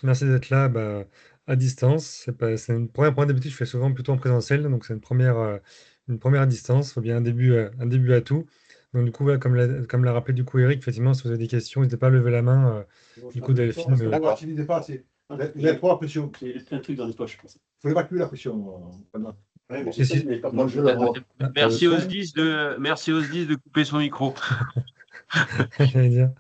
Merci d'être là à distance. C'est une première point d'habitude, je fais souvent plutôt en présentiel, donc c'est une première à distance. Il faut bien un début à tout. Donc du coup, ouais, comme l'a rappelé du coup Eric, effectivement, si vous avez des questions, n'hésitez pas à lever la main. Bon, je Du prends coup, le temps Delphine parce que me... moi, je ne disais pas, il y a trop la pression. Il y a plein de trucs dans les poches, je pense. Il faut évacuer la pression. Ouais, mais Si, j'essaie, si. mais pas Moi, je la vois. T'as le son? Merci aux 10 de couper son micro. J'allais dire.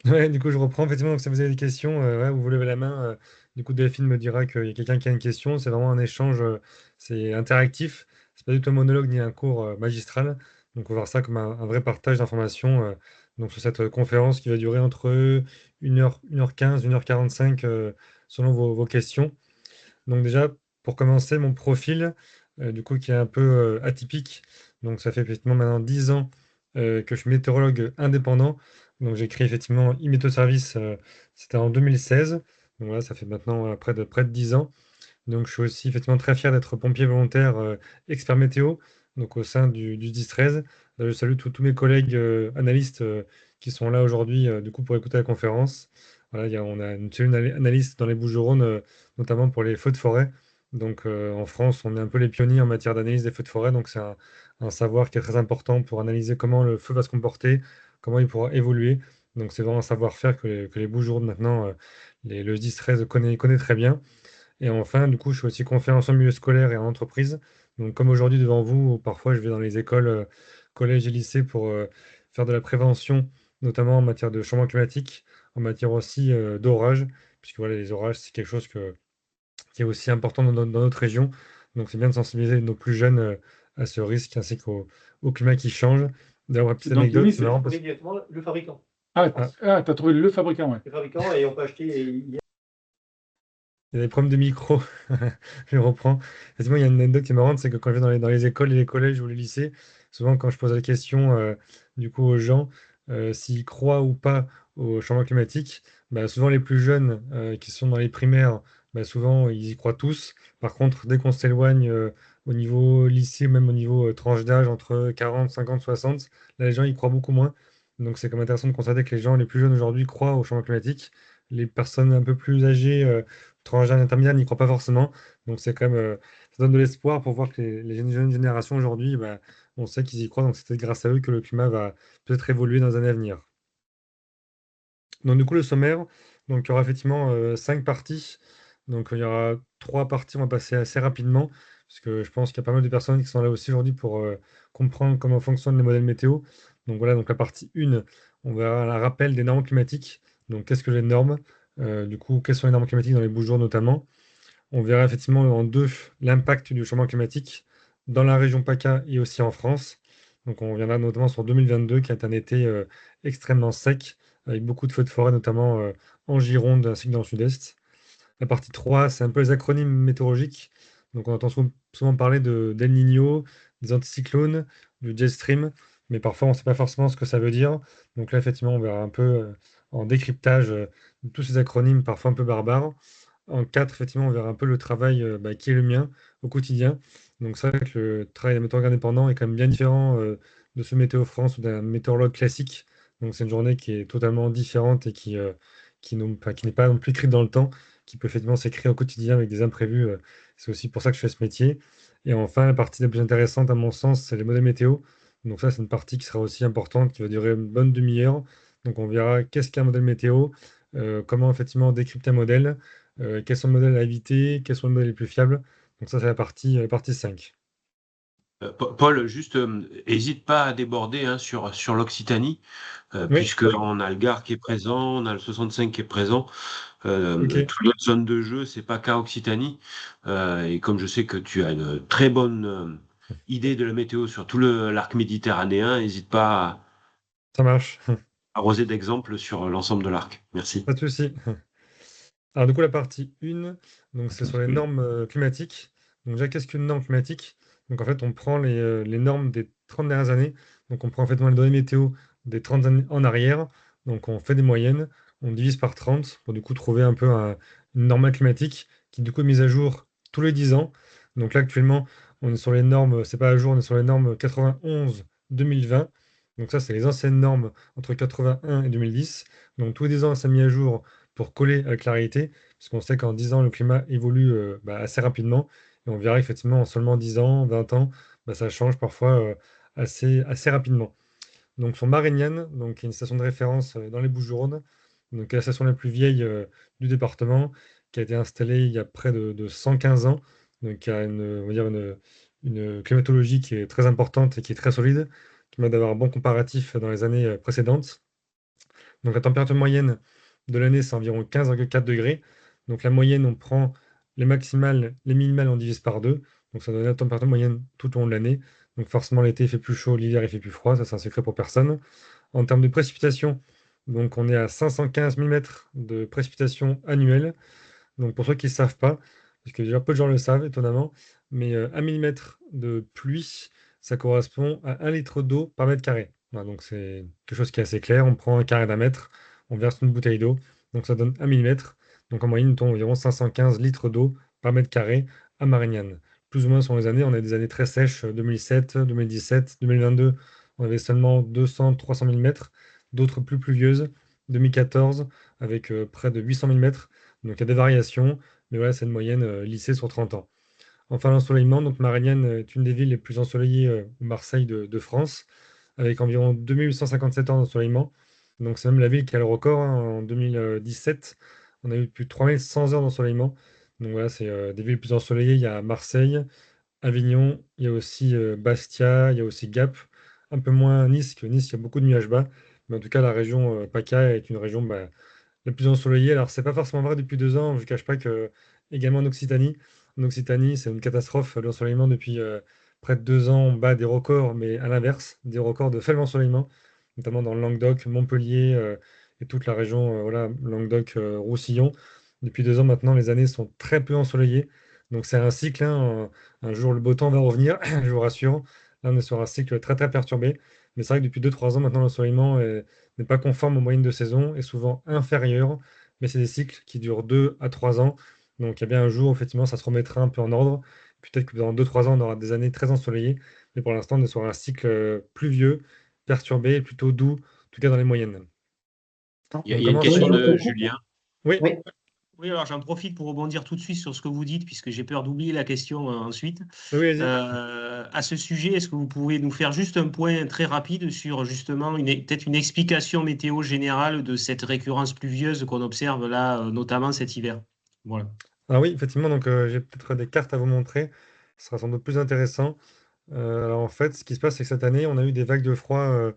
Ouais, du coup, je reprends. Effectivement, donc si vous avez des questions, ouais, vous levez la main. Du coup, Delphine me dira qu'il y a quelqu'un qui a une question. C'est vraiment un échange, c'est interactif. C'est pas du tout un monologue ni un cours magistral. Donc, on va voir ça comme un vrai partage d'informations. Donc, sur cette conférence qui va durer entre 1h15, 1h45, selon vos questions. Donc, déjà, pour commencer, mon profil, du coup, qui est un peu atypique. Donc, ça fait effectivement maintenant 10 ans que je suis météorologue indépendant. Donc, j'ai créé effectivement e Service, c'était en 2016. Donc, voilà, ça fait maintenant près de 10 ans. Donc, je suis aussi effectivement très fier d'être pompier volontaire expert météo, donc au sein du 10-13. Je salue tous mes collègues analystes qui sont là aujourd'hui, du coup, pour écouter la conférence. Voilà, on a une cellule analyste dans les Bouches-du-Rhône, notamment pour les feux de forêt. Donc, en France, on est un peu les pionniers en matière d'analyse des feux de forêt. Donc, c'est un savoir qui est très important pour analyser comment le feu va se comporter, comment il pourra évoluer. Donc, c'est vraiment un savoir-faire que les Bouches-du-Rhône maintenant, le 10-13 connaît très bien. Et enfin, du coup, je suis aussi conférencier en milieu scolaire et en entreprise. Donc, comme aujourd'hui devant vous, parfois je vais dans les écoles, collèges et lycées pour faire de la prévention, notamment en matière de changement climatique, en matière aussi d'orage, puisque voilà, les orages, c'est quelque chose qui est aussi important dans notre région. Donc, c'est bien de sensibiliser nos plus jeunes à ce risque ainsi au climat qui change. D'ailleurs, ma petite Donc, anecdote, oui, c'est marrant parce Trouver directement le fabricant. Ah, t'as trouvé le fabricant, ouais. Le fabricant, et on peut acheter. il y a des problèmes de micro. Je reprends. Effectivement, il y a une anecdote qui est marrante, c'est que quand je vais dans les écoles et les collèges ou les lycées, souvent quand je pose la question du coup aux gens s'ils croient ou pas au changement climatique, bah, souvent les plus jeunes qui sont dans les primaires, bah, souvent ils y croient tous. Par contre, dès qu'on s'éloigne au niveau lycée, même au niveau tranche d'âge entre 40, 50, 60, là les gens y croient beaucoup moins. Donc c'est comme intéressant de constater que les gens les plus jeunes aujourd'hui croient au changement climatique. Les personnes un peu plus âgées, tranche d'âge intermédiaire, n'y croient pas forcément. Donc c'est quand même, ça donne de l'espoir pour voir que les jeunes générations aujourd'hui, bah, on sait qu'ils y croient, donc c'est peut-être grâce à eux que le climat va peut-être évoluer dans les années à venir. Donc du coup, le sommaire, donc il y aura effectivement 5 parties. Donc il y aura 3 parties, on va passer assez rapidement, parce que je pense qu'il y a pas mal de personnes qui sont là aussi aujourd'hui pour comprendre comment fonctionnent les modèles météo. Donc voilà, donc la partie 1, on verra un rappel des normes climatiques. Donc qu'est-ce que les normes? Du coup, quelles sont les normes climatiques dans les Bouches-du-Rhône notamment? On verra effectivement en deux l'impact du changement climatique dans la région PACA et aussi en France. Donc on reviendra notamment sur 2022 qui a été un été extrêmement sec, avec beaucoup de feux de forêt, notamment en Gironde ainsi que dans le sud-est. La partie 3, c'est un peu les acronymes météorologiques. Donc on entend souvent parler d'El Niño, des anticyclones, du jet stream, mais parfois on ne sait pas forcément ce que ça veut dire. Donc là, effectivement, on verra un peu en décryptage de tous ces acronymes, parfois un peu barbares. En 4, effectivement, on verra un peu le travail qui est le mien au quotidien. Donc c'est vrai que le travail d'un météorologue indépendant est quand même bien différent de ce Météo France ou d'un météorologue classique. Donc c'est une journée qui est totalement différente et qui n'est pas non plus écrite dans le temps, qui peut effectivement s'écrire au quotidien avec des imprévus. C'est aussi pour ça que je fais ce métier. Et enfin, la partie la plus intéressante à mon sens, c'est les modèles météo. Donc ça, c'est une partie qui sera aussi importante, qui va durer une bonne demi-heure. Donc on verra qu'est-ce qu'un modèle météo, comment effectivement décrypter un modèle, quels sont les modèles à éviter, quels sont les modèles les plus fiables. Donc ça, c'est la partie 5. Paul, juste, hésite pas à déborder hein, sur l'Occitanie, Oui, puisqu'on a le Gard qui est présent, on a le 65 qui est présent. ok. Toute notre zone de jeu, c'est pas qu'à Occitanie. Et comme je sais que tu as une très bonne idée de la météo sur tout l'arc méditerranéen, n'hésite pas à Ça marche. arroser d'exemples sur l'ensemble de l'arc. Merci. Pas de souci. Alors du coup, la partie 1, donc c'est sur les normes climatiques. Donc déjà, qu'est-ce qu'une norme climatique? Donc en fait, on prend les normes des 30 dernières années. Donc on prend en fait les données météo des 30 années en arrière. Donc on fait des moyennes, on divise par 30 pour du coup trouver un peu une normale climatique qui du coup est mise à jour tous les 10 ans. Donc là actuellement, on est sur les normes, c'est pas à jour, on est sur les normes 91-2020. Donc ça, c'est les anciennes normes entre 81 et 2010. Donc tous les 10 ans, ça mis à jour pour coller avec la réalité, parce qu'on sait qu'en 10 ans, le climat évolue assez rapidement, et on verra effectivement en seulement 10 ans, 20 ans, ça change parfois assez rapidement. Donc sur Marignane, donc, qui est une station de référence dans les Bouches-du-Rhône, donc qui est la station la plus vieille du département, qui a été installée il y a près de 115 ans, donc qui a on va dire une climatologie qui est très importante et qui est très solide, qui permet d'avoir un bon comparatif dans les années précédentes. Donc la température moyenne de l'année, c'est environ 15,4 degrés. Donc la moyenne, on prend les maximales, les minimales, on divise par 2. Donc ça donne la température moyenne tout au long de l'année. Donc forcément, l'été, il fait plus chaud, l'hiver, il fait plus froid. Ça, c'est un secret pour personne. En termes de précipitation, donc on est à 515 mm de précipitation annuelle. Donc pour ceux qui ne savent pas, parce que déjà peu de gens le savent, étonnamment, mais 1 millimètre de pluie, ça correspond à 1 litre d'eau par mètre carré. Voilà, donc c'est quelque chose qui est assez clair. On prend un carré d'1 mètre, on verse une bouteille d'eau, donc ça donne 1 millimètre. Donc en moyenne, il tombe environ 515 litres d'eau par mètre carré à Marignane. Plus ou moins sur les années, on a des années très sèches, 2007, 2017, 2022, on avait seulement 200-300 millimètres, d'autres plus pluvieuses, 2014 avec près de 800 millimètres. Donc il y a des variations, mais voilà, c'est une moyenne lissée sur 30 ans. Enfin, l'ensoleillement, donc Marignane est une des villes les plus ensoleillées ou Marseille de France, avec environ 2857 ans d'ensoleillement. Donc c'est même la ville qui a le record, hein. En 2017, on a eu plus de 3100 heures d'ensoleillement. Donc voilà, c'est des villes les plus ensoleillées. Il y a Marseille, Avignon, il y a aussi Bastia, il y a aussi Gap. Un peu moins Nice, que Nice, il y a beaucoup de nuages bas. Mais en tout cas, la région PACA est une région le plus ensoleillé. Alors, c'est pas forcément vrai depuis 2 ans. Je ne cache pas que, également en Occitanie, c'est une catastrophe l'ensoleillement depuis près de 2 ans. On bat des records, mais à l'inverse, des records de faible ensoleillement, notamment dans le Languedoc, Montpellier et toute la région voilà, Languedoc-Roussillon. Depuis 2 ans maintenant, les années sont très peu ensoleillées. Donc, c'est un cycle, hein. Un jour, le beau temps va revenir, je vous rassure. Là, on est sur un cycle très, très perturbé. Mais c'est vrai que depuis 2 3 ans maintenant, l'ensoleillement n'est pas conforme aux moyennes de saison, est souvent inférieur, mais c'est des cycles qui durent 2 à 3 ans. Donc il y a bien un jour, effectivement, ça se remettra un peu en ordre. Peut-être que dans 2 3 ans, on aura des années très ensoleillées, mais pour l'instant, on est sur un cycle pluvieux, perturbé, et plutôt doux, en tout cas dans les moyennes. Il On y a une commence question sur... de Julien. Oui, Oui. Oui, alors j'en profite pour rebondir tout de suite sur ce que vous dites, puisque j'ai peur d'oublier la question ensuite. oui, vas-y. À ce sujet, est-ce que vous pouvez nous faire juste un point très rapide sur justement peut-être une explication météo générale de cette récurrence pluvieuse qu'on observe là, notamment cet hiver? Voilà. Ah oui, effectivement, donc j'ai peut-être des cartes à vous montrer. Ce sera sans doute plus intéressant. Alors en fait, ce qui se passe, c'est que cette année, on a eu des vagues de froid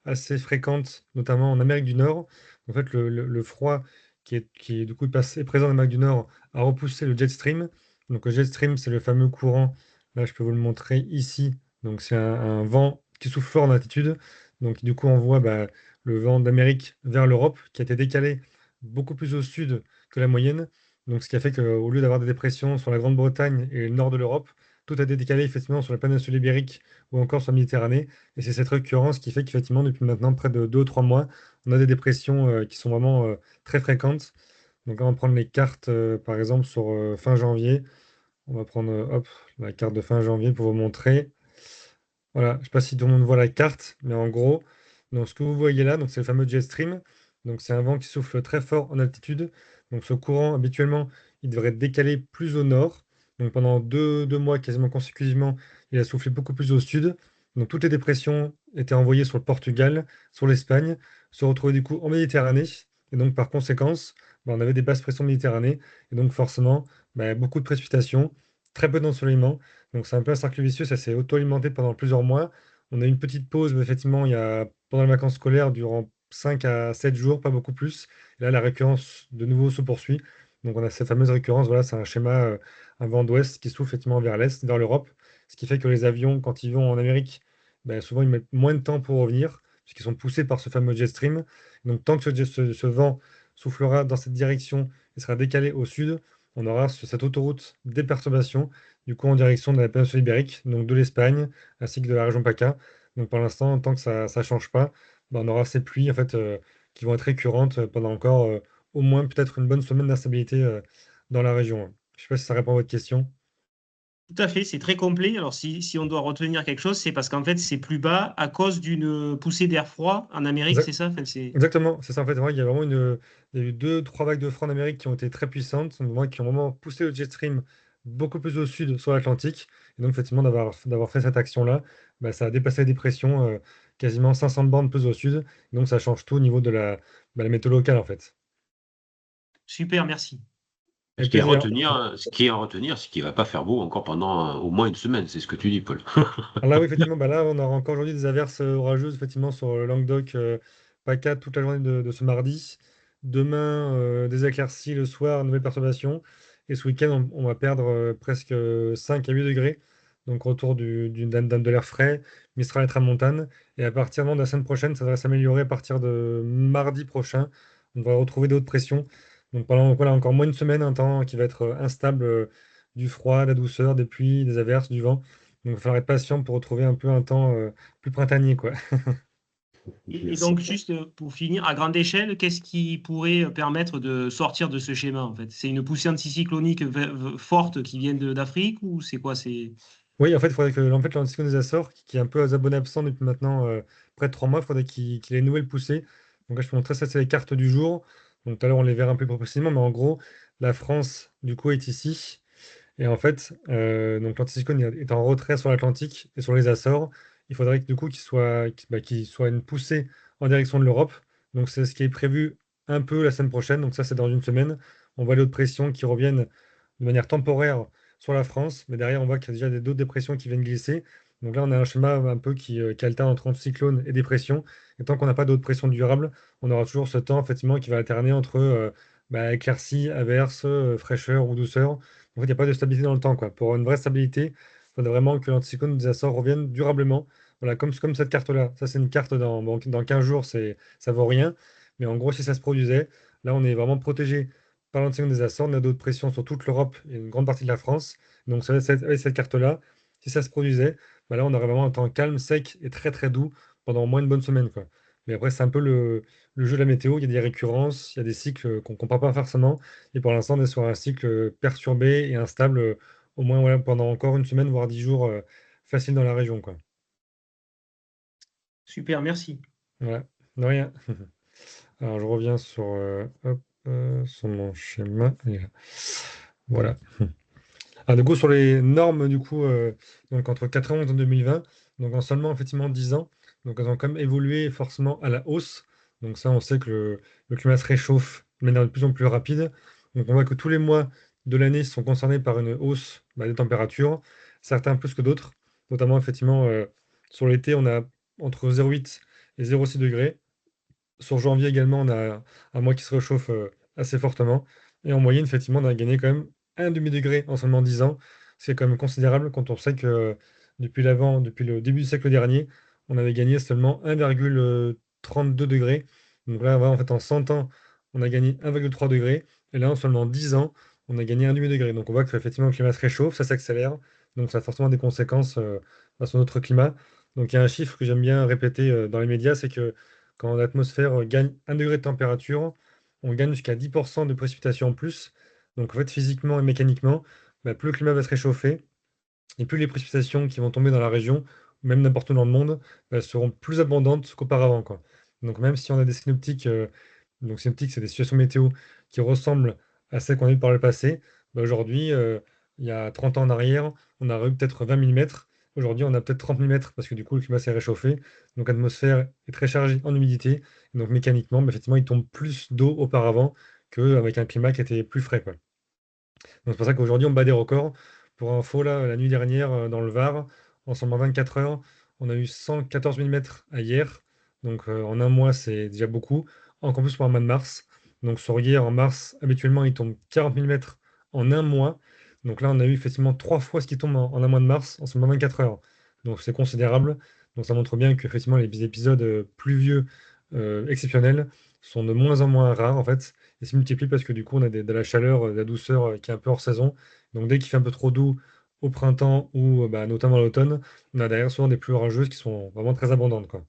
assez fréquentes, notamment en Amérique du Nord. En fait, le froid qui est du coup est présent en Amérique du Nord a repoussé le jet stream. Donc le jet stream, c'est le fameux courant. Là, je peux vous le montrer ici. Donc c'est un vent qui souffle fort en altitude. Donc du coup, on voit le vent d'Amérique vers l'Europe qui a été décalé beaucoup plus au sud que la moyenne. Donc ce qui a fait qu'au lieu d'avoir des dépressions sur la Grande-Bretagne et le nord de l'Europe, tout a été décalé effectivement sur la péninsule ibérique ou encore sur la Méditerranée. Et c'est cette récurrence qui fait qu'effectivement, depuis maintenant près de 2 ou 3 mois, on a des dépressions qui sont vraiment très fréquentes. Donc, on va prendre les cartes, par exemple, sur fin janvier. On va prendre hop, la carte de fin janvier pour vous montrer. Voilà, je ne sais pas si tout le monde voit la carte, mais en gros, donc ce que vous voyez là, donc c'est le fameux jet stream. Donc c'est un vent qui souffle très fort en altitude. Donc ce courant, habituellement, il devrait être décalé plus au nord. Donc pendant deux mois, quasiment consécutivement, il a soufflé beaucoup plus au sud. Donc toutes les dépressions étaient envoyées sur le Portugal, sur l'Espagne, se retrouvaient du coup en Méditerranée. Et donc par conséquence, on avait des basses pressions de Méditerranée. Et donc forcément, beaucoup de précipitations, très peu d'ensoleillement. Donc c'est un peu un cercle vicieux, ça s'est auto-alimenté pendant plusieurs mois. On a eu une petite pause, mais effectivement, il y a, pendant les vacances scolaires, durant 5 à 7 jours, pas beaucoup plus. Et là, la récurrence de nouveau se poursuit. Donc on a cette fameuse récurrence, voilà, c'est un schéma, un vent d'ouest qui souffle effectivement vers l'est, vers l'Europe. Ce qui fait que les avions, quand ils vont en Amérique, souvent ils mettent moins de temps pour revenir, puisqu'ils sont poussés par ce fameux jet stream. Donc tant que ce vent soufflera dans cette direction et sera décalé au sud, on aura sur cette autoroute des perturbations du coup en direction de la péninsule ibérique, donc de l'Espagne, ainsi que de la région PACA. Donc pour l'instant, tant que ça ne change pas, on aura ces pluies en fait, qui vont être récurrentes pendant encore au moins peut-être une bonne semaine d'instabilité dans la région. Je ne sais pas si ça répond à votre question. Tout à fait, c'est très complet. Alors, si on doit retenir quelque chose, c'est parce qu'en fait, c'est plus bas à cause d'une poussée d'air froid en Amérique, c'est ça? Enfin, Exactement, c'est ça en fait. Vraiment, il y a vraiment il y a eu deux, trois vagues de froid en Amérique qui ont été très puissantes, donc, vraiment, qui ont vraiment poussé le jet stream beaucoup plus au sud sur l'Atlantique. Et donc, effectivement, d'avoir fait cette action-là, bah, ça a dépassé la dépression quasiment 500 bornes plus au sud. Et donc, ça change tout au niveau de la météo locale en fait. super, merci. Avec plaisir. Ce qui est à retenir, c'est qu'il va pas faire beau encore pendant au moins une semaine. C'est ce que tu dis, Paul. Alors là, oui, effectivement, bah là, on aura encore aujourd'hui des averses orageuses, effectivement, sur le Languedoc, PACA, toute la journée de ce mardi. Demain, des éclaircies le soir, nouvelle perturbation. Et ce week-end, on va perdre presque 5 à 8 degrés. Donc, retour de l'air frais, Mistral et Tramontane. Et à partir de la semaine prochaine, ça devrait s'améliorer à partir de mardi prochain. On va retrouver d'autres pressions. Donc, pendant voilà, encore moins une semaine, un temps qui va être instable, du froid, de la douceur, des pluies, des averses, du vent. Donc, il va falloir être patient pour retrouver un peu un temps plus printanier, quoi. Et donc, juste pour finir, à grande échelle, qu'est-ce qui pourrait permettre de sortir de ce schéma, en fait? C'est une poussée anticyclonique forte qui vient d'Afrique ou c'est quoi? Oui, en fait, il faudrait que l'anticyclone des Açores, qui est un peu abonné absent depuis maintenant près de 3 mois, il faudrait qu'il ait une nouvelle poussée. Donc là, je peux montrer ça, c'est les cartes du jour. Donc tout à l'heure, on les verra un peu plus précisément, mais en gros, la France, du coup, est ici. Et en fait, donc l'anticyclone est en retrait sur l'Atlantique et sur les Açores. Il faudrait que, du coup qu'il soit une poussée en direction de l'Europe. Donc c'est ce qui est prévu un peu la semaine prochaine. Donc ça, c'est dans une semaine. On voit les hautes pressions qui reviennent de manière temporaire sur la France. Mais derrière, on voit qu'il y a déjà d'autres dépressions qui viennent glisser. Donc là, on a un schéma un peu qui alterne entre anticyclone et dépression. Et tant qu'on n'a pas d'autres pressions durables, on aura toujours ce temps, effectivement, qui va alterner entre éclaircies, averses, fraîcheur ou douceur. En fait, il n'y a pas de stabilité dans le temps, quoi. Pour une vraie stabilité, il faudrait vraiment que l'anticyclone des Açores revienne durablement. Voilà, comme cette carte-là. Ça, c'est une carte dans 15 jours, ça vaut rien. Mais en gros, si ça se produisait, là, on est vraiment protégé par l'anticyclone des Açores. On a d'autres pressions sur toute l'Europe et une grande partie de la France. Donc, avec cette carte-là, si ça se produisait, bah là, on aurait vraiment un temps calme, sec et très, très doux pendant au moins une bonne semaine, quoi. Mais après, c'est un peu le jeu de la météo. Il y a des récurrences, il y a des cycles qu'on ne comprend pas forcément. Et pour l'instant, on est sur un cycle perturbé et instable, au moins voilà, pendant encore une semaine, voire 10 jours, facile dans la région, quoi. Super, merci. Voilà, de rien. Alors, je reviens sur mon schéma. Il est là. Voilà. Alors, du coup, sur les normes, du coup, donc entre 91 et 2020, donc en seulement effectivement 10 ans, donc elles ont quand même évolué forcément à la hausse. Donc ça, on sait que le climat se réchauffe de manière de plus en plus rapide. Donc on voit que tous les mois de l'année sont concernés par une hausse des températures, certains plus que d'autres. Notamment, effectivement, sur l'été, on a entre 0,8 et 0,6 degrés. Sur janvier également, on a un mois qui se réchauffe assez fortement. Et en moyenne, effectivement, on a gagné quand même un demi-degré en seulement 10 ans. C'est quand même considérable quand on sait que depuis le début du siècle dernier, on avait gagné seulement 1,32 degrés. Donc là, voilà, en fait, en 100 ans, on a gagné 1,3 degré. Et là, en seulement 10 ans, on a gagné un demi-degré. Donc on voit que effectivement, le climat se réchauffe, ça s'accélère. Donc ça a forcément des conséquences sur notre climat. Donc il y a un chiffre que j'aime bien répéter dans les médias, c'est que quand l'atmosphère gagne 1 degré de température, on gagne jusqu'à 10% de précipitations en plus. Donc en fait, physiquement et mécaniquement, plus le climat va se réchauffer et plus les précipitations qui vont tomber dans la région, ou même n'importe où dans le monde, seront plus abondantes qu'auparavant, quoi. Donc même si on a des synoptiques, donc synoptiques, c'est des situations météo qui ressemblent à celles qu'on a eues par le passé, aujourd'hui, il y a 30 ans en arrière, on a eu peut-être 20 millimètres. Aujourd'hui, on a peut-être 30 millimètres parce que du coup, le climat s'est réchauffé. Donc l'atmosphère est très chargée en humidité. Et donc mécaniquement, effectivement, il tombe plus d'eau auparavant qu'avec un climat qui était plus frais, quoi. Donc c'est pour ça qu'aujourd'hui, on bat des records. Pour info, là, la nuit dernière, dans le Var, en seulement 24 heures, on a eu 114 millimètres à hier. Donc en un mois, c'est déjà beaucoup. Encore plus pour un mois de mars. Donc sur hier, en mars, habituellement, il tombe 40 millimètres en un mois. Donc là, on a eu effectivement 3 fois ce qui tombe en un mois de mars en seulement 24 heures. Donc c'est considérable. Donc ça montre bien que effectivement, les épisodes pluvieux exceptionnels sont de moins en moins rares en fait et se multiplient parce que du coup, on a de la chaleur, de la douceur qui est un peu hors saison. Donc, dès qu'il fait un peu trop doux au printemps ou notamment à l'automne, on a derrière souvent des pluies orageuses qui sont vraiment très abondantes, quoi.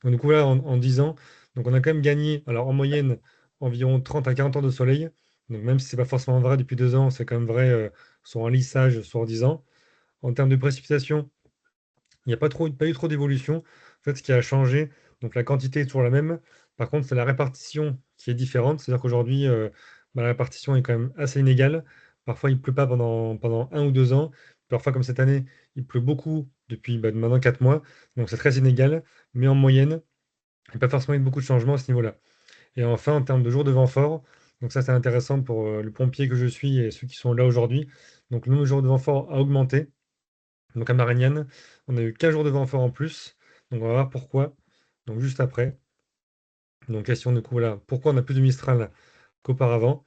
Donc, du coup, là, en 10 ans, donc on a quand même gagné, alors en moyenne, environ 30 à 40 heures de soleil. Donc même si c'est pas forcément vrai depuis 2 ans, c'est quand même vrai sur un lissage sur 10 ans. En termes de précipitation, il n'y a pas eu trop d'évolution. En fait, ce qui a changé, donc la quantité est toujours la même. Par contre, c'est la répartition qui est différente. C'est-à-dire qu'aujourd'hui, la répartition est quand même assez inégale. Parfois, il ne pleut pas pendant 1 ou 2 ans. Parfois, comme cette année, il pleut beaucoup depuis maintenant 4 mois. Donc, c'est très inégal. Mais en moyenne, il n'y a pas forcément eu beaucoup de changements à ce niveau-là. Et enfin, en termes de jours de vent fort, donc ça, c'est intéressant pour le pompier que je suis et ceux qui sont là aujourd'hui. Donc, le nombre de jours de vent fort a augmenté. Donc à Marignane, on a eu 15 jours de vent fort en plus. Donc on va voir pourquoi. Donc juste après. Donc question du coup, voilà, pourquoi on a plus de Mistral qu'auparavant.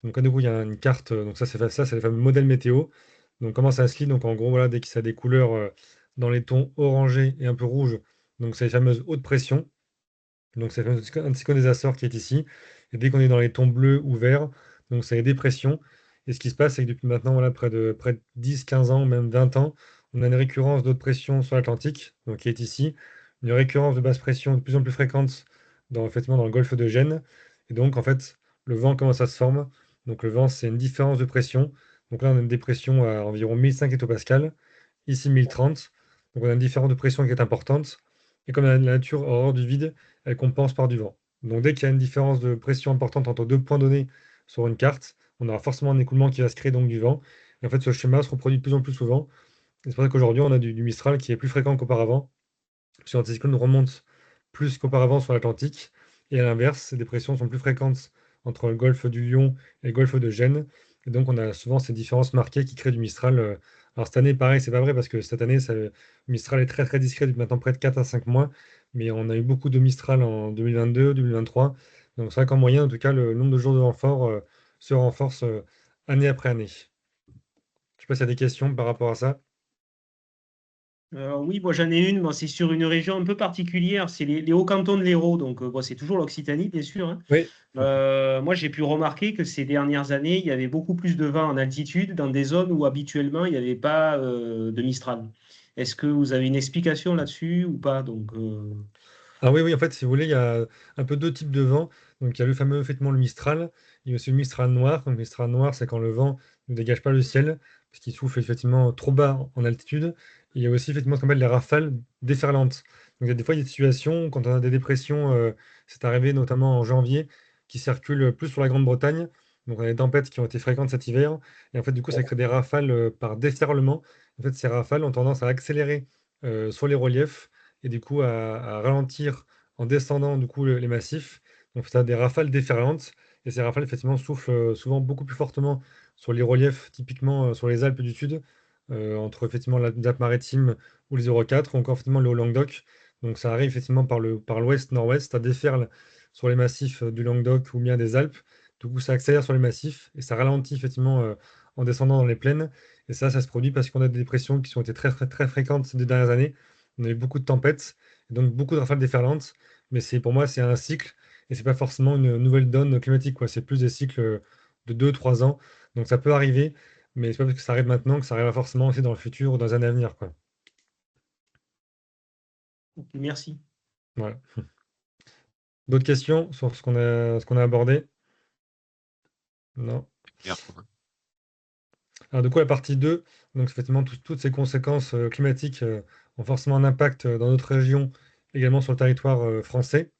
Donc là, du coup, il y a une carte. Donc ça, c'est le fameux modèle météo. Donc comment ça se lit? Donc en gros, voilà, dès que ça a des couleurs dans les tons orangés et un peu rouges, donc c'est les fameuses hautes pressions. Donc c'est le fameux anticyclone des Açores qui est ici. Et dès qu'on est dans les tons bleus ou verts, donc c'est les dépressions. Et ce qui se passe, c'est que depuis maintenant, voilà, près de 10, 15 ans, même 20 ans, on a une récurrence d'haute pression sur l'Atlantique, donc qui est ici, une récurrence de basse pression de plus en plus fréquente effectivement, dans le golfe de Gênes. Et donc, en fait, le vent commence à se former. Donc le vent, c'est une différence de pression. Donc là, on a une dépression à environ 1005 hectopascales, ici 1030. Donc on a une différence de pression qui est importante. Et comme la nature a horreur du vide, elle compense par du vent. Donc dès qu'il y a une différence de pression importante entre deux points donnés sur une carte, on aura forcément un écoulement qui va se créer, donc du vent. Et en fait, ce schéma se reproduit de plus en plus souvent. Et c'est pour ça qu'aujourd'hui, on a du Mistral qui est plus fréquent qu'auparavant, parce que l'anticyclone remonte plus qu'auparavant sur l'Atlantique. Et à l'inverse, ces dépressions sont plus fréquentes entre le golfe du Lion et le golfe de Gênes. Et donc, on a souvent ces différences marquées qui créent du Mistral. Alors, cette année, pareil, c'est pas vrai parce que cette année, le Mistral est très très discret depuis maintenant près de 4 à 5 mois. Mais on a eu beaucoup de Mistral en 2022, 2023. Donc, c'est vrai qu'en moyenne, en tout cas, le nombre de jours de vent fort se renforce année après année. Je sais pas s'il y a des questions par rapport à ça. Oui, moi j'en ai une, bon, c'est sur une région un peu particulière, c'est les hauts cantons de l'Hérault, donc bon, c'est toujours l'Occitanie, bien sûr, hein. Oui. Moi j'ai pu remarquer que ces dernières années, il y avait beaucoup plus de vent en altitude dans des zones où habituellement il n'y avait pas de Mistral. Est-ce que vous avez une explication là-dessus ou pas? Donc, Ah oui, oui, en fait, si vous voulez, il y a un peu deux types de vent. Donc, il y a le fameux, effectivement, le Mistral. Il y a aussi le Mistral noir. Donc, le Mistral noir, c'est quand le vent ne dégage pas le ciel, parce qu'il souffle effectivement trop bas en altitude. Et il y a aussi, effectivement, ce qu'on appelle les rafales déferlantes. Donc, il y a des fois, il y a des situations, quand on a des dépressions, c'est arrivé notamment en janvier, qui circulent plus sur la Grande-Bretagne. Donc, on a des tempêtes qui ont été fréquentes cet hiver. Et en fait, du coup, ça crée des rafales par déferlement. En fait, ces rafales ont tendance à accélérer sur les reliefs et du coup à ralentir en descendant du coup les massifs. Donc ça a des rafales déferlantes et ces rafales effectivement soufflent souvent beaucoup plus fortement sur les reliefs, typiquement sur les Alpes du Sud, entre effectivement les Alpes-Maritimes ou les 04 ou encore effectivement le Haut-Languedoc. Donc ça arrive effectivement par l'ouest-nord-ouest, ça déferle sur les massifs du Languedoc ou bien des Alpes. Du coup, ça accélère sur les massifs et ça ralentit effectivement en descendant dans les plaines. Et ça se produit parce qu'on a des dépressions qui ont été très, très, très fréquentes ces 2 dernières années. On a eu beaucoup de tempêtes, et donc beaucoup de rafales déferlantes, mais pour moi, c'est un cycle, et c'est pas forcément une nouvelle donne climatique, quoi. C'est plus des cycles de 2, 3 ans. Donc ça peut arriver, mais c'est pas parce que ça arrive maintenant que ça arrivera forcément aussi dans le futur ou dans un avenir, quoi. ok, merci. Voilà. D'autres questions sur ce qu'on a abordé? Non. Clair. Alors, du coup, la partie 2, donc effectivement, toutes ces conséquences climatiques ont forcément un impact dans notre région, également sur le territoire français.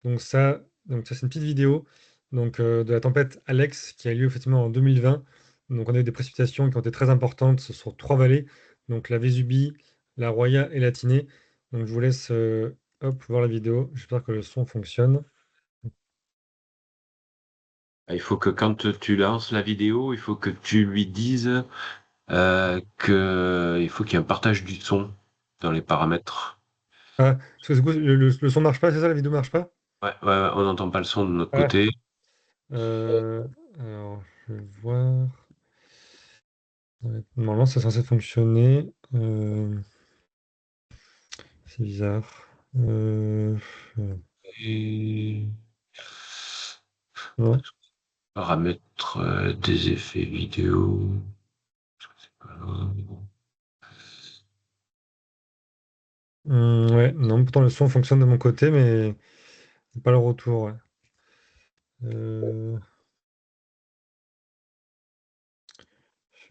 Donc ça, c'est une petite vidéo de la tempête Alex qui a lieu effectivement en 2020. Donc on a eu des précipitations qui ont été très importantes sur 3 vallées, donc la Vésubie, la Roya et la Tinée. Donc je vous laisse hop, voir la vidéo. J'espère que le son fonctionne. Il faut que quand tu lances la vidéo, il faut que tu lui dises que il faut qu'il y ait un partage du son dans les paramètres. Ah, parce que du coup, le son marche pas, c'est ça, la vidéo marche pas? Ouais, ouais, ouais, on n'entend pas le son de notre Ah, côté. alors, je vais voir. Ouais, normalement, c'est censé fonctionner. C'est bizarre. Euh, Et non. paramètres des effets vidéo. Voilà. Ouais, non, pourtant le son fonctionne de mon côté, mais pas le retour. Ouais. Euh,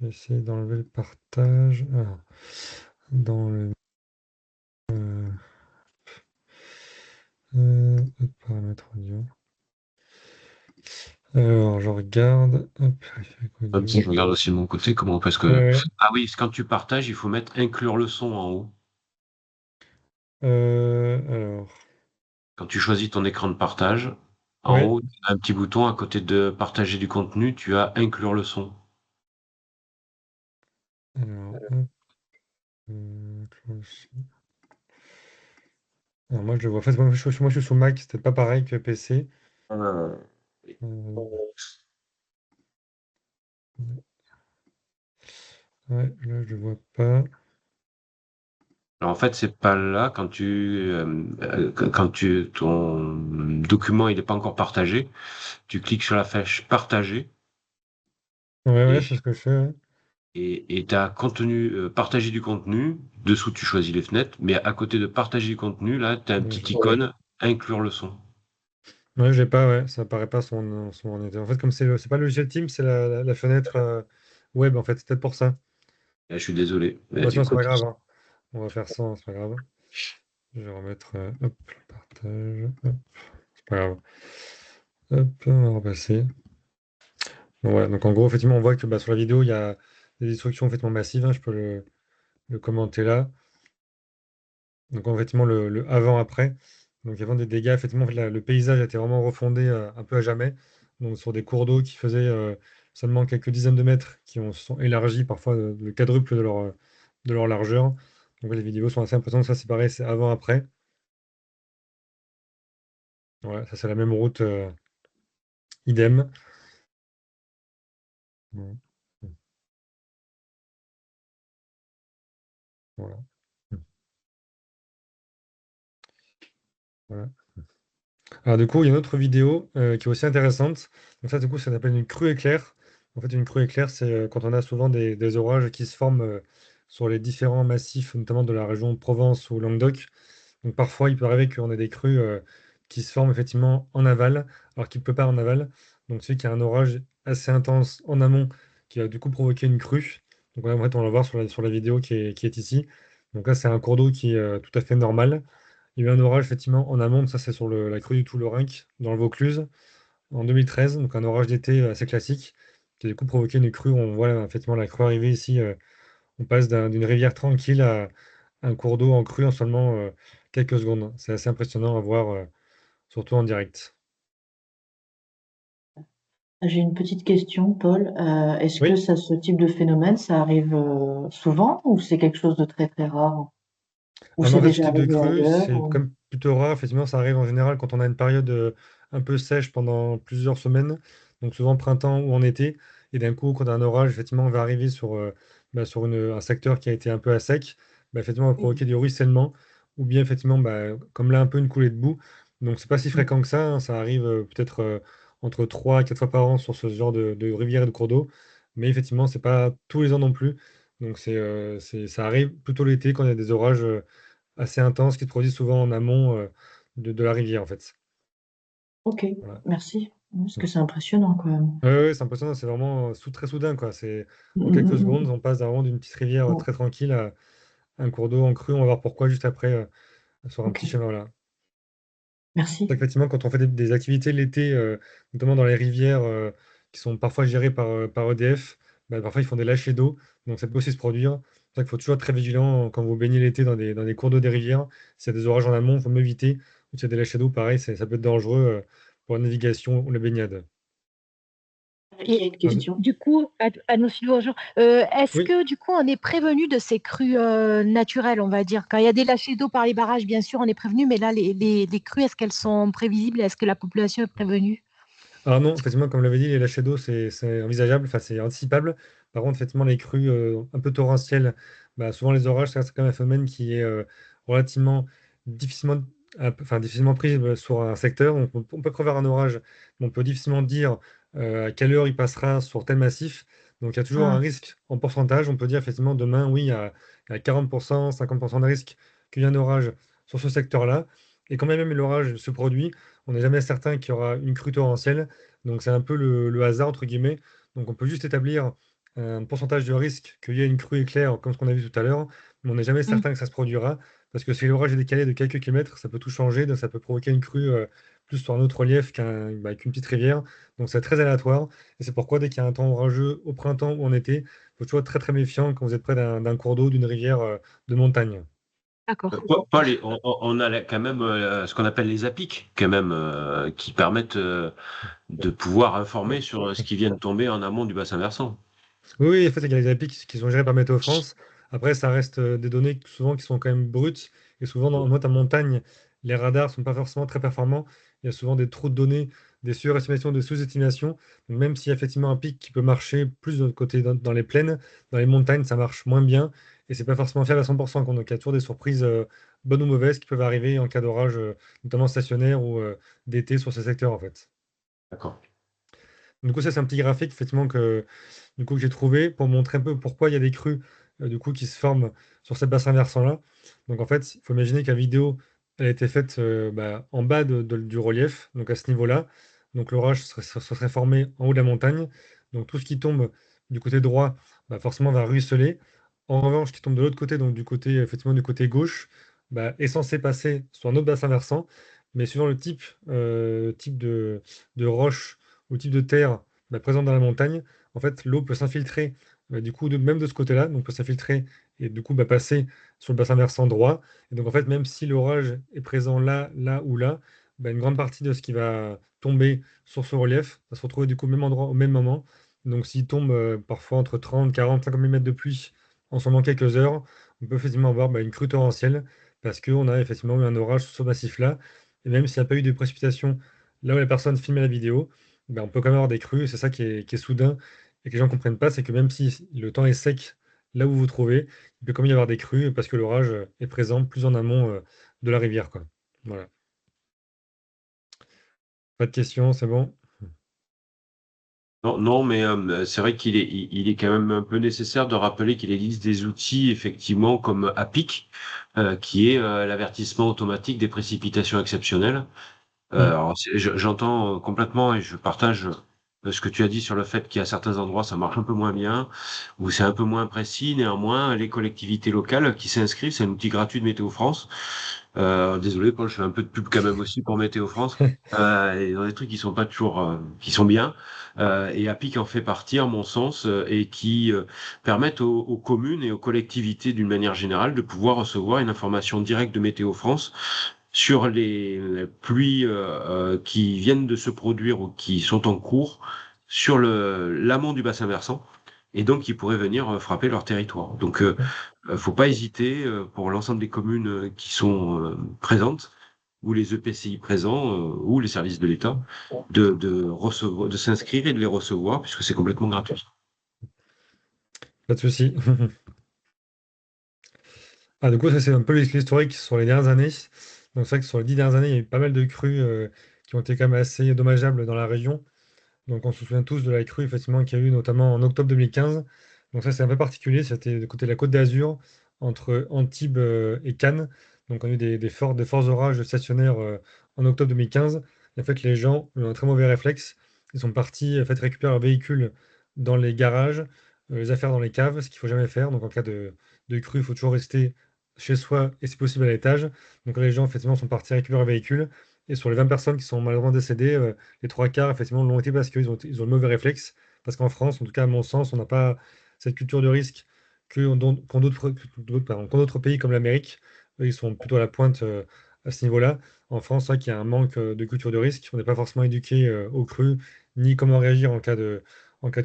Je vais essayer d'enlever le partage. Alors, dans le paramètres audio. Alors, je regarde. Hop, Comme ça, je regarde aussi de mon côté comment, parce que, Ouais, ouais. ah oui, quand tu partages, il faut mettre inclure le son en haut. Alors, Quand tu choisis ton écran de partage, en ouais. haut, tu as un petit bouton à côté de partager du contenu, tu as inclure le son. Alors, hop, alors, moi, je le vois. En fait, moi, je suis sur Mac, c'était pas pareil que PC. Euh, Euh, ouais, là, je le vois pas. Alors en fait, c'est pas là quand ton document il n'est pas encore partagé, tu cliques sur la flèche partager Ouais, ouais, et c'est ce que je fais. Ouais. et t'as contenu partager du contenu. Dessous, tu choisis les fenêtres, mais à côté de partager du contenu, là, tu as un Ouais, petit icône inclure le son. ouais, j'ai pas, ouais, ça apparaît pas son ordinateur. En fait, comme c'est pas le logiciel Teams, c'est la fenêtre web, en fait, c'est peut-être pour ça. Là, je suis désolé. Mais Bah, sinon, c'est écoute, pas grave, hein. On va faire ça, hein, c'est pas grave. Je vais remettre, hop, le partage, hop, c'est pas grave. Hop, on va repasser. Bon, voilà, donc en gros, effectivement, on voit que bah, sur la vidéo, il y a des instructions effectivement massives, hein, je peux le commenter là. Donc, effectivement, le avant-après. Donc, avant des dégâts, effectivement, en fait, le paysage a été vraiment refondé un peu à jamais. Donc, sur des cours d'eau qui faisaient seulement quelques dizaines de mètres, se sont élargis parfois le quadruple de leur largeur. Donc, les vidéos sont assez impressionnantes. Ça, c'est pareil, c'est avant-après. Voilà, ça, c'est la même route, idem. Bon. Voilà. Voilà. Alors du coup, il y a une autre vidéo qui est aussi intéressante. Donc ça, du coup, ça s'appelle une crue éclair. En fait, une crue éclair, c'est quand on a souvent des orages qui se forment sur les différents massifs, notamment de la région Provence ou Languedoc. Donc parfois, il peut arriver qu'on ait des crues qui se forment effectivement en aval, alors qu'il ne peut pas en aval. Donc c'est qu'il y a un orage assez intense en amont qui va du coup provoquer une crue. Donc là, en fait, on va le voir sur la vidéo qui est ici. Donc là, c'est un cours d'eau qui est tout à fait normal. Il y a eu un orage effectivement en amont, ça c'est sur la crue du Toulorenc, dans le Vaucluse, en 2013, donc un orage d'été assez classique, qui a du coup provoqué une crue. On voit effectivement la crue arriver ici. On passe d'une rivière tranquille à un cours d'eau en crue en seulement quelques secondes. C'est assez impressionnant à voir, surtout en direct. J'ai une petite question, Paul. Est-ce que Oui, ce type de phénomène, ça arrive souvent ou c'est quelque chose de très très rare? Ou alors non, c'est en fait, ce déjà type de arrivé crue, ailleurs? c'est comme plutôt rare. Effectivement, ça arrive en général quand on a une période un peu sèche pendant plusieurs semaines, donc souvent printemps ou en été. Et d'un coup, quand un orage, effectivement, va arriver sur un secteur qui a été un peu à sec, bah, effectivement, va Oui. provoquer du ruissellement, ou bien effectivement, bah, comme là, un peu une coulée de boue. Donc, c'est pas si fréquent que ça, hein. Ça arrive peut-être entre 3 et 4 fois par an sur ce genre de rivière et de cours d'eau. Mais effectivement, c'est pas tous les ans non plus. Donc, ça arrive plutôt l'été quand il y a des orages assez intenses qui se produisent souvent en amont de la rivière, en fait. Ok, Voilà. merci. Parce Mm. que c'est impressionnant quand même. Ouais, ouais, c'est impressionnant, c'est vraiment très soudain, quoi. C'est Mm, en quelques mm, secondes, on passe vraiment d'une petite rivière mm. très tranquille à un cours d'eau en crue. On va voir pourquoi juste après sur un Ok, petit schéma là. merci. Effectivement, quand on fait des activités l'été, notamment dans les rivières qui sont parfois gérées par EDF, bah, parfois ils font des lâchers d'eau, donc ça peut aussi se produire. C'est pour ça qu'il faut toujours être très vigilant quand vous baignez l'été dans des cours d'eau des rivières. S'il y a des orages en amont, il faut mieux éviter. Ou s'il y a des lâchers d'eau, pareil, ça peut être dangereux pour la navigation ou la baignade. J'ai une Ah, question. Du coup, à nos suivants, bonjour. Est-ce oui, que du coup on est prévenu de ces crues naturelles, on va dire? Quand il y a des lâchers d'eau par les barrages, bien sûr, on est prévenu, mais là, les crues, est-ce qu'elles sont prévisibles? Est-ce que la population est prévenue? alors non, effectivement, comme l'avait dit, les lâchers d'eau, c'est envisageable, enfin c'est anticipable. Par contre, effectivement, les crues un peu torrentielles, bah, souvent les orages, ça, c'est quand même un phénomène qui est relativement difficilement, difficilement pris sur un secteur. On peut prévoir un orage, mais on peut difficilement dire à quelle heure il passera sur tel massif. Donc il y a toujours un Ah, risque en pourcentage. On peut dire effectivement demain, oui, il y a 40%, 50% de risque qu'il y ait un orage sur ce secteur-là. Et quand même l'orage se produit, on n'est jamais certain qu'il y aura une crue torrentielle. Donc c'est un peu le hasard, entre guillemets. Donc on peut juste établir un pourcentage de risque qu'il y ait une crue éclair, comme ce qu'on a vu tout à l'heure, mais on n'est jamais Mm. certain que ça se produira, parce que si l'orage est décalé de quelques kilomètres, ça peut tout changer, donc ça peut provoquer une crue plus sur un autre relief qu'une petite rivière, donc c'est très aléatoire, et c'est pourquoi dès qu'il y a un temps orageux au printemps ou en été, il faut toujours être très très méfiant quand vous êtes près d'un cours d'eau, d'une rivière de montagne. D'accord. Paul, on a quand même ce qu'on appelle les APIC, quand même, qui permettent de pouvoir informer sur ce qui vient de tomber en amont du bassin versant. Oui, oui, en fait, il y a les API qui sont gérés par Météo France. Après, ça reste des données souvent qui sont quand même brutes. Et souvent, dans notamment en montagne, les radars sont pas forcément très performants. Il y a souvent des trous de données, des surestimations, des sous-estimations. Donc, même s'il y a effectivement un pic qui peut marcher plus de l'autre côté dans les plaines, dans les montagnes, ça marche moins bien. Et c'est pas forcément fiable à 100%. Donc, il y a toujours des surprises bonnes ou mauvaises qui peuvent arriver en cas d'orage, notamment stationnaire ou d'été sur ces secteurs, en fait. D'accord. Du coup, ça, c'est un petit graphique, effectivement, que j'ai trouvé pour montrer un peu pourquoi il y a des crues du coup, qui se forment sur ces bassins versants-là. Donc, en fait, il faut imaginer que la vidéo, elle a été faite en bas du relief, donc à ce niveau-là. Donc, l'orage se serait formé en haut de la montagne. Donc, tout ce qui tombe du côté droit, forcément, va ruisseler. En revanche, ce qui tombe de l'autre côté, donc du côté, effectivement, du côté gauche, est censé passer sur un autre bassin versant. Mais suivant le type de roche ou type de terre présente dans la montagne, en fait, l'eau peut s'infiltrer, du coup, même de ce côté-là, donc peut s'infiltrer et du coup passer sur le bassin versant droit. Et donc, en fait, même si l'orage est présent là, là ou là, une grande partie de ce qui va tomber sur ce relief va se retrouver du coup au même endroit, au même moment. Donc, s'il tombe parfois entre 30, 40, 50 mm de pluie en seulement quelques heures, on peut effectivement avoir une crue torrentielle parce qu'on a effectivement eu un orage sur ce massif-là. Et même s'il n'y a pas eu de précipitation là où la personne filmait la vidéo, on peut quand même avoir des crues. C'est ça qui est soudain et que les gens ne comprennent pas, c'est que même si le temps est sec là où vous vous trouvez, il peut quand même y avoir des crues parce que l'orage est présent plus en amont de la rivière, quoi. Voilà. Pas de questions, c'est bon? Non, non, mais c'est vrai il est quand même un peu nécessaire de rappeler qu'il existe des outils, effectivement, comme APIC, qui est l'avertissement automatique des précipitations exceptionnelles. Mm. Alors, j'entends complètement et je partage ce que tu as dit sur le fait qu'il y a certains endroits, ça marche un peu moins bien, où c'est un peu moins précis. Néanmoins, les collectivités locales qui s'inscrivent, c'est un outil gratuit de Météo France. Désolé, Paul, je fais un peu de pub quand même aussi pour Météo France. Et dans des trucs qui sont pas toujours, qui sont bien. Et APIC en fait partie, en mon sens, et qui permettent aux communes et aux collectivités d'une manière générale de pouvoir recevoir une information directe de Météo France sur les pluies qui viennent de se produire ou qui sont en cours sur l'amont du bassin versant et donc qui pourraient venir frapper leur territoire. Donc, faut pas hésiter pour l'ensemble des communes qui sont présentes ou les EPCI présents ou les services de l'État de recevoir, de s'inscrire et de les recevoir puisque c'est complètement gratuit. Pas de souci. Ah, du coup, ça, c'est un peu l'historique sur les dernières années. Donc, c'est vrai que sur les 10 dernières années, il y a eu pas mal de crues qui ont été quand même assez dommageables dans la région. Donc, on se souvient tous de la crue, effectivement, qu'il y a eu notamment en octobre 2015. Donc, ça, c'est un peu particulier. C'était du côté de la Côte d'Azur, entre Antibes et Cannes. Donc, on a eu des forts orages stationnaires en octobre 2015. Et en fait, les gens ont eu un très mauvais réflexe. Ils sont partis en fait, récupérer leur véhicule dans les garages, les affaires dans les caves, ce qu'il ne faut jamais faire. Donc, en cas de crue, il faut toujours rester chez soi et, si possible, à l'étage. Donc, les gens, effectivement, sont partis récupérer leur véhicule. Et sur les 20 personnes qui sont malheureusement décédées, les trois quarts, effectivement, l'ont été parce qu'ils ont le mauvais réflexe. Parce qu'en France, en tout cas, à mon sens, on n'a pas cette culture de risque qu'ont d'autres pays comme l'Amérique. Eux, ils sont plutôt à la pointe à ce niveau-là. En France, c'est vrai qu'il y a un manque de culture de risque. On n'est pas forcément éduqué aux crues, ni comment réagir en cas de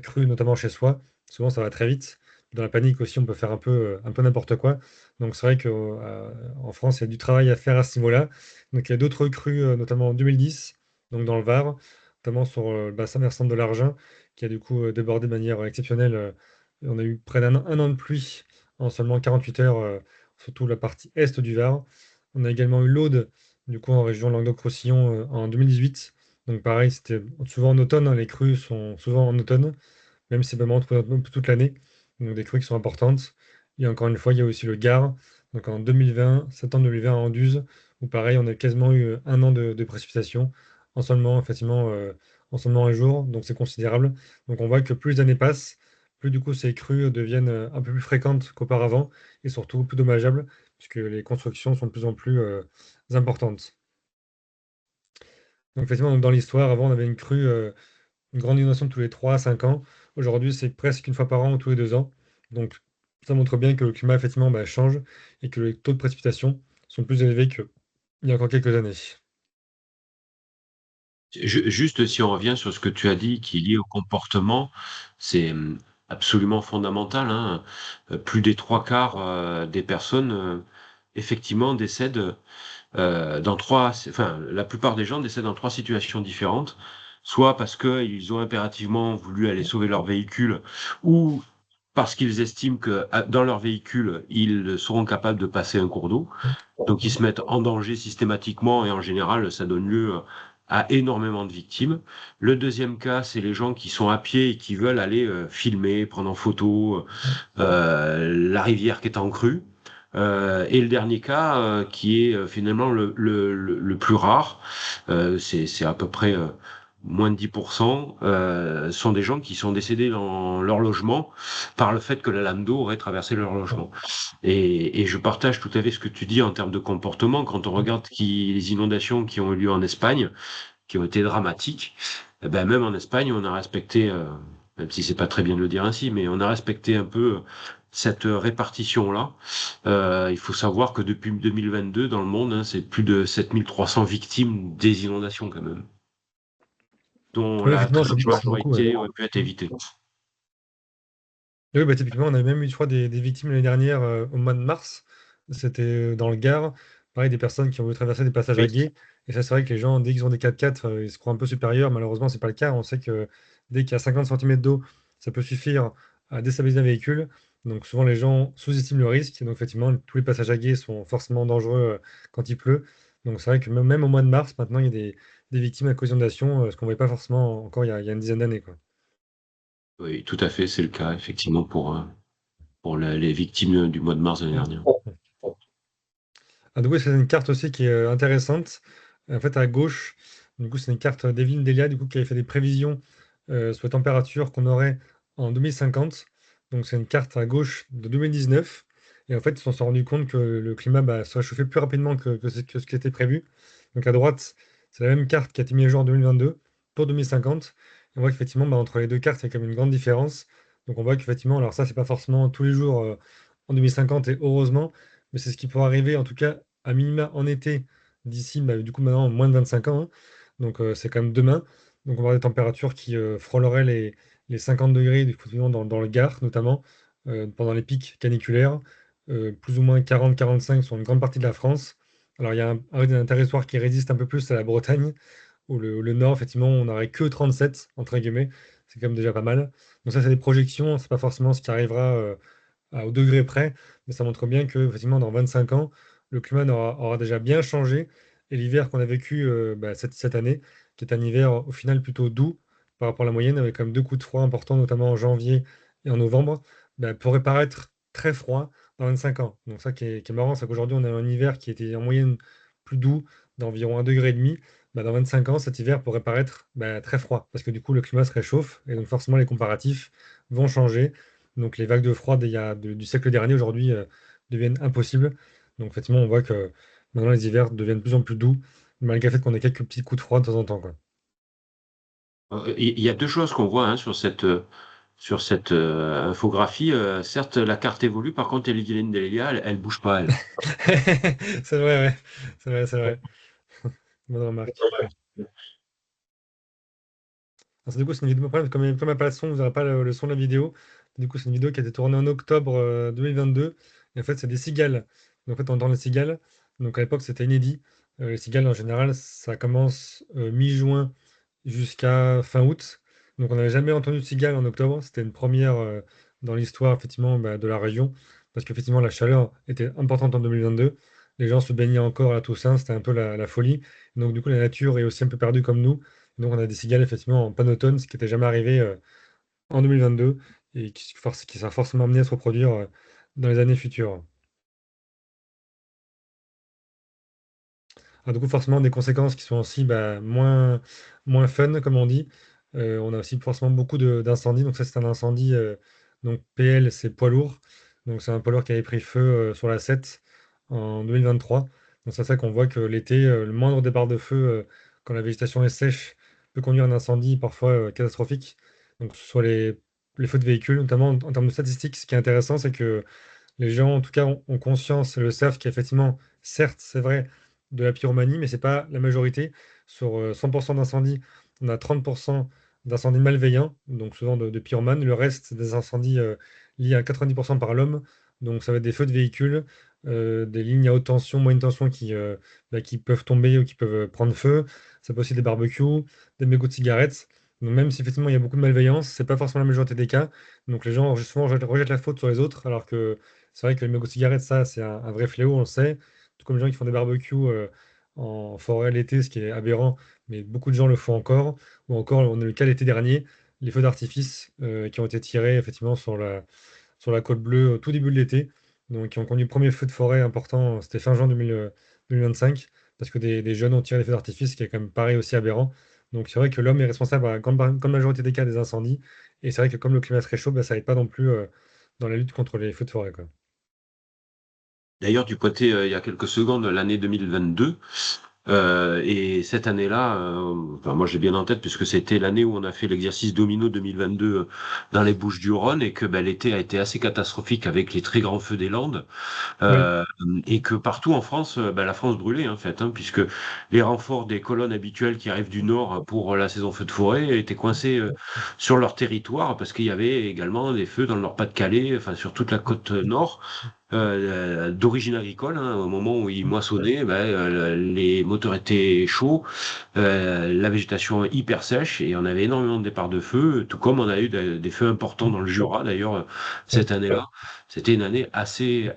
crue, notamment chez soi. Souvent, ça va très vite. Dans la panique aussi, on peut faire un peu n'importe quoi. Donc, c'est vrai qu'en France, il y a du travail à faire à ce niveau-là. Donc, il y a d'autres crues, notamment en 2010, donc dans le Var, notamment sur le bassin versant de l'Argent, qui a du coup débordé de manière exceptionnelle. On a eu près d'un an de pluie en seulement 48 heures, surtout la partie est du Var. On a également eu l'Aude, du coup en région Languedoc-Roussillon en 2018. Donc pareil, c'était souvent en automne, hein, les crues sont souvent en automne, même si c'est vraiment toute l'année. Donc des crues qui sont importantes. Et encore une fois, il y a aussi le Gard, donc en 2020, septembre 2020 à Anduze, où pareil, on a quasiment eu un an de précipitation effectivement, en seulement un jour, donc c'est considérable. Donc on voit que plus les années passent, plus du coup ces crues deviennent un peu plus fréquentes qu'auparavant et surtout plus dommageables, puisque les constructions sont de plus en plus importantes. Donc effectivement, donc dans l'histoire, avant, on avait une grande inondation tous les 3 à 5 ans. Aujourd'hui, c'est presque une fois par an ou tous les 2 ans. Donc ça montre bien que le climat, effectivement, bah, change et que les taux de précipitation sont plus élevés qu'il y a encore quelques années. Juste si on revient sur ce que tu as dit qui est lié au comportement, c'est absolument fondamental, hein. Plus des trois quarts des personnes effectivement décèdent enfin la plupart des gens décèdent dans trois situations différentes, soit parce qu'ils ont impérativement voulu aller sauver leur véhicule, ou parce qu'ils estiment que dans leur véhicule ils seront capables de passer un cours d'eau. Donc ils se mettent en danger systématiquement et en général, ça donne lieu à énormément de victimes. Le deuxième cas, c'est les gens qui sont à pied et qui veulent aller filmer, prendre en photo la rivière qui est en crue. Et le dernier cas, qui est finalement le plus rare, c'est à peu près moins de 10%, sont des gens qui sont décédés dans leur logement par le fait que la lame d'eau aurait traversé leur logement. Et je partage tout à fait ce que tu dis en termes de comportement. Quand on regarde les inondations qui ont eu lieu en Espagne, qui ont été dramatiques, eh ben même en Espagne, on a respecté, même si c'est pas très bien de le dire ainsi, mais on a respecté un peu cette répartition-là. Il faut savoir que depuis 2022, dans le monde, hein, c'est plus de 7300 victimes des inondations quand même, dont Oui, la effectivement, très grande c'est beaucoup. Ouais. majorité aurait pu être évitée. Et oui, bah, typiquement, on avait même eu, je crois, des victimes l'année dernière au mois de mars. C'était dans le Gard. Pareil, des personnes qui ont voulu traverser des passages à Oui. gué. Et ça, c'est vrai que les gens, dès qu'ils ont des 4x4, ils se croient un peu supérieurs. Malheureusement, c'est pas le cas. On sait que dès qu'il y a 50 cm d'eau, ça peut suffire à déstabiliser un véhicule. Donc souvent, les gens sous-estiment le risque. Et donc effectivement, tous les passages à gué sont forcément dangereux quand il pleut. Donc c'est vrai que même au mois de mars, maintenant, il y a des victimes à cause d'inondations, ce qu'on ne voyait pas forcément encore il y a une dizaine d'années, quoi. Oui, tout à fait, c'est le cas, effectivement, pour les victimes du mois de mars de l'année dernière. Ah, du coup, c'est une carte aussi qui est intéressante. En fait, à gauche, du coup, c'est une carte d'Evelyne Delia, du coup, qui avait fait des prévisions sur les températures qu'on aurait en 2050. Donc, c'est une carte à gauche de 2019. Et en fait, ils se sont rendus compte que le climat bah, se réchauffait plus rapidement que ce qui était prévu. Donc, à droite, c'est la même carte qui a été mise à jour en 2022 pour 2050. Et on voit qu'effectivement, bah, entre les deux cartes, il y a quand même une grande différence. Donc, on voit qu'effectivement, alors ça, c'est pas forcément tous les jours en 2050, et heureusement, mais c'est ce qui pourrait arriver, en tout cas, à minima en été, d'ici, bah, du coup, maintenant, moins de 25 ans, hein. Donc, c'est quand même demain. Donc, on va avoir des températures qui frôleraient les 50 degrés, du coup, dans le Gard, notamment, pendant les pics caniculaires. Plus ou moins 40-45 sur une grande partie de la France. Alors, il y a un territoire qui résiste un peu plus à la Bretagne, où le nord, effectivement, on n'aurait que 37, entre guillemets. C'est quand même déjà pas mal. Donc, ça, c'est des projections, c'est pas forcément ce qui arrivera au degré près, mais ça montre bien que, effectivement, dans 25 ans, le climat aura déjà bien changé. Et l'hiver qu'on a vécu bah, cette année, qui est un hiver au final plutôt doux par rapport à la moyenne, avec quand même deux coups de froid importants, notamment en janvier et en novembre, bah, pourrait paraître très froid dans 25 ans. Donc ça qui est marrant, c'est qu'aujourd'hui, on a un hiver qui était en moyenne plus doux, d'environ 1,5 degré. Bah, dans 25 ans, cet hiver pourrait paraître bah, très froid, parce que du coup, le climat se réchauffe, et donc forcément, les comparatifs vont changer. Donc les vagues de froid du siècle dernier aujourd'hui deviennent impossibles. Donc effectivement, on voit que maintenant les hivers deviennent de plus en plus doux, malgré le fait qu'on ait quelques petits coups de froid de temps en temps, quoi. Il y a deux choses qu'on voit hein, sur cette infographie. Certes, la carte évolue, par contre, Evelyne Delia, elle bouge pas, elle. C'est vrai, ouais. C'est vrai, c'est vrai. Bonne remarque. Alors, du coup, c'est une vidéo, le problème, comme il n'y a pas le son, vous n'aurez pas le son de la vidéo. Du coup, c'est une vidéo qui a été tournée en octobre 2022. Et en fait, c'est des cigales. Donc, en fait, on entend les cigales. Donc, à l'époque, c'était inédit. Les cigales, en général, ça commence mi-juin jusqu'à fin août. Donc, on n'avait jamais entendu de cigales en octobre. C'était une première dans l'histoire, effectivement, bah, de la région. Parce qu'effectivement, la chaleur était importante en 2022. Les gens se baignaient encore à la Toussaint. C'était un peu la folie. Donc, du coup, la nature est aussi un peu perdue comme nous. Donc on a des cigales effectivement en panne automne, ce qui n'était jamais arrivé en 2022 et qui sera forcément amené à se reproduire dans les années futures. Alors, du coup, forcément, des conséquences qui sont aussi bah, moins fun, comme on dit. On a aussi forcément beaucoup d'incendies. Donc ça, c'est un incendie Donc PL, c'est poids lourd. Donc c'est un poids lourd qui avait pris feu sur la 7 en 2023. Donc c'est ça qu'on voit que l'été, le moindre départ de feu, quand la végétation est sèche, peut conduire à un incendie parfois catastrophique. Donc que ce soit les feux de véhicules, notamment en termes de statistiques, ce qui est intéressant, c'est que les gens, en tout cas, ont conscience et le savent qu'effectivement, certes, c'est vrai, de la pyromanie, mais c'est pas la majorité. Sur 100% d'incendies, on a 30% d'incendies malveillants, donc souvent de pyromanes. Le reste, c'est des incendies liés à 90% par l'homme. Donc ça va être des feux de véhicules, des lignes à haute tension, moyenne tension qui peuvent tomber ou qui peuvent prendre feu. Ça peut aussi des barbecues, des mégots de cigarettes. Donc même si effectivement il y a beaucoup de malveillance, c'est pas forcément la majorité des cas. Donc les gens justement rejettent la faute sur les autres, alors que c'est vrai que les mégots de cigarettes, ça, c'est un vrai fléau, on le sait. Tout comme les gens qui font des barbecues en forêt l'été, ce qui est aberrant, mais beaucoup de gens le font encore. Ou encore, on a le cas l'été dernier, les feux d'artifice qui ont été tirés effectivement sur la côte bleue au tout début de l'été. Donc, qui ont conduit le premier feu de forêt important, c'était fin juin 2025, parce que des jeunes ont tiré des feux d'artifice, ce qui est quand même pareil aussi aberrant. Donc, c'est vrai que l'homme est responsable à comme la majorité des cas des incendies. Et c'est vrai que comme le climat se réchauffe, bah, ça n'aide pas non plus dans la lutte contre les feux de forêt, quoi. D'ailleurs, tu pointais il y a quelques secondes l'année 2022. Et cette année-là, enfin, moi j'ai bien en tête puisque c'était l'année où on a fait l'exercice Domino 2022 dans les Bouches-du-Rhône et que ben, l'été a été assez catastrophique avec les très grands feux des Landes. Oui, Euh, et que partout en France, ben, la France brûlait en fait, hein, puisque les renforts des colonnes habituelles qui arrivent du nord pour la saison feu de forêt étaient coincés sur leur territoire parce qu'il y avait également des feux dans le Nord-Pas-de-Calais, enfin sur toute la côte nord d'origine agricole. Hein, au moment où ils moissonnaient, ben, les moteurs étaient chauds, la végétation hyper sèche et on avait énormément de départs de feu, tout comme on a eu des feux importants dans le Jura d'ailleurs oui. cette année-là. C'était une année assez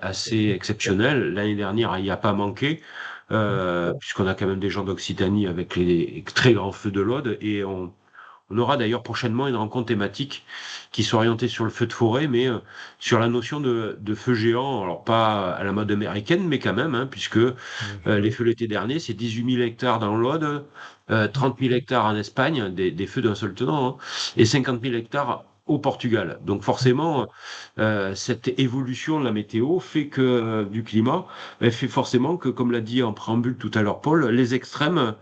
exceptionnelle. L'année dernière, il n'y a pas manqué. Puisqu'on a quand même des gens d'Occitanie avec les très grands feux de l'Aude et on aura d'ailleurs prochainement une rencontre thématique qui sera orientée sur le feu de forêt, mais sur la notion de feu géant, alors pas à la mode américaine, mais quand même, hein, puisque les feux l'été dernier, c'est 18 000 hectares dans l'Aude, 30 000 hectares en Espagne, des feux d'un seul tenant, hein, et 50 000 hectares au Portugal. Donc forcément, cette évolution de la météo fait que du climat fait forcément que, comme l'a dit en préambule tout à l'heure Paul, les extrêmes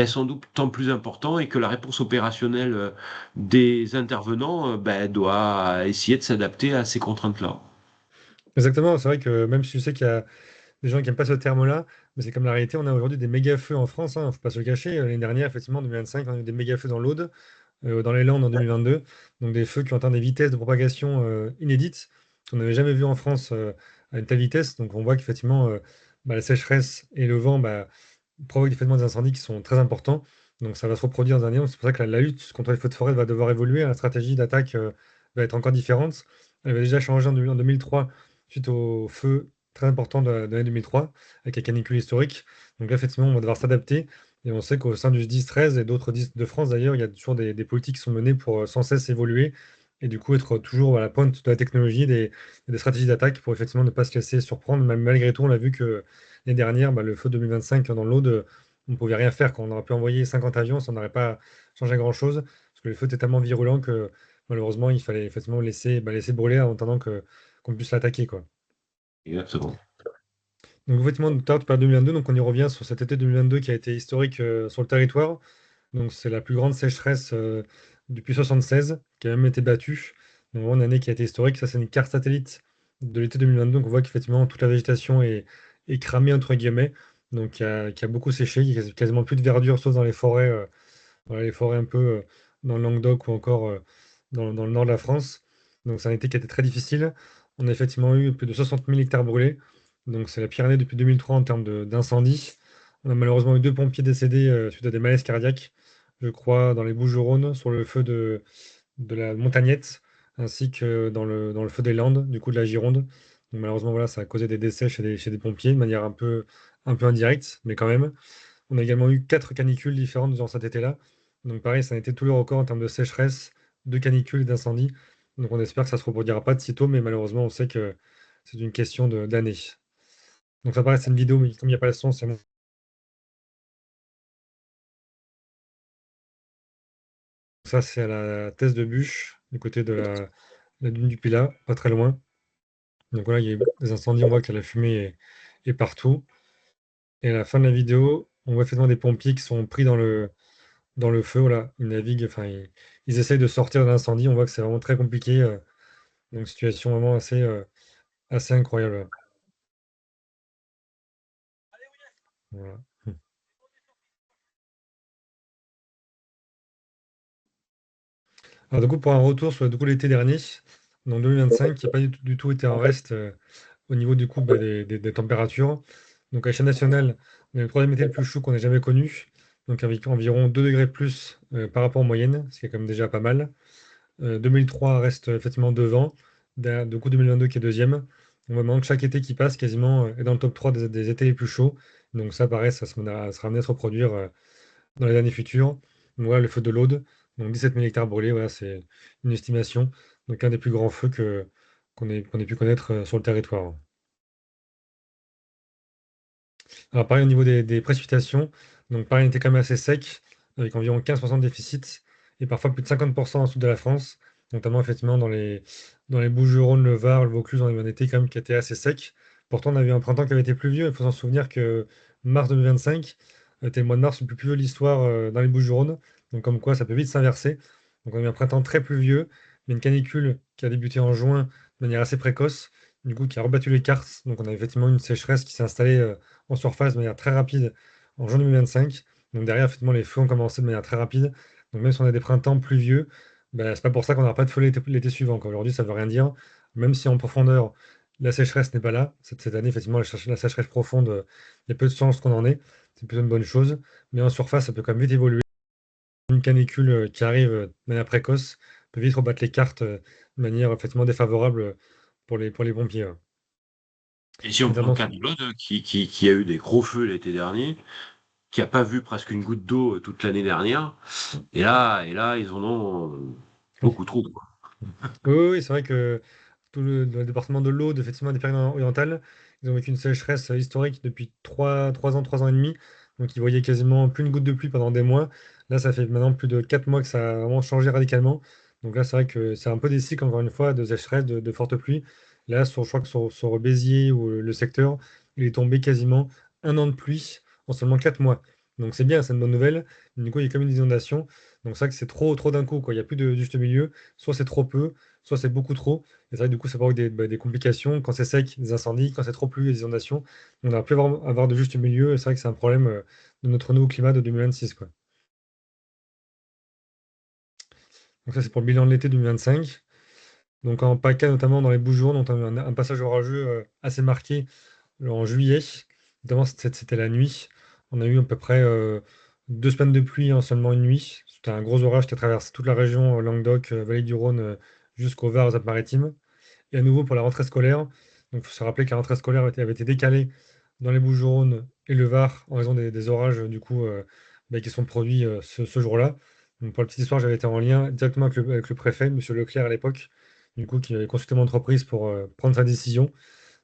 sont d'autant plus importants et que la réponse opérationnelle des intervenants doit essayer de s'adapter à ces contraintes-là. Exactement, c'est vrai que même si je sais qu'il y a des gens qui n'aiment pas ce terme-là, mais c'est comme la réalité, on a aujourd'hui des méga-feux en France, hein, faut pas se le cacher. L'année dernière, effectivement, en 2025, on a eu des méga-feux dans l'Aude, dans les Landes en 2022, donc des feux qui ont atteint des vitesses de propagation inédites, qu'on n'avait jamais vues en France à une telle vitesse. Donc on voit qu'effectivement, la sécheresse et le vent provoquent effectivement des incendies qui sont très importants. Donc ça va se reproduire dans un an. Donc c'est pour ça que la lutte contre les feux de forêt va devoir évoluer. La stratégie d'attaque va être encore différente. Elle avait déjà changé en 2003 suite au feu très important de l'année 2003 avec la canicule historique. Donc là, effectivement, on va devoir s'adapter. Et on sait qu'au sein du 10-13 et d'autres 10 de France d'ailleurs, il y a toujours des politiques qui sont menées pour sans cesse évoluer et du coup être toujours à la pointe de la technologie, des stratégies d'attaque pour effectivement ne pas se laisser surprendre. Même malgré tout, on a vu que l'année dernière, le feu 2025 dans l'Aude, on ne pouvait rien faire. Quand on aurait pu envoyer 50 avions, ça n'aurait pas changé grand-chose parce que le feu était tellement virulent que malheureusement, il fallait effectivement laisser brûler en attendant qu'on puisse l'attaquer, quoi. Exactement. Donc effectivement, tout à l'heure, tu parles de 2022, donc on y revient sur cet été 2022 qui a été historique sur le territoire. Donc c'est la plus grande sécheresse depuis 76 qui a même été battue. Donc vraiment une année qui a été historique. Ça, c'est une carte satellite de l'été 2022. Donc on voit qu'effectivement toute la végétation est cramée entre guillemets. Donc qui a beaucoup séché. Il n'y a quasiment plus de verdure sauf dans les forêts, voilà, les forêts un peu dans le Languedoc ou encore dans le nord de la France. Donc c'est un été qui a été très difficile. On a effectivement eu plus de 60 000 hectares brûlés. Donc c'est la pire année depuis 2003 en termes d'incendie. On a malheureusement eu 2 pompiers décédés suite à des malaises cardiaques, je crois, dans les Bouches-du-Rhône, sur le feu de la Montagnette, ainsi que dans le feu des Landes, du coup de la Gironde. Donc malheureusement, voilà, ça a causé des décès chez des pompiers de manière un peu indirecte, mais quand même. On a également eu 4 canicules différentes durant cet été-là. Donc pareil, ça a été tout le record en termes de sécheresse, de canicules et d'incendie. Donc on espère que ça ne se reproduira pas de sitôt, mais malheureusement, on sait que c'est une question d'années. Donc ça paraît, c'est une vidéo, mais comme il n'y a pas le son, c'est bon. Ça, c'est à la thèse de bûche, du côté de la dune du Pilat, pas très loin. Donc voilà, il y a eu des incendies, on voit que la fumée est partout. Et à la fin de la vidéo, on voit effectivement des pompiers qui sont pris dans le feu. Voilà, ils naviguent, enfin, ils essayent de sortir de l'incendie. On voit que c'est vraiment très compliqué. Donc, situation vraiment assez incroyable. Voilà. Alors, du coup, pour un retour sur du coup, l'été dernier, donc 2025, qui n'a pas du tout été en reste au niveau du coup des températures. Donc, à l'échelle nationale, on a le troisième été le plus chaud qu'on ait jamais connu. Donc, avec environ 2 degrés de plus par rapport aux moyennes, ce qui est quand même déjà pas mal. 2003 reste effectivement devant. Du coup, 2022 qui est deuxième. On voit maintenant que chaque été qui passe quasiment est dans le top 3 des étés les plus chauds. Donc ça, pareil, ça sera amené à se reproduire dans les années futures. Donc voilà, le feu de l'Aude, donc 17 000 hectares brûlés, voilà, c'est une estimation. Donc un des plus grands feux qu'on ait pu connaître sur le territoire. Alors pareil au niveau des précipitations, donc pareil, on était quand même assez sec, avec environ 15% de déficit, et parfois plus de 50% en sud de la France, notamment effectivement dans les Bouches-du-Rhône, le Var, le Vaucluse, on a eu un été quand même qui était assez sec. Pourtant, on a eu un printemps qui avait été pluvieux, il faut s'en souvenir que mars 2025 était le mois de mars le plus pluvieux de l'histoire dans les Bouches-du-Rhône, donc comme quoi ça peut vite s'inverser. Donc on a eu un printemps très pluvieux, mais une canicule qui a débuté en juin de manière assez précoce, du coup qui a rebattu les cartes, donc on a effectivement une sécheresse qui s'est installée en surface de manière très rapide en juin 2025. Donc derrière, effectivement, les feux ont commencé de manière très rapide. Donc même si on a des printemps pluvieux, ben, c'est pas pour ça qu'on n'aura pas de feu l'été suivant, quoi. Aujourd'hui, ça veut rien dire. Même si en profondeur, la sécheresse n'est pas là. Cette année, effectivement, la sécheresse profonde, il y a peu de chances qu'on en ait. C'est plutôt une bonne chose. Mais en surface, ça peut quand même vite évoluer. Une canicule qui arrive de manière précoce peut vite rebattre les cartes de manière effectivement défavorable pour les pompiers. Et si on prend le Notamment cas de l'Aude, qui a eu des gros feux l'été dernier, qui n'a pas vu presque une goutte d'eau toute l'année dernière, et là, ils en ont beaucoup trop, quoi. Oui, oui, oui, c'est vrai que dans le département de l'Aude, effectivement, des Pyrénées-Orientales, ils ont vécu une sécheresse historique depuis 3 ans et demi. Donc, ils voyaient quasiment plus une goutte de pluie pendant des mois. Là, ça fait maintenant plus de 4 mois que ça a vraiment changé radicalement. Donc là, c'est vrai que c'est un peu des cycles, encore une fois, de sécheresse, de fortes pluies. Là, je crois que sur Béziers ou le secteur, il est tombé quasiment un an de pluie en seulement 4 mois. Donc c'est bien, c'est une bonne nouvelle. Mais du coup, il y a comme une inondation. Donc c'est vrai que c'est trop, trop d'un coup, quoi. Il n'y a plus de juste milieu. Soit c'est trop peu, soit c'est beaucoup trop. Et c'est vrai que du coup, ça provoque des complications. Quand c'est sec, des incendies. Quand c'est trop plu, des inondations. On n'arrive plus avoir de juste milieu. Et c'est vrai que c'est un problème de notre nouveau climat de 2026, quoi. Donc ça, c'est pour le bilan de l'été 2025. Donc en PACA, notamment dans les Bouches-du-Rhône, on a eu un passage orageux assez marqué en juillet. Notamment, c'était la nuit. On a eu à peu près 2 semaines de pluie en seulement une nuit. C'était un gros orage qui a traversé toute la région Languedoc, Vallée du Rhône, jusqu'au Var, aux Alpes-Maritimes. Et à nouveau pour la rentrée scolaire. Donc, il faut se rappeler que la rentrée scolaire avait été décalée dans les Bouches-du-Rhône et le Var en raison des orages du coup, qui sont produits ce jour-là. Donc, pour la petite histoire, j'avais été en lien directement avec le préfet, M. Leclerc à l'époque, du coup, qui avait consulté mon entreprise pour prendre sa décision.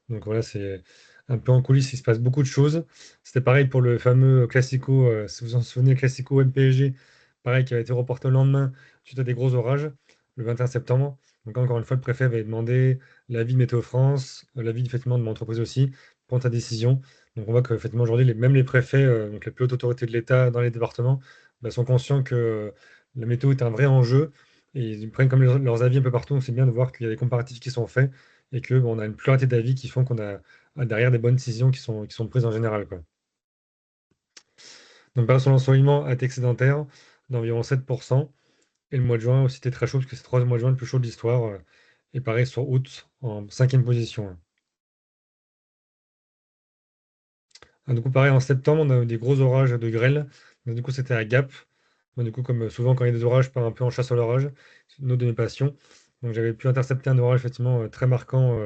Donc voilà, c'est un peu en coulisses, il se passe beaucoup de choses. C'était pareil pour le fameux Classico, si vous vous en souvenez, le Classico MPSG, pareil, qui a été reporté au lendemain suite à des gros orages, le 21 septembre. Donc encore une fois, le préfet avait demandé l'avis de Météo France, l'avis effectivement de mon entreprise aussi, pour prendre sa décision. Donc on voit qu'effectivement aujourd'hui, même les préfets, donc les plus hautes autorités de l'État dans les départements, bah, sont conscients que la météo est un vrai enjeu et ils prennent comme leurs avis un peu partout. Donc c'est bien de voir qu'il y a des comparatifs qui sont faits et que bon, on a une pluralité d'avis qui font qu'on a derrière des bonnes décisions qui sont prises en général, quoi. Donc, par exemple, l'ensoleillement a été excédentaire d'environ 7%. Et le mois de juin aussi était très chaud, parce que c'est le troisième mois de juin le plus chaud de l'histoire. Et pareil sur août, en cinquième position, hein. Ah, du coup, pareil, en septembre, on a eu des gros orages de grêle. Donc, du coup, c'était à Gap. Moi, du coup, comme souvent, quand il y a des orages, je pars un peu en chasse à l'orage. C'est une autre de mes passions. Donc, j'avais pu intercepter un orage, effectivement, très marquant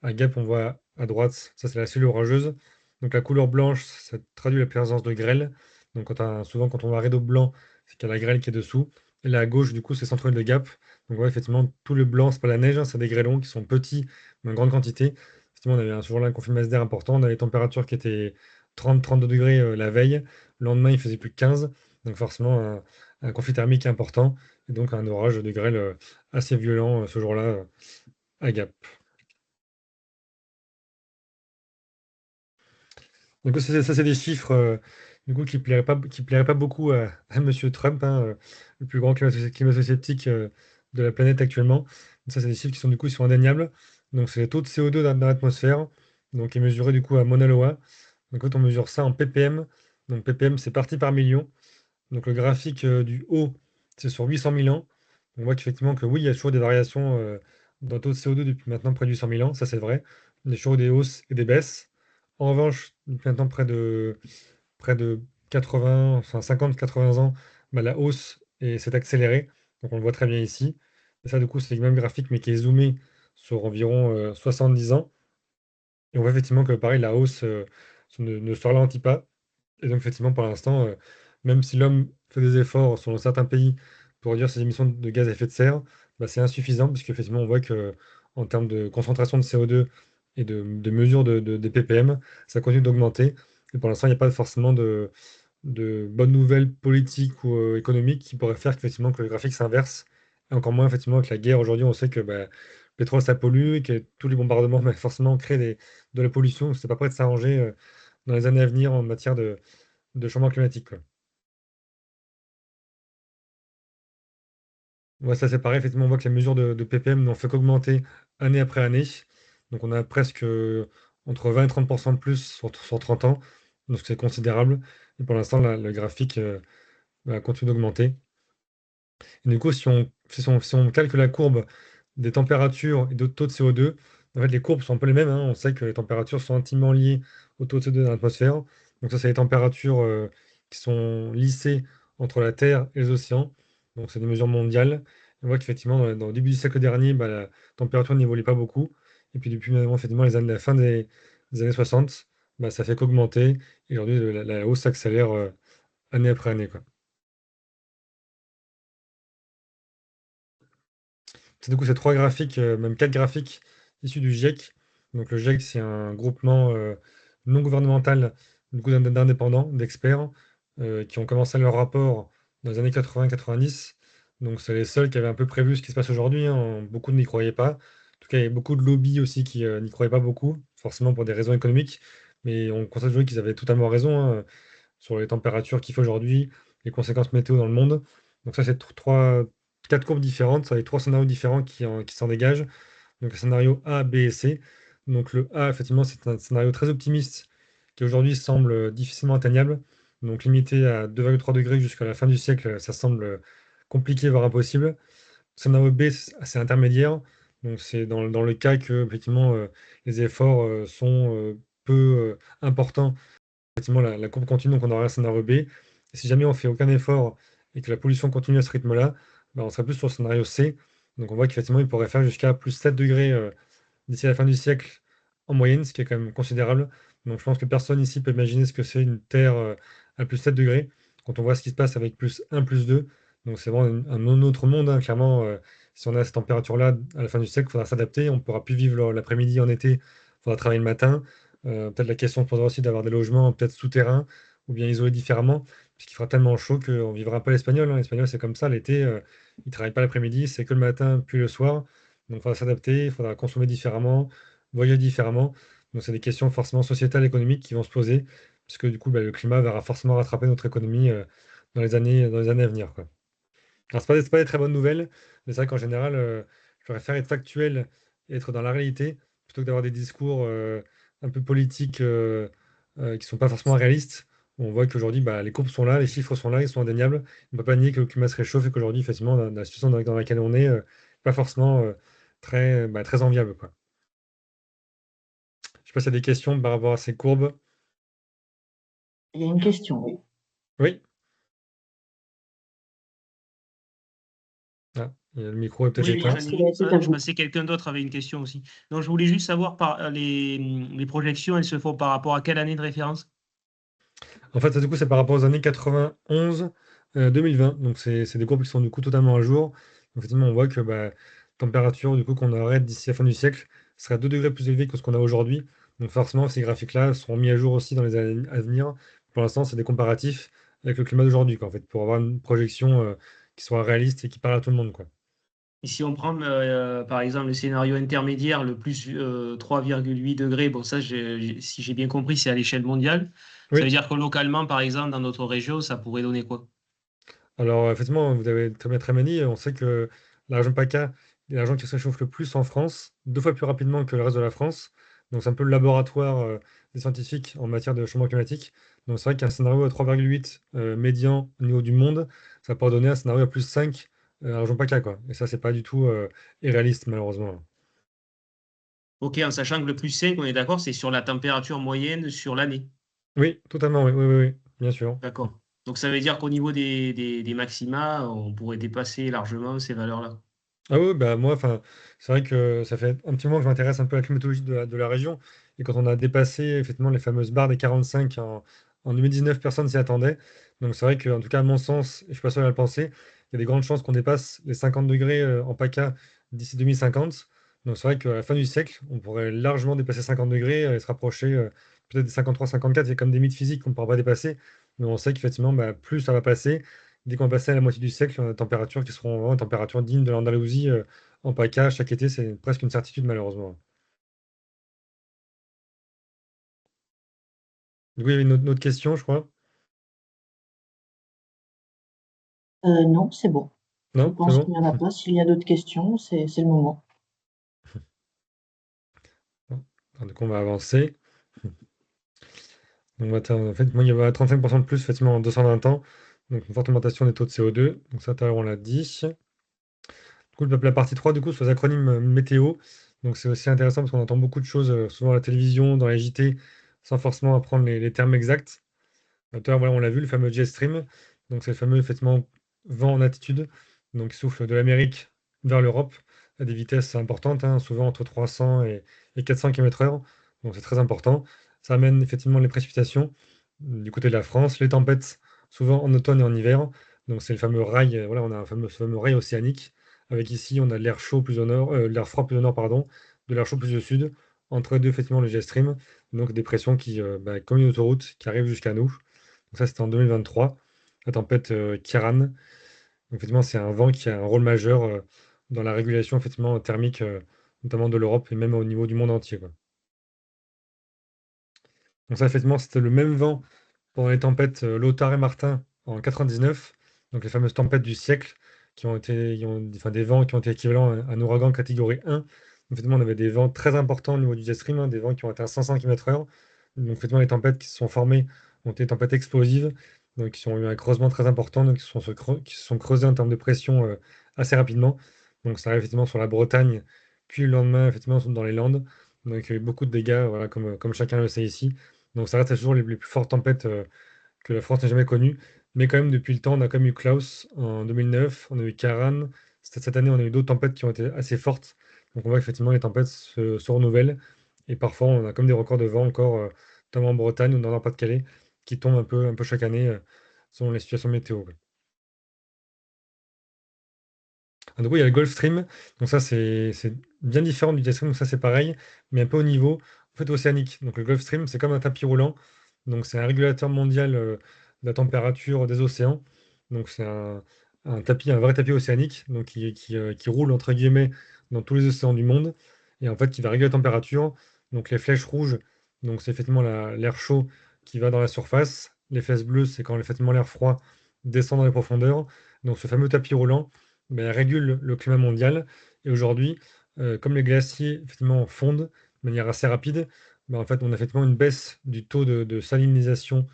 à Gap. On voit à droite, ça, c'est la cellule orageuse. Donc, la couleur blanche, ça traduit la présence de grêle. Donc, souvent, quand on voit un rideau blanc, c'est qu'il y a la grêle qui est dessous. Et là, à gauche, du coup, c'est centre-ville de Gap. Donc, ouais, effectivement, tout le blanc, c'est pas la neige, hein, c'est des grêlons qui sont petits, mais en grande quantité. Effectivement, on avait ce jour-là un confinement d'air important. On avait les températures qui étaient 30-32 degrés la veille. Le lendemain, il faisait plus de 15. Donc forcément, un conflit thermique important et donc un orage de grêle assez violent ce jour-là à Gap. Du coup, ça, c'est des chiffres du coup, qui plairaient pas beaucoup à Monsieur Trump, hein, le plus grand climato-sceptique de la planète actuellement. Donc ça, c'est des chiffres qui sont du coup ils sont indéniables. Donc, c'est les taux de CO2 dans l'atmosphère, donc qui est mesuré du coup à Mauna Loa. Donc, quand on mesure ça en ppm, donc ppm, c'est partie par million. Donc, le graphique du haut, c'est sur 800 000 ans. On voit qu'effectivement, que oui, il y a toujours des variations dans le taux de CO2 depuis maintenant près de 800 000 ans, ça c'est vrai. Il y a toujours des hausses et des baisses. En revanche, depuis maintenant près de 80, enfin 50-80 ans, bah, la hausse s'est accélérée. Donc on le voit très bien ici. Et ça, du coup, c'est le même graphique, mais qui est zoomé sur environ 70 ans. Et on voit effectivement que pareil, la hausse ne se ralentit pas. Et donc, effectivement, pour l'instant, même si l'homme fait des efforts selon certains pays pour réduire ses émissions de gaz à effet de serre, bah, c'est insuffisant, puisque effectivement, on voit que en termes de concentration de CO2 et de mesure des ppm, ça continue d'augmenter. Et pour l'instant, il n'y a pas forcément de bonnes nouvelles politiques ou économiques qui pourraient faire qu'effectivement que le graphique s'inverse. Et encore moins, effectivement, avec la guerre aujourd'hui, on sait que bah, le pétrole, ça pollue et que tous les bombardements bah, forcément créent de la pollution. C'est pas prêt de s'arranger dans les années à venir en matière de changement climatique, quoi. Ouais, ça c'est pareil, effectivement, on voit que les mesures de ppm n'ont fait qu'augmenter année après année. Donc on a presque entre 20 et 30% de plus sur 30 ans. Donc c'est considérable. Et pour l'instant, le graphique continue d'augmenter. Et du coup, si on calcule la courbe des températures et de taux de CO2, en fait, les courbes sont un peu les mêmes, hein. On sait que les températures sont intimement liées au taux de CO2 dans l'atmosphère. Donc ça, c'est les températures qui sont lissées entre la Terre et les océans. Donc c'est des mesures mondiales. On voit qu'effectivement, dans le début du siècle dernier, bah, la température n'évolue pas beaucoup. Et puis depuis maintenant, effectivement, la fin des années 60, bah, ça fait qu'augmenter. Et aujourd'hui, la hausse s'accélère année après année, quoi. C'est du coup ces trois graphiques, même quatre graphiques issus du GIEC. Donc le GIEC, c'est un groupement non gouvernemental du coup, d'indépendants, d'experts, qui ont commencé leur rapport dans les années 80-90. Donc c'est les seuls qui avaient un peu prévu ce qui se passe aujourd'hui, hein. Beaucoup n'y croyaient pas. En tout cas, il y avait beaucoup de lobbies aussi qui n'y croyaient pas beaucoup, forcément pour des raisons économiques. Mais on constate aujourd'hui qu'ils avaient totalement raison, hein, sur les températures qu'il fait aujourd'hui, les conséquences météo dans le monde. Donc ça, c'est quatre courbes différentes, ça les trois scénarios différents qui s'en dégagent. Donc le scénario A, B et C. Donc le A, effectivement, c'est un scénario très optimiste qui aujourd'hui semble difficilement atteignable. Donc limité à 2,3 degrés jusqu'à la fin du siècle, ça semble compliqué, voire impossible. Scénario B, c'est assez intermédiaire. Donc c'est dans le cas que effectivement, les efforts sont peu importants. Effectivement, la courbe continue, donc on aura un scénario B. Et si jamais on fait aucun effort et que la pollution continue à ce rythme-là, bah, on serait plus sur le scénario C. Donc on voit qu'effectivement, il pourrait faire jusqu'à plus 7 degrés d'ici la fin du siècle en moyenne, ce qui est quand même considérable. Donc je pense que personne ici peut imaginer ce que c'est une Terre à plus 7 degrés, quand on voit ce qui se passe avec plus 1, plus 2. Donc c'est vraiment un autre monde, hein. Clairement, si on a cette température-là à la fin du siècle, il faudra s'adapter. On ne pourra plus vivre l'après-midi en été, il faudra travailler le matin. Peut-être la question se posera aussi d'avoir des logements peut-être souterrains ou bien isolés différemment, puisqu'il fera tellement chaud qu'on vivra un peu l'espagnol, hein. L'espagnol, c'est comme ça, l'été, il ne travaille pas l'après-midi, c'est que le matin puis le soir. Donc il faudra s'adapter, il faudra consommer différemment, voyager différemment. Donc c'est des questions forcément sociétales, économiques qui vont se poser, puisque du coup, bah, le climat va forcément rattraper notre économie dans les années à venir, quoi. Alors, c'est pas des très bonnes nouvelles, mais c'est vrai qu'en général, je préfère être factuel et être dans la réalité plutôt que d'avoir des discours un peu politiques qui sont pas forcément réalistes. On voit qu'aujourd'hui, bah, les courbes sont là, les chiffres sont là, ils sont indéniables. On ne peut pas nier que le climat se réchauffe et qu'aujourd'hui, effectivement, dans la situation dans laquelle on est, pas forcément très enviable, quoi. Je sais pas s'il y a des questions par rapport à ces courbes. Il y a une question, oui. Oui. Ah, le micro est peut-être Oui, éteint. je pensais que quelqu'un d'autre avait une question aussi. Donc, je voulais juste savoir les projections, elles se font par rapport à quelle année de référence? En fait, ça, du coup, c'est par rapport aux années 91, 2020. Donc, c'est des courbes qui sont du coup totalement à jour. Effectivement, on voit que bah, température du coup qu'on arrête d'ici la fin du siècle sera 2 degrés plus élevée que ce qu'on a aujourd'hui. Donc, forcément, ces graphiques-là seront mis à jour aussi dans les années à venir. Pour l'instant, c'est des comparatifs avec le climat d'aujourd'hui, quoi, en fait, pour avoir une projection qui soit réaliste et qui parle à tout le monde, quoi. Et si on prend par exemple le scénario intermédiaire, le plus 3,8 degrés, bon ça, si j'ai bien compris, c'est à l'échelle mondiale. Ça veut Oui, dire que localement, par exemple, dans notre région, ça pourrait donner quoi? alors effectivement, vous avez très bien dit, on sait que la région PACA est la région qui se réchauffe le plus en France, 2 fois plus rapidement que le reste de la France. Donc c'est un peu le laboratoire des scientifiques en matière de changement climatique. Donc c'est vrai qu'un scénario à 3,8 médian au niveau du monde, ça pourrait donner un scénario à plus 5 à la région PACA, quoi. Et ça, c'est pas du tout irréaliste, malheureusement. Ok, en sachant que le plus 5, on est d'accord, c'est sur la température moyenne sur l'année. Oui, totalement, oui, oui, oui, oui, bien sûr. D'accord. Donc ça veut dire qu'au niveau des maxima, on pourrait dépasser largement ces valeurs-là. Ah oui, bah moi, enfin, c'est vrai que ça fait un petit moment que je m'intéresse un peu à la climatologie de la région. Et quand on a dépassé effectivement les fameuses barres des 45 en 2019, personne s'y attendait. Donc c'est vrai qu'en tout cas, à mon sens, et je suis pas seul à le penser, il y a des grandes chances qu'on dépasse les 50 degrés en PACA d'ici 2050. Donc c'est vrai qu'à la fin du siècle, on pourrait largement dépasser 50 degrés et se rapprocher peut-être des 53, 54. Il y a comme des mythes physiques qu'on ne pourra pas dépasser. Mais on sait qu'effectivement, bah, plus ça va passer, dès qu'on va passer à la moitié du siècle, on a des températures qui seront vraiment des températures dignes de l'Andalousie en PACA chaque été, c'est presque une certitude malheureusement. Du coup, il y avait une autre question, je crois. Non, c'est bon. Je Non, c'est pense bon? qu'il n'y en a pas. S'il y a d'autres questions, c'est le moment. Bon. Alors, du coup, on va avancer. Donc, en fait, moi, il y avait 35% de plus, effectivement, en 220 ans. Donc, une forte augmentation des taux de CO2. Donc, ça, tout à l'heure, on l'a dit. Du coup, la partie 3 du coup, sur les acronymes météo. Donc, c'est aussi intéressant parce qu'on entend beaucoup de choses, souvent à la télévision, dans les JT, sans forcément apprendre les termes exacts. Tout à l'heure, voilà, on l'a vu, le fameux jet stream. Donc, c'est le fameux, effectivement, vent en attitude. Donc, il souffle de l'Amérique vers l'Europe à des vitesses importantes, hein, souvent entre 300 et 400 km/h. Donc, c'est très important. Ça amène effectivement les précipitations du côté de la France, les tempêtes, souvent en automne et en hiver. Donc, c'est le fameux rail, voilà, on a ce fameux rail océanique. Avec ici, on a de l'air chaud plus au nord, de l'air froid plus au nord, pardon, de l'air chaud plus au sud. Entre les deux, effectivement, le jet stream. Donc, des pressions qui, comme une autoroute, qui arrivent jusqu'à nous. Donc ça, c'était en 2023, la tempête Kiran. Donc, effectivement, c'est un vent qui a un rôle majeur dans la régulation effectivement, thermique, notamment de l'Europe et même au niveau du monde entier, quoi. Donc ça, effectivement, c'était le même vent pendant les tempêtes Lothar et Martin en 99, donc les fameuses tempêtes du siècle, enfin, des vents qui ont été équivalents à un ouragan catégorie 1. Donc, effectivement, on avait des vents très importants au niveau du jet stream, hein, des vents qui ont atteint 500 km/h. Donc, effectivement, les tempêtes qui se sont formées ont été des tempêtes explosives, donc qui ont eu un creusement très important, donc qui se sont creusées en termes de pression assez rapidement. Donc, ça arrive effectivement sur la Bretagne, puis le lendemain, effectivement, dans les Landes. Donc, il y a eu beaucoup de dégâts, voilà, comme chacun le sait ici. Donc, ça reste toujours les plus fortes tempêtes que la France n'a jamais connues. Mais quand même, depuis le temps, on a quand même eu Klaus en 2009, on a eu Karan. Cette année, on a eu d'autres tempêtes qui ont été assez fortes. Donc on voit qu'effectivement, les tempêtes se renouvellent. Et parfois, on a comme des records de vent encore, notamment en Bretagne ou dans le Pas-de-Calais, qui tombent un peu chaque année selon les situations météo, quoi. Ah, du coup, il y a le Gulf Stream. Donc ça, c'est bien différent du jet stream. Donc ça, c'est pareil, mais un peu au niveau en fait, océanique. Donc le Gulf Stream, c'est comme un tapis roulant. Donc c'est un régulateur mondial de la température des océans. Donc c'est un vrai tapis océanique, donc qui roule entre guillemets dans tous les océans du monde. Et en fait, qui va réguler la température. Donc les flèches rouges, donc c'est effectivement l'air chaud qui va dans la surface. Les flèches bleues, c'est quand effectivement l'air froid descend dans les profondeurs. Donc ce fameux tapis roulant ben, elle régule le climat mondial. Et aujourd'hui, comme les glaciers effectivement fondent de manière assez rapide, ben, en fait, on a effectivement une baisse du taux de salinisation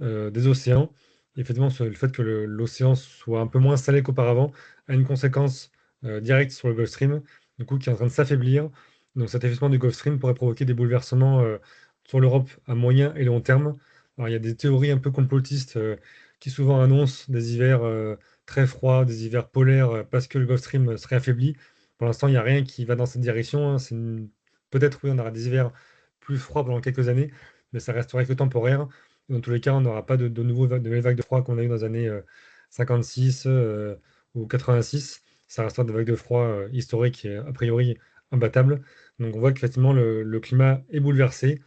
des océans. Et effectivement, le fait que l'océan soit un peu moins salé qu'auparavant a une conséquence directe sur le Gulf Stream, du coup, qui est en train de s'affaiblir. Donc cet affaissement du Gulf Stream pourrait provoquer des bouleversements sur l'Europe à moyen et long terme. Alors, il y a des théories un peu complotistes qui souvent annoncent des hivers très froids, des hivers polaires, parce que le Gulf Stream serait affaibli. Pour l'instant, il n'y a rien qui va dans cette direction, hein. Peut-être, oui, on aura des hivers plus froids pendant quelques années, mais ça resterait que temporaire. Dans tous les cas, on n'aura pas de nouvelles vagues de froid qu'on a eu dans les années 56 ou 86. Ça restera des vagues de froid historiques et a priori imbattables. Donc on voit qu'effectivement le climat est bouleversé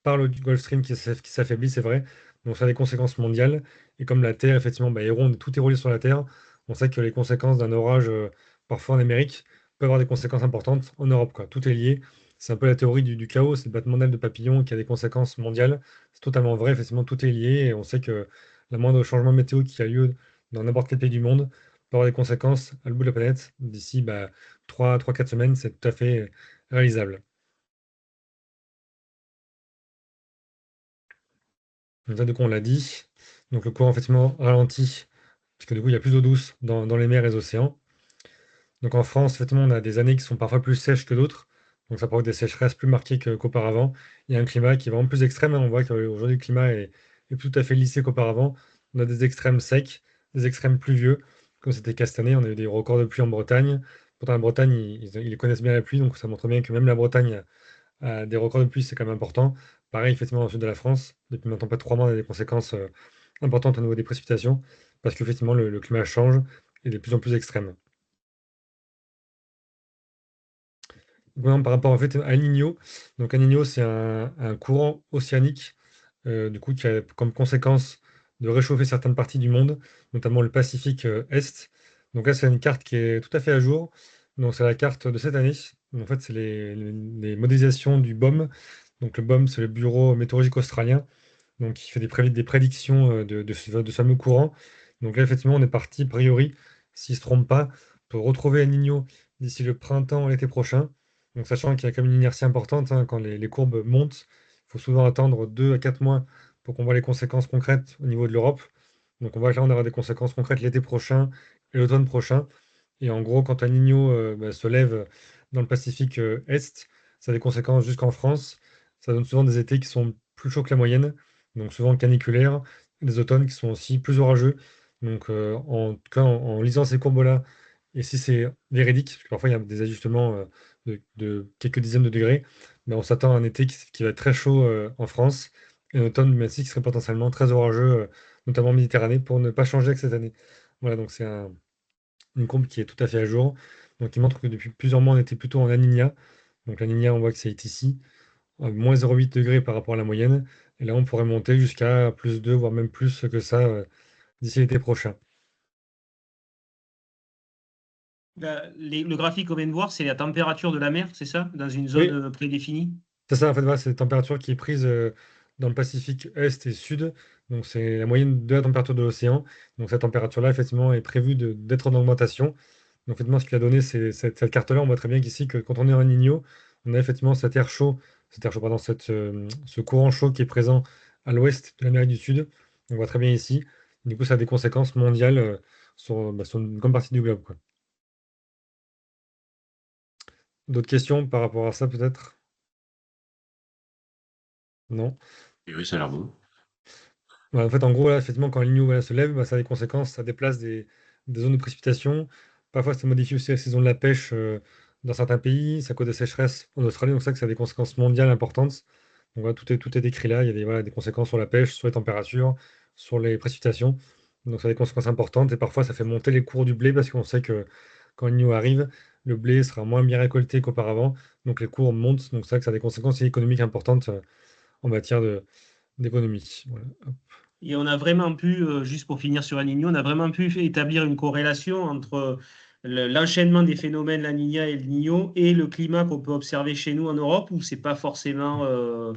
par le Gulf Stream qui s'affaiblit, c'est vrai. Donc ça a des conséquences mondiales. Et comme la Terre, effectivement, est ronde, tout est relié sur la Terre, on sait que les conséquences d'un orage, parfois en Amérique, peuvent avoir des conséquences importantes en Europe, quoi. Tout est lié. C'est un peu la théorie du chaos, c'est le battement d'ailes de papillon qui a des conséquences mondiales. C'est totalement vrai, effectivement, tout est lié. Et on sait que la moindre changement météo qui a lieu dans n'importe quel pays du monde peut avoir des conséquences à l'autre bout de la planète. D'ici 3-4 semaines, c'est tout à fait réalisable. Donc ça, du coup, on l'a dit. Donc le courant, effectivement, ralentit, puisque du coup, il y a plus d'eau douce dans les mers et les océans. Donc en France, effectivement, on a des années qui sont parfois plus sèches que d'autres. Donc ça provoque des sécheresses plus marquées qu'auparavant. Il y a un climat qui est vraiment plus extrême, hein. On voit qu'aujourd'hui, le climat est tout à fait lissé qu'auparavant. On a des extrêmes secs, des extrêmes pluvieux, comme c'était le cas cette année. On a eu des records de pluie en Bretagne. Pourtant, la Bretagne, ils connaissent bien la pluie, donc ça montre bien que même la Bretagne a des records de pluie, c'est quand même important. Pareil, effectivement, dans le sud de la France, depuis maintenant pas 3 mois, on a des conséquences importantes au niveau des précipitations, parce qu'effectivement, le climat change et est de plus en plus extrême. Maintenant, par rapport en fait, à El Niño, donc El Niño, c'est un courant océanique du coup, qui a comme conséquence de réchauffer certaines parties du monde, notamment le Pacifique Est. Donc là, c'est une carte qui est tout à fait à jour. Donc c'est la carte de cette année. En fait, c'est les modélisations du BOM. Donc le BOM, c'est le Bureau météorologique australien, donc qui fait des prédictions de ce fameux courant. Donc là, effectivement, on est parti, a priori, s'il ne se trompe pas, pour retrouver El Niño d'ici le printemps, l'été prochain. Donc sachant qu'il y a quand même une inertie importante, hein, quand les courbes montent, il faut souvent attendre 2 à 4 mois pour qu'on voit les conséquences concrètes au niveau de l'Europe. Donc on voit que là, on aura des conséquences concrètes l'été prochain et l'automne prochain. Et en gros, quand El Niño se lève dans le Pacifique Est, ça a des conséquences jusqu'en France. Ça donne souvent des étés qui sont plus chauds que la moyenne, donc souvent caniculaires, et des automnes qui sont aussi plus orageux. Donc en tout cas, en lisant ces courbes-là, et si c'est véridique, parce que parfois il y a des ajustements de quelques dizaines de degrés, mais on s'attend à un été qui va être très chaud en France, et un automne mais aussi qui serait potentiellement très orageux, notamment en Méditerranée, pour ne pas changer avec cette année. Voilà, donc c'est une courbe qui est tout à fait à jour, donc qui montre que depuis plusieurs mois on était plutôt en La Niña. Donc La Niña, on voit que c'est ici, moins 0,8 degrés par rapport à la moyenne, et là on pourrait monter jusqu'à plus 2, voire même plus que ça d'ici l'été prochain. Le graphique qu'on vient de voir, c'est la température de la mer, c'est ça, dans une Oui, zone prédéfinie? c'est ça, en fait, voilà, c'est la température qui est prise dans le Pacifique Est et Sud. Donc, c'est la moyenne de la température de l'océan. Donc, cette température-là, effectivement, est prévue d'être en augmentation. Donc, effectivement, ce qu'il a donné, c'est cette carte-là. On voit très bien qu'ici, que quand on est en El Niño, on a effectivement cet air chaud, pardon, ce courant chaud qui est présent à l'ouest de l'Amérique du Sud. On voit très bien ici. Du coup, ça a des conséquences mondiales sur une grande partie du globe, quoi. D'autres questions par rapport à ça, peut-être? Non? Et oui, ça a l'air bon. Ouais, en fait, en gros, là, effectivement, quand El Niño voilà, se lève, ça a des conséquences, ça déplace des zones de précipitation. Parfois, ça modifie aussi la saison de la pêche dans certains pays, ça cause des sécheresses en Australie, donc c'est ça que ça a des conséquences mondiales importantes. Donc voilà, tout est décrit là, il y a des conséquences sur la pêche, sur les températures, sur les précipitations. Donc ça a des conséquences importantes, et parfois ça fait monter les cours du blé, parce qu'on sait que quand El Niño arrive, le blé sera moins bien récolté qu'auparavant, donc les cours montent, donc c'est ça que ça a des conséquences économiques importantes en matière d'économie. Voilà. Et on a vraiment pu, juste pour finir sur La Niña, on a vraiment pu établir une corrélation entre l'enchaînement des phénomènes La Niña et El Niño et le climat qu'on peut observer chez nous en Europe, ou c'est pas forcément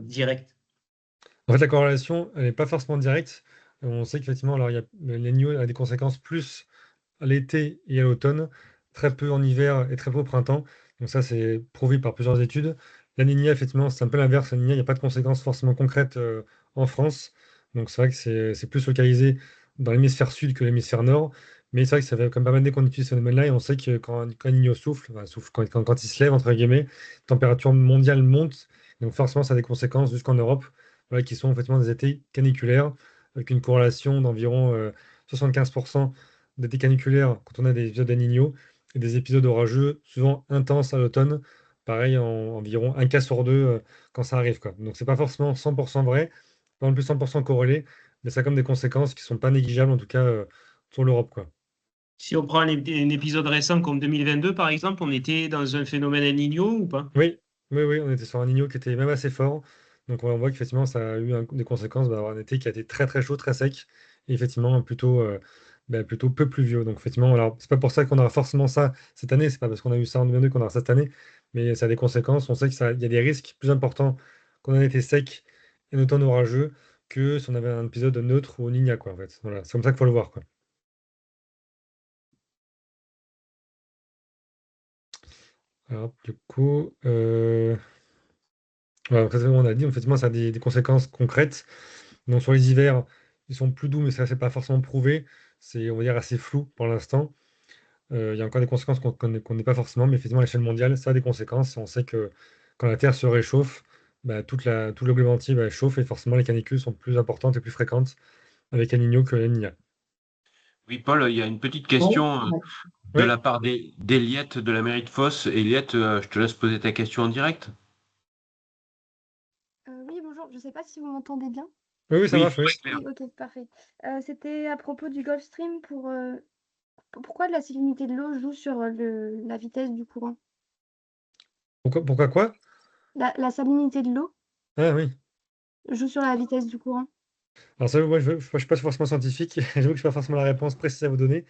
direct? En fait, la corrélation, elle n'est pas forcément directe. On sait qu'effectivement, alors, le El Niño a des conséquences plus à l'été et à l'automne, très peu en hiver et très peu au printemps. Donc ça, c'est prouvé par plusieurs études. La Niña, effectivement, c'est un peu l'inverse. La Niña, il n'y a pas de conséquences forcément concrètes en France. Donc c'est vrai que c'est plus localisé dans l'hémisphère sud que l'hémisphère nord. Mais c'est vrai que ça fait quand même pas mal d'années qu'on utilise ce phénomène-là, et on sait que quand El Niño souffle, enfin, souffle quand il se lève, entre guillemets, la température mondiale monte. Donc forcément, ça a des conséquences jusqu'en Europe, voilà, qui sont effectivement des étés caniculaires, avec une corrélation d'environ 75% d'été caniculaires quand on a des épisodes d'El Niño, et des épisodes orageux, souvent intenses à l'automne, pareil, environ un cas sur deux quand ça arrive, quoi. Donc c'est pas forcément 100% vrai, pas non plus 100% corrélé, mais ça a comme des conséquences qui sont pas négligeables, en tout cas sur l'Europe, quoi. Si on prend un épisode récent comme 2022, par exemple, on était dans un phénomène El Niño ou pas? Oui, oui, oui, on était sur un Niño qui était même assez fort. Donc on voit qu'effectivement, ça a eu des conséquences d'avoir un été qui a été très très chaud, très sec, et effectivement plutôt peu pluvieux. Donc effectivement, alors c'est pas pour ça qu'on aura forcément ça cette année, c'est pas parce qu'on a eu ça en 2022 qu'on aura ça cette année, mais ça a des conséquences. On sait il y a des risques plus importants qu'on a un été sec et un automne orageux que si on avait un épisode neutre ou Niña, quoi, en fait. Voilà, c'est comme ça qu'il faut le voir, quoi. Alors, du coup, voilà, donc ça, c'est bon, on a dit, effectivement, ça a des conséquences concrètes. Donc sur les hivers, ils sont plus doux, mais ça, c'est pas forcément prouvé. C'est, on va dire, assez flou pour l'instant. Il y a encore des conséquences qu'on n'est pas forcément, mais effectivement, à l'échelle mondiale, ça a des conséquences. On sait que quand la Terre se réchauffe, bah, tout le globe entier va chauffe et forcément les canicules sont plus importantes et plus fréquentes avec El Niño que La Niña. Oui, Paul, il y a une petite Oui, question ouais. de Oui, la part d'Eliette de la mairie de Fosse. Eliette, je te laisse poser ta question en direct. Oui, bonjour, je ne sais pas si vous m'entendez bien. oui, oui, ça Oui, marche, oui. très clair. Oui, ok, parfait. C'était à propos du Gulfstream pourquoi la salinité de l'eau joue sur la vitesse du courant? Pourquoi quoi? La salinité de l'eau Ah oui. joue sur la vitesse du courant. Alors ça, moi, je suis pas forcément scientifique, j'avoue que je n'ai pas forcément la réponse précise à vous donner,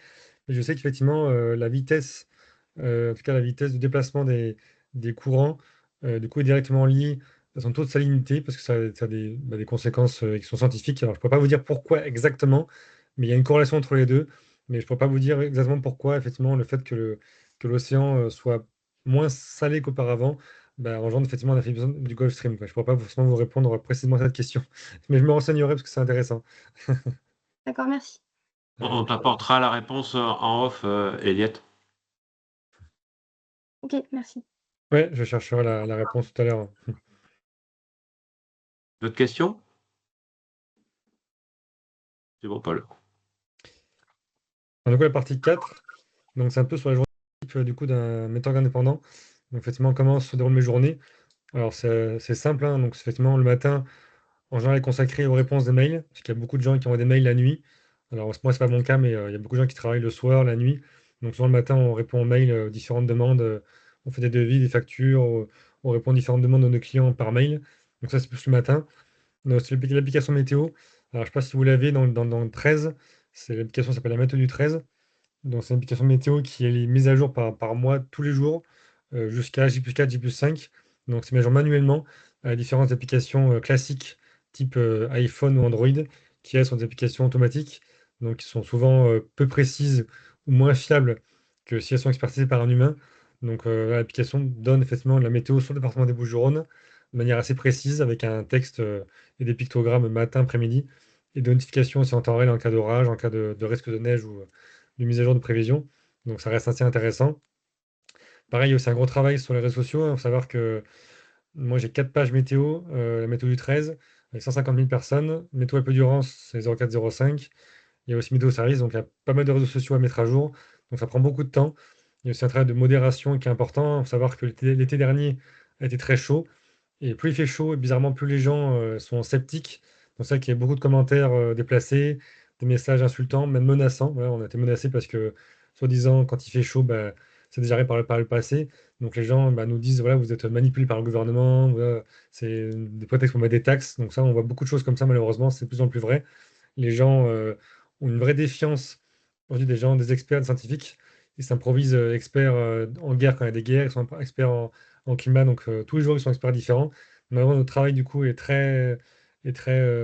mais je sais qu'effectivement, la vitesse, en tout cas la vitesse de déplacement des courants, du coup, est directement liée à son taux de salinité, parce que ça a des conséquences qui sont scientifiques. Alors, je ne pourrais pas vous dire pourquoi exactement, mais il y a une corrélation entre les deux, mais je ne pourrais pas vous dire exactement pourquoi, effectivement, le fait que l'océan soit moins salé qu'auparavant, bah, engendre effectivement l'affaiblissement du Gulf Stream, quoi. Je ne pourrais pas forcément vous répondre précisément à cette question. Mais je me renseignerai parce que c'est intéressant. D'accord, merci. On t'apportera la réponse en off, Eliette. Ok, merci. Ouais, je chercherai la réponse tout à l'heure. D'autres questions? C'est bon, Paul. Du coup, la partie 4, donc c'est un peu sur la journée type, du coup, d'un metteur indépendant. Donc, effectivement, comment se déroulent mes journées. Alors, c'est simple, hein. Donc, effectivement, le matin, en général, est consacré aux réponses des mails, parce qu'il y a beaucoup de gens qui envoient des mails la nuit. Alors, moi, c'est pas mon cas, mais il y a beaucoup de gens qui travaillent le soir, la nuit. Donc, souvent, le matin, on répond aux mails, aux différentes demandes. On fait des devis, des factures, on répond aux différentes demandes de nos clients par mail. Donc, ça, c'est plus le matin. On a aussi l'application météo. Alors, je ne sais pas si vous l'avez dans le 13. L'application s'appelle la météo du 13. Donc, c'est une application météo qui est mise à jour par mois, tous les jours, jusqu'à J+4, J+5. Donc, c'est mis à jour manuellement à les différentes applications classiques, type iPhone ou Android, qui elles sont des applications automatiques, donc qui sont souvent peu précises ou moins fiables que si elles sont expertisées par un humain. Donc, l'application donne effectivement la météo sur le département des Bouches-du-Rhône de manière assez précise, avec un texte et des pictogrammes matin, après-midi, et des notifications aussi en temps réel en cas d'orage, en cas de risque de neige ou de mise à jour de prévision. Donc ça reste assez intéressant. Pareil, il y a aussi un gros travail sur les réseaux sociaux. Il faut savoir que moi j'ai 4 pages météo, la météo du 13, avec 150 000 personnes. Météo Alpe d'Urance, c'est 0405. Il y a aussi Météo Service, donc il y a pas mal de réseaux sociaux à mettre à jour. Donc ça prend beaucoup de temps. Il y a aussi un travail de modération qui est important. Il faut savoir que l'été dernier a été très chaud. Et plus il fait chaud, et bizarrement, plus les gens sont sceptiques. Donc c'est vrai qu'il y a beaucoup de commentaires déplacés, des messages insultants, même menaçants. Voilà, on a été menacés parce que, soi-disant, quand il fait chaud, bah, c'est déjà arrivé par le passé. Donc les gens bah, nous disent, voilà, vous êtes manipulés par le gouvernement, voilà, c'est des prétextes pour mettre des taxes. Donc ça, on voit beaucoup de choses comme ça, malheureusement, c'est de plus en plus vrai. Les gens ont une vraie défiance aujourd'hui des gens, des experts, des scientifiques. Ils s'improvisent experts en guerre quand il y a des guerres, ils sont experts en climat, donc tous les jours ils sont experts différents. Malheureusement, notre travail du coup est très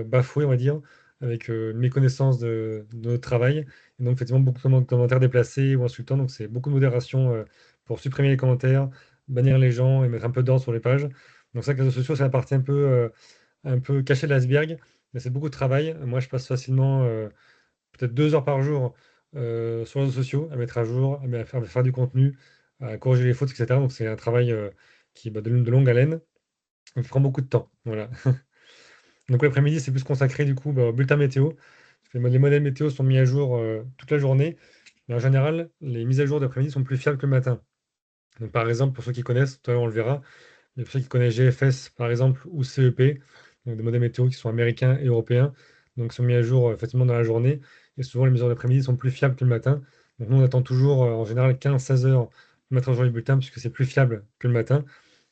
bafoué, on va dire, avec une méconnaissance de notre travail. Et donc, effectivement, beaucoup de commentaires déplacés ou insultants. Donc, c'est beaucoup de modération pour supprimer les commentaires, bannir les gens et mettre un peu d'ordre sur les pages. Donc, ça, que les réseaux sociaux, c'est la partie un peu cachée de l'iceberg, mais c'est beaucoup de travail. Moi, je passe facilement peut-être 2 heures par jour sur les réseaux sociaux, à mettre à jour, à faire du contenu, à corriger les fautes, etc. Donc c'est un travail qui est de longue haleine, qui prend beaucoup de temps. Voilà. Donc l'après-midi, c'est plus consacré du coup au bulletin météo. Les modèles météo sont mis à jour toute la journée, mais en général, les mises à jour d'après-midi sont plus fiables que le matin. Donc par exemple, pour ceux qui connaissent, tout à l'heure on le verra, il y a pour ceux qui connaissent GFS par exemple ou CEP, donc des modèles météo qui sont américains et européens, donc sont mis à jour facilement dans la journée. Et souvent les mesures d'après-midi sont plus fiables que le matin. Donc nous on attend toujours en général 15-16 heures pour mettre à jour les bulletins puisque c'est plus fiable que le matin.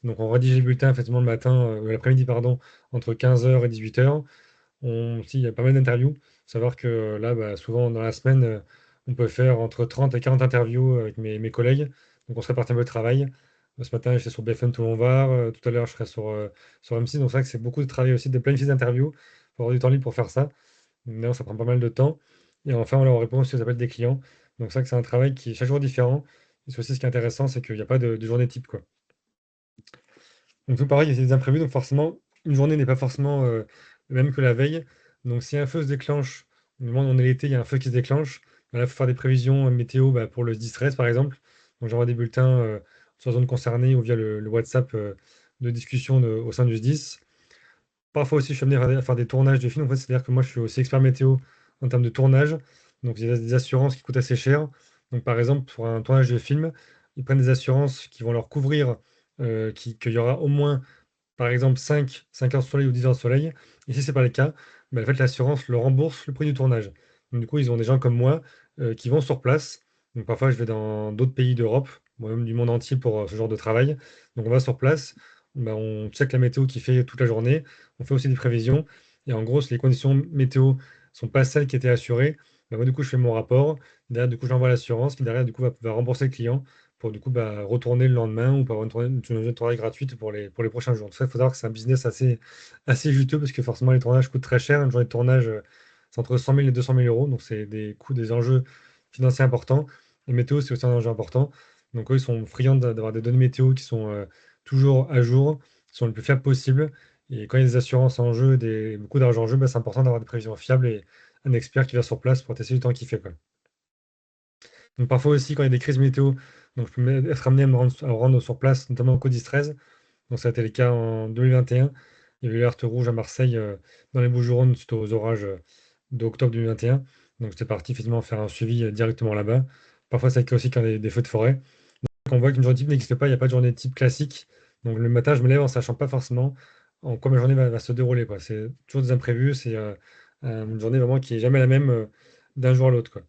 Donc, on rédige les bulletins effectivement le matin, l'après-midi, pardon, entre 15 h et 18 h. Il y a pas mal d'interviews. Faut savoir que là, bah, souvent dans la semaine, on peut faire entre 30 et 40 interviews avec mes collègues. Donc, on se répartit un peu le travail. Ce matin, j'étais sur BFM Toulon-Var. Tout à l'heure, je serai sur M6. Donc, c'est vrai que c'est beaucoup de travail aussi, de planifier des interviews. Il faut avoir du temps libre pour faire ça. Donc, ça prend pas mal de temps. Et enfin, on leur répond aussi aux appels des clients. Donc, c'est vrai que c'est un travail qui est chaque jour différent. Et c'est aussi ce qui est intéressant, c'est qu'il n'y a pas de journée type, quoi. Donc tout pareil, il y a des imprévus, donc forcément, une journée n'est pas forcément même que la veille. Donc si un feu se déclenche, du moment où on est l'été, il y a un feu qui se déclenche, bah là, il faut faire des prévisions météo bah, pour le 10-13 par exemple. Donc j'envoie des bulletins sur la zone concernée ou via le WhatsApp de discussion au sein du SDIS. Parfois aussi, je suis amené à faire des tournages de films. En fait, c'est-à-dire que moi, je suis aussi expert météo en termes de tournage. Donc, il y a des assurances qui coûtent assez cher. Donc, par exemple, pour un tournage de film, ils prennent des assurances qui vont leur couvrir qu'il y aura au moins, par exemple, 5 heures de soleil ou 10 heures de soleil. Et si ce n'est pas le cas, bah, en fait, l'assurance le rembourse le prix du tournage. Donc, du coup, ils ont des gens comme moi qui vont sur place. Donc, parfois, je vais dans d'autres pays d'Europe, moi même du monde entier pour ce genre de travail. Donc, on va sur place, bah, on check la météo qui fait toute la journée. On fait aussi des prévisions. Et en gros, si les conditions météo sont pas celles qui étaient assurées, bah, moi, du coup, je fais mon rapport. Derrière, du coup, j'envoie à l'assurance qui, derrière, du coup, va rembourser le client pour, du coup, bah, retourner le lendemain ou pour avoir une tournée gratuite pour les prochains jours. Tout ça, il faut savoir que c'est un business assez juteux parce que forcément, les tournages coûtent très cher. Une journée de tournage, c'est entre 100 000 et 200 000 euros. Donc, c'est des coûts, des enjeux financiers importants. Et météo, c'est aussi un enjeu important. Donc, eux, ils sont friands d'avoir des données météo qui sont toujours à jour, qui sont le plus fiables possible. Et quand il y a des assurances en jeu, beaucoup d'argent en jeu, bah, c'est important d'avoir des prévisions fiables et un expert qui va sur place pour tester du temps qu'il fait, quoi. Donc parfois aussi, quand il y a des crises météo, donc je peux être amené à me rendre sur place, notamment au Codis 13. Donc ça a été le cas en 2021. Il y avait l'alerte rouge à Marseille, dans les Bouches-du-Rhône, suite aux orages d'octobre 2021. Donc j'étais parti effectivement faire un suivi directement là-bas. Parfois, c'est aussi quand il y a des feux de forêt. On voit qu'une journée type n'existe pas, il n'y a pas de journée type classique. Donc le matin, je me lève en sachant pas forcément en quoi ma journée va se dérouler, quoi. C'est toujours des imprévus, c'est une journée vraiment qui est jamais la même d'un jour à l'autre, quoi.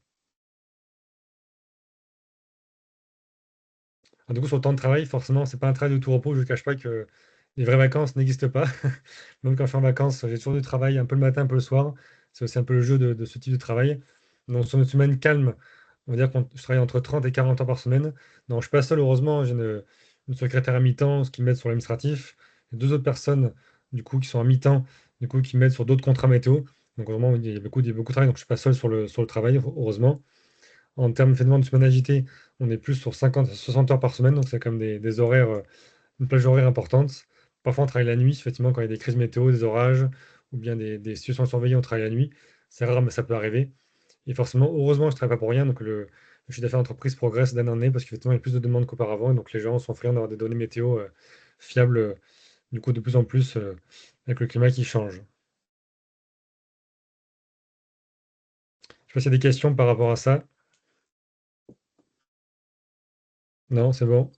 Du coup, sur le temps de travail, forcément, c'est pas un travail de tout repos. Je ne cache pas que les vraies vacances n'existent pas. Même quand je suis en vacances, j'ai toujours du travail, un peu le matin, un peu le soir. C'est aussi un peu le jeu de ce type de travail. Donc, sur une semaine calme, on va dire que je travaille entre 30 et 40 heures par semaine. Non, je ne suis pas seul, heureusement. J'ai une secrétaire à mi-temps, ce qui m'aide sur l'administratif. J'ai deux autres personnes, du coup, qui sont à mi-temps, du coup, qui m'aident sur d'autres contrats météo. Donc, vraiment, il y a beaucoup de travail. Donc, je ne suis pas seul sur le travail, heureusement. En termes effectivement de semaine agitée, on est plus sur 50 à 60 heures par semaine, donc c'est quand même des horaires, une plage horaire importante. Parfois, on travaille la nuit, effectivement, quand il y a des crises météo, des orages, ou bien des situations surveillées, on travaille la nuit. C'est rare, mais ça peut arriver. Et forcément, heureusement, je ne travaille pas pour rien, donc le chiffre d'affaires d'entreprise progresse d'année en année, parce qu'effectivement, il y a plus de demandes qu'auparavant, et donc les gens sont friands d'avoir des données météo fiables, du coup, de plus en plus, avec le climat qui change. Je sais pas s'il y a des questions par rapport à ça. Non, c'est bon.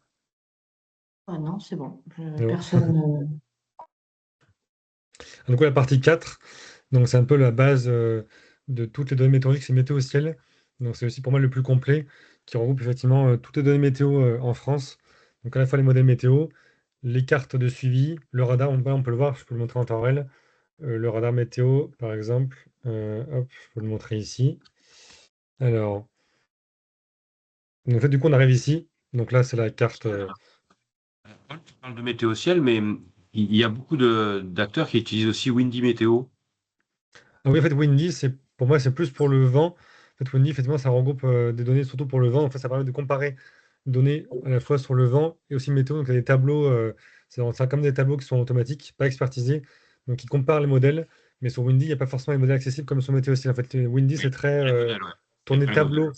Ah non, c'est bon. C'est bon. Personne. Du coup, la partie 4, donc c'est un peu la base de toutes les données météorologiques, c'est météo ciel. Donc c'est aussi pour moi le plus complet, qui regroupe effectivement toutes les données météo en France. Donc à la fois les modèles météo, les cartes de suivi, le radar, on peut le voir, je peux le montrer en temps réel. Le radar météo, par exemple, hop, je peux le montrer ici. Alors, en fait, du coup, on arrive ici. Donc là, c'est la carte. Paul, tu parles de météo ciel, mais il y a beaucoup d'acteurs qui utilisent aussi Windy Météo. Ah oui, en fait, Windy, pour moi, c'est plus pour le vent. En fait, Windy, effectivement, ça regroupe des données surtout pour le vent. En fait, ça permet de comparer des données à la fois sur le vent et aussi météo. Donc, il y a des tableaux, c'est comme des tableaux qui sont automatiques, pas expertisés. Donc, ils comparent les modèles. Mais sur Windy, il n'y a pas forcément les modèles accessibles comme sur météo aussi. En fait, Windy, Oui, c'est très il y a les modèles, ouais. Il n'y a tourné pas les modèles. tableau.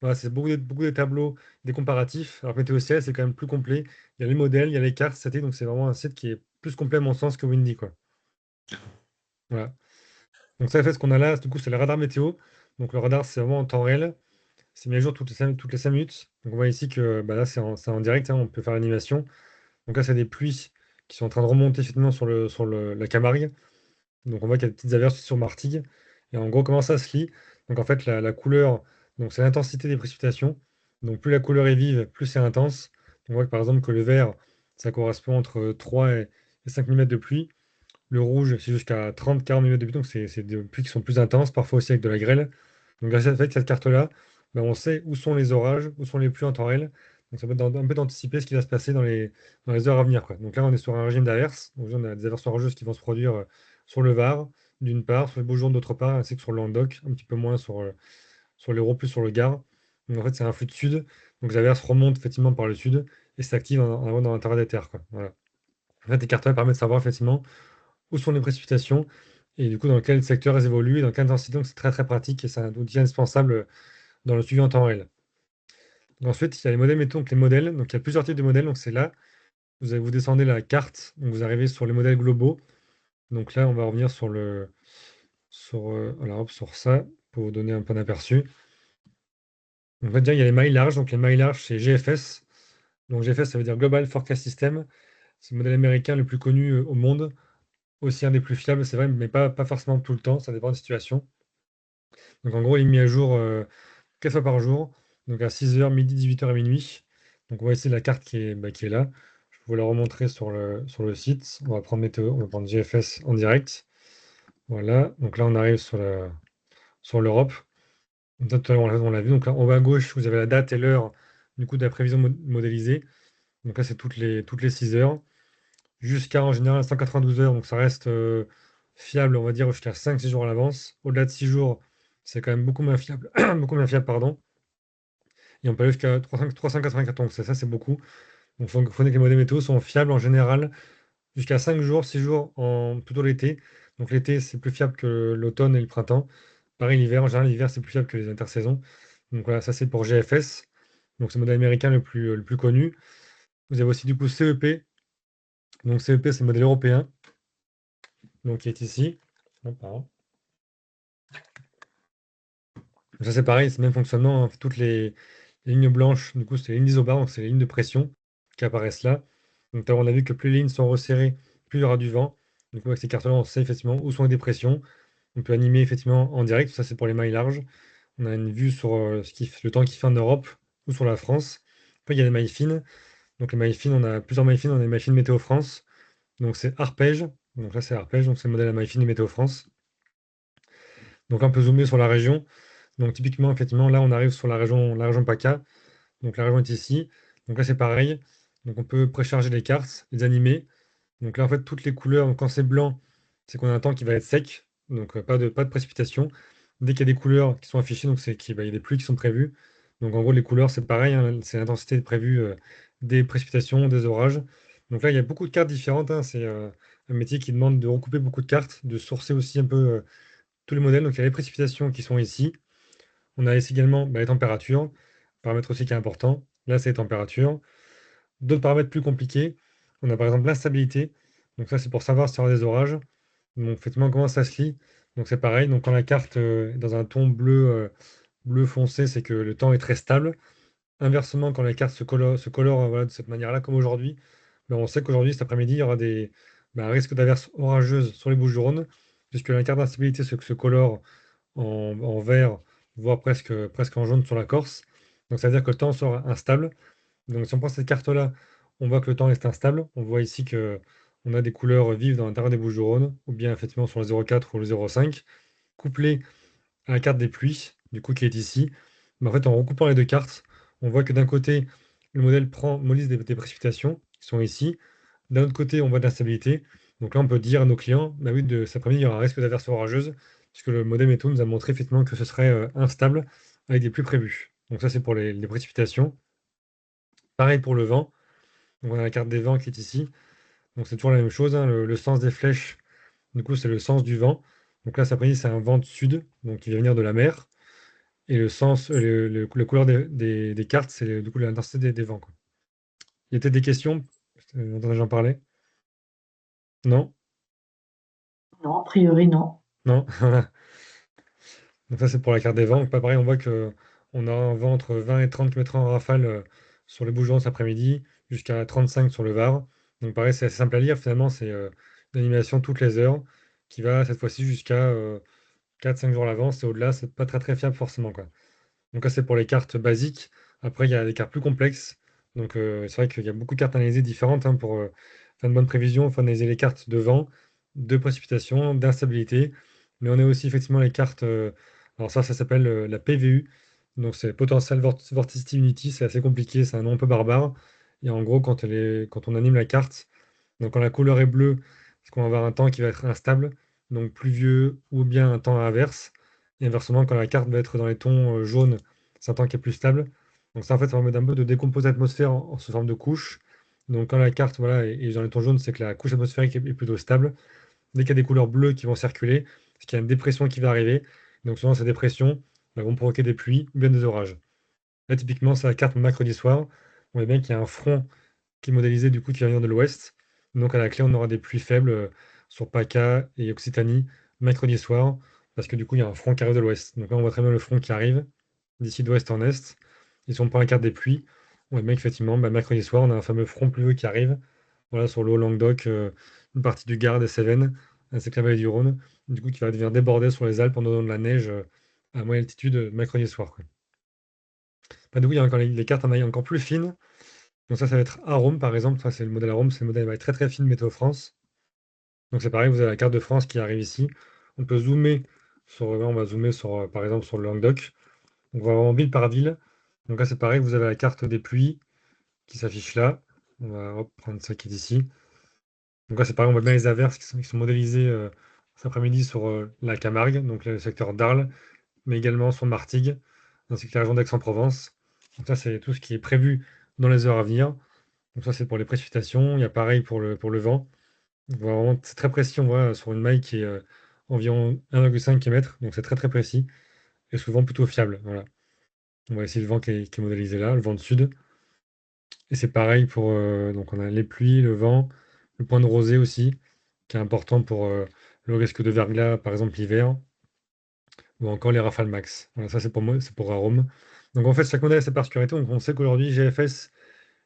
Voilà, c'est beaucoup des tableaux, des comparatifs. Alors, que météo ciel, c'est quand même plus complet. Il y a les modèles, il y a les cartes, c'était. Donc, c'est vraiment un site qui est plus complet à mon sens que Windy, quoi. Voilà. Donc ça, en fait, ce qu'on a là, du coup, c'est le radar météo. Donc le radar, c'est vraiment en temps réel. C'est mis à jour toutes les 5 minutes. Donc on voit ici que bah, là, c'est en direct, hein, on peut faire l'animation. Donc là, c'est des pluies qui sont en train de remonter finalement la Camargue. Donc on voit qu'il y a des petites averses sur Martigues. Et en gros, comment ça se lit? Donc en fait, la couleur, donc c'est l'intensité des précipitations. Donc plus la couleur est vive, plus c'est intense. On voit que par exemple que le vert, ça correspond entre 3 et 5 mm de pluie. Le rouge, c'est jusqu'à 30-40 mm de pluie, donc c'est des pluies qui sont plus intenses, parfois aussi avec de la grêle. Donc grâce à cette carte-là, ben, on sait où sont les orages, où sont les pluies en temps réel. Donc ça permet un peu d'anticiper ce qui va se passer dans les heures à venir, quoi. Donc là, on est sur un régime d'averses. Donc on a des averses orageuses qui vont se produire sur le Var, d'une part, sur les Bouches-du-Rhône d'autre part, ainsi que sur le Languedoc, un petit peu moins sur l'Hérault, plus sur le Gard. Donc en fait, c'est un flux de sud. Donc les averses remontent effectivement par le sud et s'activent en avant dans l'intérieur des terres, quoi. Voilà. En fait, les cartes permettent de savoir effectivement où sont les précipitations et du coup dans quel secteur elles évoluent et dans quelle intensité. Donc c'est très très pratique et c'est un outil indispensable dans le suivi en temps réel. Donc, ensuite, il y a les modèles météo, donc les modèles. Donc il y a plusieurs types de modèles. Donc c'est là, vous descendez la carte, donc vous arrivez sur les modèles globaux. Donc là, on va revenir alors, hop, sur ça pour vous donner un peu d'aperçu. On va dire il y a les mailles larges. Donc les mailles larges, c'est GFS. Donc GFS, ça veut dire Global Forecast System. C'est le modèle américain le plus connu au monde. Aussi un des plus fiables, c'est vrai, mais pas forcément tout le temps, ça dépend des situations. Donc en gros, il est mis à jour 4 fois par jour, donc à 6 h, midi, 18 h et minuit. Donc on va essayer la carte qui est là. Je vais vous la remontrer sur le site. On va prendre météo, on va prendre GFS en direct. Voilà, donc là on arrive sur l'Europe. Donc, tout à l'heure, on l'a vu. Donc là, en bas à gauche, vous avez la date et l'heure du coup de la prévision modélisée. Donc là, c'est toutes les 6 heures. Jusqu'à en général 192 heures, donc ça reste fiable, on va dire, jusqu'à 5-6 jours à l'avance. Au-delà de 6 jours, c'est quand même beaucoup moins fiable, beaucoup moins fiable, pardon. Et on peut aller jusqu'à 384 ans, donc ça c'est beaucoup. Donc il faut que les modèles météo sont fiables en général jusqu'à 5 jours, 6 jours plutôt l'été. Donc l'été, c'est plus fiable que l'automne et le printemps. Pareil, l'hiver, en général, l'hiver, c'est plus fiable que les intersaisons. Donc voilà, ça c'est pour GFS. Donc c'est le modèle américain le plus connu. Vous avez aussi du coup CEP. Donc CEP, c'est le modèle européen, donc qui est ici. Hop, pardon. Ça, c'est pareil, c'est le même fonctionnement, hein. Toutes les lignes blanches, du coup, c'est les lignes isobars, donc c'est les lignes de pression qui apparaissent là. Donc, on a vu que plus les lignes sont resserrées, plus il y aura du vent. Du coup, avec ces cartes-là, on sait effectivement où sont les dépressions. On peut animer effectivement en direct, ça c'est pour les mailles larges. On a une vue sur le temps qu'il fait en Europe ou sur la France. Après, il y a les mailles fines. Donc, les mailles fines, on a plusieurs mailles fines. On a les mailles fines Météo France. Donc, c'est Arpège. Donc, là, c'est Arpège. Donc, c'est le modèle à mailles fines de Météo France. Donc, on peut zoomer sur la région. Donc typiquement, effectivement, là, on arrive sur la région PACA. Donc la région est ici. Donc là, c'est pareil. Donc on peut précharger les cartes, les animer. Donc là, en fait, toutes les couleurs, donc, quand c'est blanc, c'est qu'on a un temps qui va être sec. Donc pas de précipitation. Dès qu'il y a des couleurs qui sont affichées, donc il y a des pluies qui sont prévues. Donc en gros, les couleurs, c'est pareil, hein, c'est l'intensité prévue des précipitations, des orages. Donc là, il y a beaucoup de cartes différentes, hein. C'est un métier qui demande de recouper beaucoup de cartes, de sourcer aussi un peu tous les modèles. Donc il y a les précipitations qui sont ici. On a ici également les températures, paramètre aussi qui est important. Là, c'est les températures. D'autres paramètres plus compliqués. On a par exemple l'instabilité. Donc ça, c'est pour savoir s'il y aura des orages. Donc effectivement, comment ça se lit. Donc c'est pareil. Donc quand la carte est dans un ton bleu foncé, c'est que le temps est très stable. Inversement, quand la carte se colore voilà, de cette manière-là, comme aujourd'hui, on sait qu'aujourd'hui, cet après-midi, il y aura un risque d'averses orageuses sur les Bouches-du-Rhône, puisque la carte d'instabilité se colore en vert, voire presque en jaune sur la Corse. Donc ça veut dire que le temps sera instable. Donc si on prend cette carte-là, on voit que le temps est instable. On voit ici que on a des couleurs vives dans l'intérieur des Bouches-du-Rhône, ou bien effectivement sur le 0,4 ou le 0,5, couplé à la carte des pluies, du coup qui est ici. Mais en fait, en recoupant les deux cartes, on voit que d'un côté, le modèle modélise des précipitations qui sont ici. D'un autre côté, on voit de l'instabilité. Donc là, on peut dire à nos clients, bah oui, de cet après-midi, il y aura un risque d'averse orageuse, puisque le modèle météo nous a montré effectivement que ce serait instable avec des pluies prévues. Donc ça, c'est pour les précipitations. Pareil pour le vent. Donc on a la carte des vents qui est ici. Donc c'est toujours la même chose, hein. Le sens des flèches, du coup, c'est le sens du vent. Donc là, cet après-midi, c'est un vent de sud, donc qui va venir de la mer. Et le sens, la couleur des cartes, c'est du coup l'intensité des vents, quoi. Il y a peut-être des questions? J'en parlais? Non? Non, a priori, non. Non? Voilà. Donc ça, c'est pour la carte des vents. Donc pas pareil, on voit que on a un vent entre 20 et 30 km en rafale sur les Bouches-du-Rhône cet après-midi, jusqu'à 35 sur le Var. Donc pareil, c'est assez simple à lire. Finalement, c'est une animation toutes les heures qui va cette fois-ci jusqu'à 4-5 jours à l'avance. Et au-delà, c'est pas très très fiable forcément, quoi. Donc là, c'est pour les cartes basiques. Après, il y a des cartes plus complexes. Donc, c'est vrai qu'il y a beaucoup de cartes analysées différentes hein, pour faire une bonne prévision. Il faut analyser les cartes de vent, de précipitation, d'instabilité. Mais on a aussi effectivement les cartes. Alors, ça s'appelle la PVU. Donc, c'est Potential Vorticity Unity. C'est assez compliqué. C'est un nom un peu barbare. Et en gros, quand on anime la carte, donc quand la couleur est bleue, c'est qu'on va avoir un temps qui va être instable, donc pluvieux, ou bien un temps inverse. Et inversement, quand la carte va être dans les tons jaunes, c'est un temps qui est plus stable. Donc ça, en fait, ça permet un peu de décomposer l'atmosphère en sous forme de couches. Donc quand la carte voilà, est dans les tons jaunes, c'est que la couche atmosphérique est plutôt stable. Dès qu'il y a des couleurs bleues qui vont circuler, c'est qu'il y a une dépression qui va arriver. Donc souvent, ces dépressions vont provoquer des pluies ou bien des orages. Là, typiquement, c'est la carte mercredi soir. On voit bien qu'il y a un front qui est modélisé du coup qui va venir de l'ouest. Donc à la clé, on aura des pluies faibles sur PACA et Occitanie mercredi soir, parce que du coup, il y a un front qui arrive de l'ouest. Donc là, on voit très bien le front qui arrive d'ici d'ouest en est. Et si on prend la carte des pluies, on voit bien qu'effectivement, mercredi soir, on a un fameux front pluvieux qui arrive, voilà, sur le Haut-Languedoc, une partie du Gard, des Cévennes, ainsi que la vallée du Rhône, du coup, qui va venir déborder sur les Alpes en donnant de la neige à moyenne altitude mercredi soir, quoi. Du coup, il y a encore les cartes en maille encore plus fines. Donc ça va être Arome, par exemple. Ça, c'est le modèle Arome. C'est le modèle très très fin de Météo France. Donc c'est pareil, vous avez la carte de France qui arrive ici. On peut zoomer sur, là, on va zoomer sur, par exemple, sur le Languedoc. On va vraiment ville par ville. Donc là, c'est pareil, vous avez la carte des pluies qui s'affiche là. On va reprendre ça qui est ici. Donc là, c'est pareil, on voit bien les averses qui sont modélisées cet après-midi sur la Camargue, donc le secteur d'Arles, mais également sur Martigues, ainsi que la région d'Aix-en-Provence. Donc ça, c'est tout ce qui est prévu dans les heures à venir. Donc ça, c'est pour les précipitations. Il y a pareil pour le vent. On voit vraiment, c'est très précis. On voit sur une maille qui est environ 1,5 km. Donc c'est très très précis et souvent plutôt fiable. Voilà. On voit ici le vent qui est modélisé là, le vent de sud. Et c'est pareil pour. Donc on a les pluies, le vent, le point de rosée aussi, qui est important pour le risque de verglas, par exemple l'hiver, ou encore les rafales max. Voilà, ça c'est pour moi, c'est pour Arome. Donc en fait, chaque modèle a sa particularité. Donc on sait qu'aujourd'hui, GFS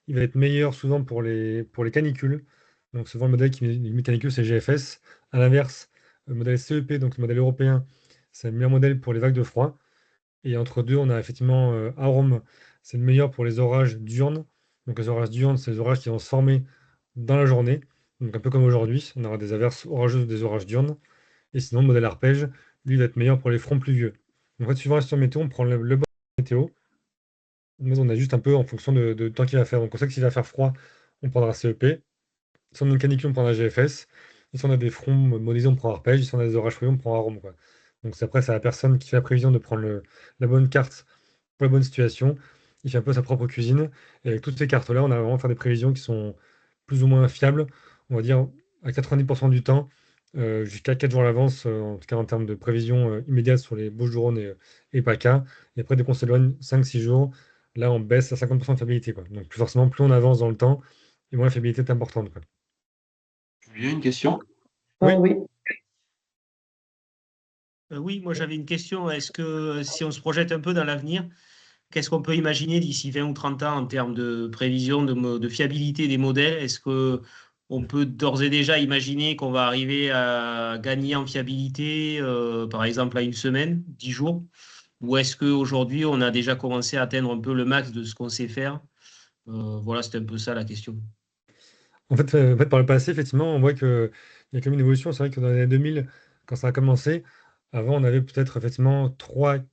il va être meilleur souvent pour les canicules. Donc souvent le modèle qui limite canicule, c'est GFS. À l'inverse, le modèle CEP, donc le modèle européen, c'est le meilleur modèle pour les vagues de froid. Et entre deux, on a effectivement Arome, c'est le meilleur pour les orages diurnes. Donc les orages diurnes, c'est les orages qui vont se former dans la journée. Donc un peu comme aujourd'hui, on aura des averses orageuses ou des orages diurnes. Et sinon, le modèle arpège, lui, va être meilleur pour les fronts pluvieux. Donc en fait, suivant la situation météo, on prend le bon météo. Mais on a juste un peu en fonction de temps qu'il va faire. Donc on sait que s'il va faire froid, on prendra CEP. Si on a une canicule, on prendra GFS. Et si on a des fronts modélisés, on prend arpège. Si on a des orages fouillés, on prend arôme, quoi. Donc après, c'est à la personne qui fait la prévision de prendre la bonne carte pour la bonne situation. Il fait un peu sa propre cuisine. Et avec toutes ces cartes-là, on a vraiment faire des prévisions qui sont plus ou moins fiables. On va dire à 90% du temps, jusqu'à 4 jours à l'avance, en tout cas en termes de prévision immédiate sur les Bouches-du-Rhône et PACA. Et après, dès qu'on s'éloigne 5-6 jours, là, on baisse à 50% de fiabilité, quoi. Donc plus forcément, plus on avance dans le temps, et moins la fiabilité est importante, quoi. Julien, une question? Oui. Oui. Oui, moi j'avais une question. Est-ce que si on se projette un peu dans l'avenir, qu'est-ce qu'on peut imaginer d'ici 20 ou 30 ans en termes de prévision, de fiabilité des modèles? Est-ce que on peut d'ores et déjà imaginer qu'on va arriver à gagner en fiabilité, par exemple à une semaine, 10 jours? Ou est-ce qu'aujourd'hui, on a déjà commencé à atteindre un peu le max de ce qu'on sait faire? Voilà, c'était un peu ça la question. En fait, par le passé, effectivement, on voit qu'il y a quand même une évolution. C'est vrai que dans les années 2000, quand ça a commencé, avant, on avait peut-être effectivement 3-4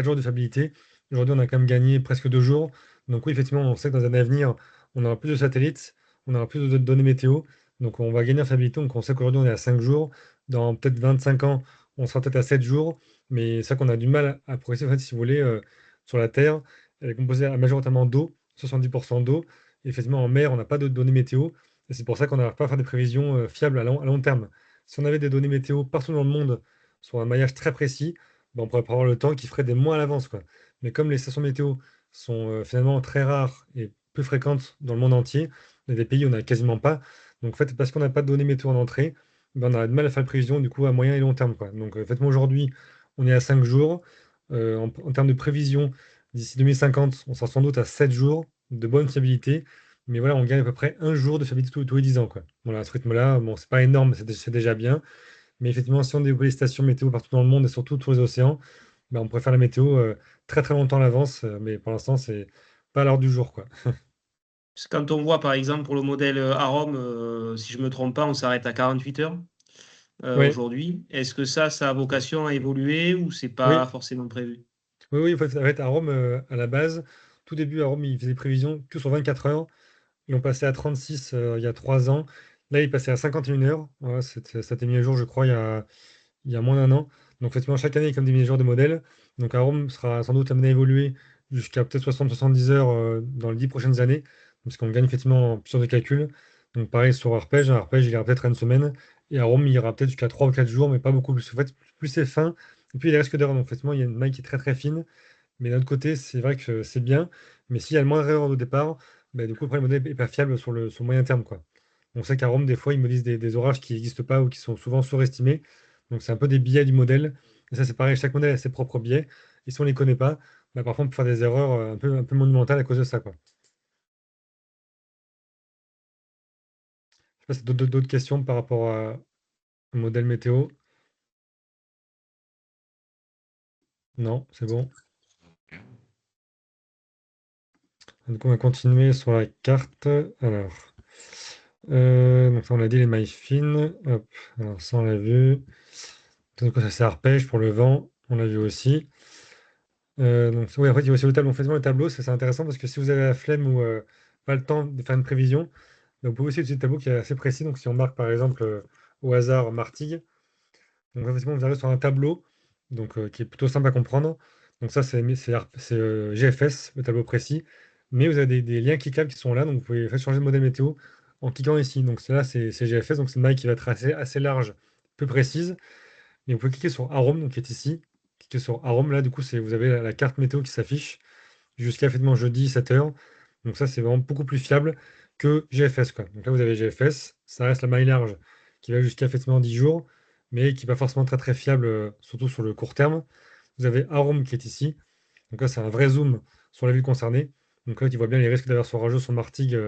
jours de fiabilité. Aujourd'hui, on a quand même gagné presque 2 jours. Donc oui, effectivement, on sait que dans les années à venir, on aura plus de satellites, on aura plus de données météo. Donc on va gagner en fiabilité. Donc on sait qu'aujourd'hui, on est à 5 jours. Dans peut-être 25 ans, on sera peut-être à 7 jours. Mais c'est vrai qu'on a du mal à progresser, en fait, si vous voulez, sur la Terre. Elle est composée majoritairement d'eau, 70% d'eau. Et effectivement, en mer, on n'a pas de données météo. Et c'est pour ça qu'on n'arrive pas à faire des prévisions fiables à long terme. Si on avait des données météo partout dans le monde sur un maillage très précis, on pourrait prévoir le temps qui ferait des mois à l'avance, quoi. Mais comme les stations météo sont finalement très rares et peu fréquentes dans le monde entier, il y a des pays où on n'a quasiment pas. Donc en fait, parce qu'on n'a pas de données météo en entrée, on a du mal à faire la prévision du coup à moyen et long terme, quoi. Donc faites-moi aujourd'hui, on est à 5 jours. En termes de prévision, d'ici 2050, on sera sans doute à 7 jours de bonne fiabilité. Mais voilà, on gagne à peu près un jour de fiabilité tous les 10 ans, quoi. Voilà, à ce rythme-là, bon, c'est pas énorme, c'est déjà bien. Mais effectivement, si on développe les stations météo partout dans le monde et surtout tous les océans, on pourrait faire la météo très très longtemps à l'avance. Mais pour l'instant, c'est pas à l'heure du jour, quoi. Parce que quand on voit, par exemple, pour le modèle Arom, si je ne me trompe pas, on s'arrête à 48 heures Oui, aujourd'hui. Est-ce que ça a vocation à évoluer ou c'est pas oui, forcément prévu? oui, oui. En fait, à Rome, à la base, tout début, à Rome, ils faisaient des prévisions que sur 24 heures. Ils ont passé à 36 il y a 3 ans. Là, ils passaient à 51 heures. Voilà, ça a été mis à jour, je crois, il y a moins d'un an. Donc, effectivement, chaque année, il y a comme des mises à jour de modèles. Donc, Arom sera sans doute amené à évoluer jusqu'à peut-être 60-70 heures dans les 10 prochaines années, parce qu'on gagne effectivement en puissance de calcul. Donc, pareil sur Arpège. Arpège, il ira peut-être à une semaine. Et Arom, il ira peut-être jusqu'à 3 ou 4 jours, mais pas beaucoup plus. En fait, plus c'est fin, et puis il risque d'erreur. Donc, effectivement, il y a une maille qui est très très fine. Mais d'un autre côté, c'est vrai que c'est bien. Mais s'il y a le moindre erreur au départ, bah, du coup, après, le modèle n'est pas fiable sur le moyen terme, quoi. On sait qu'à Rome, des fois, ils modélisent des orages qui n'existent pas ou qui sont souvent surestimés. Donc, c'est un peu des biais du modèle. Et ça, c'est pareil, chaque modèle a ses propres biais. Et si on ne les connaît pas, bah, parfois, on peut faire des erreurs un peu monumentales à cause de ça, quoi. Je sais pas si tu as d'autres questions par rapport au modèle météo. Non, c'est bon. Donc, on va continuer sur la carte. Alors, donc, ça, on a dit les mailles fines. Hop, alors, ça, on l'a vu. Donc, ça, c'est arpège pour le vent. On l'a vu aussi. Donc, oui, après, il y a aussi le tableau. Faites-moi le tableau, c'est intéressant parce que si vous avez la flemme ou pas le temps de faire une prévision, ben, vous pouvez aussi utiliser le tableau qui est assez précis. Donc, si on marque par exemple au hasard Martigues, donc effectivement, vous arrivez sur un tableau donc, qui est plutôt simple à comprendre. Donc, ça, c'est GFS, le tableau précis. Mais vous avez des liens cliquables qui sont là. Donc, vous pouvez changer de modèle météo en cliquant ici. Donc, là, c'est GFS. Donc, c'est une maille qui va être assez large, peu précise. Et vous pouvez cliquer sur Arome, donc qui est ici. Cliquez sur Arome, là, du coup, vous avez la carte météo qui s'affiche jusqu'à effectivement jeudi 7 heures. Donc ça, c'est vraiment beaucoup plus fiable que GFS, quoi. Donc là, vous avez GFS, ça reste la maille large qui va jusqu'à effectivement 10 jours, mais qui n'est pas forcément très très fiable, surtout sur le court terme. Vous avez Arome qui est ici. Donc là, c'est un vrai zoom sur la ville concernée. Donc là, tu vois bien les risques d'averse orageuse sur Martigues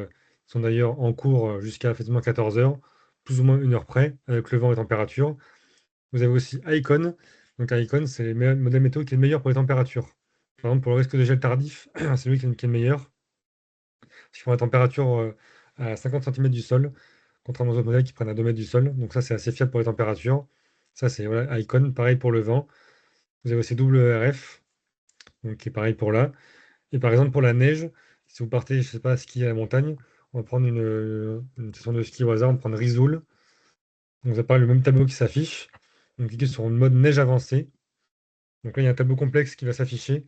sont d'ailleurs en cours jusqu'à effectivement 14 heures, plus ou moins 1 heure près, avec le vent et température. Vous avez aussi Icon. Donc Icon, c'est le modèle météo qui est le meilleur pour les températures. Par exemple, pour le risque de gel tardif, c'est lui qui est le meilleur. Parce qu'ils font la température à 50 centimètres du sol, contrairement aux autres modèles qui prennent à 2 mètres du sol. Donc ça, c'est assez fiable pour les températures. Ça, c'est voilà, Icon. Pareil pour le vent. Vous avez aussi WRF, donc qui est pareil pour là. Et par exemple, pour la neige, si vous partez, je sais pas, skier à la montagne, on va prendre une station de ski au hasard, on va prendre Risoul. Donc ça paraît le même tableau qui s'affiche. Donc cliquez sur le mode neige avancée. Donc là, il y a un tableau complexe qui va s'afficher.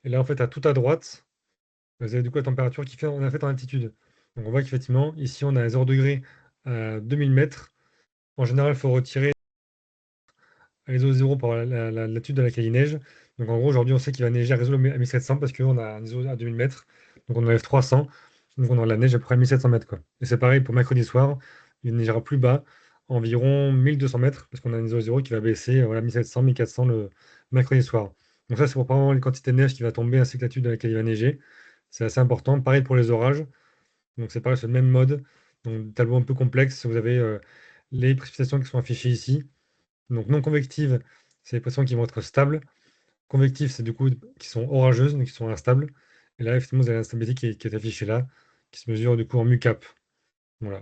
Et là, en fait, à tout à droite, vous avez du coup la température on a fait en altitude. Donc on voit qu'effectivement, ici, on a 0 degré à 2000 mètres. En général, il faut retirer les ISO 0 pour la latitude à laquelle il neige. Donc en gros, aujourd'hui, on sait qu'il va neiger à réseau à 1700 parce qu'on a un ISO à 2000 mètres. Donc on enlève 300. Donc on aura la neige à peu près à 1700 mètres, quoi. Et c'est pareil pour mercredi soir. Il neigera plus bas, environ 1200 mètres, parce qu'on a un ISO 0 qui va baisser, voilà, 1700, 1400 le mercredi soir. Donc ça, c'est pour vraiment les quantités de neige qui va tomber ainsi que l'altitude à laquelle il va neiger. C'est assez important. Pareil pour les orages. Donc c'est pareil, c'est le même mode. Donc tableau un peu complexe. Vous avez les précipitations qui sont affichées ici. Donc non convectives, c'est les précipitations qui vont être stables. Convectives, c'est du coup qui sont orageuses, donc qui sont instables. Et là, effectivement, vous avez l'instabilité qui est affichée là, qui se mesure du coup en MUCAP. Voilà.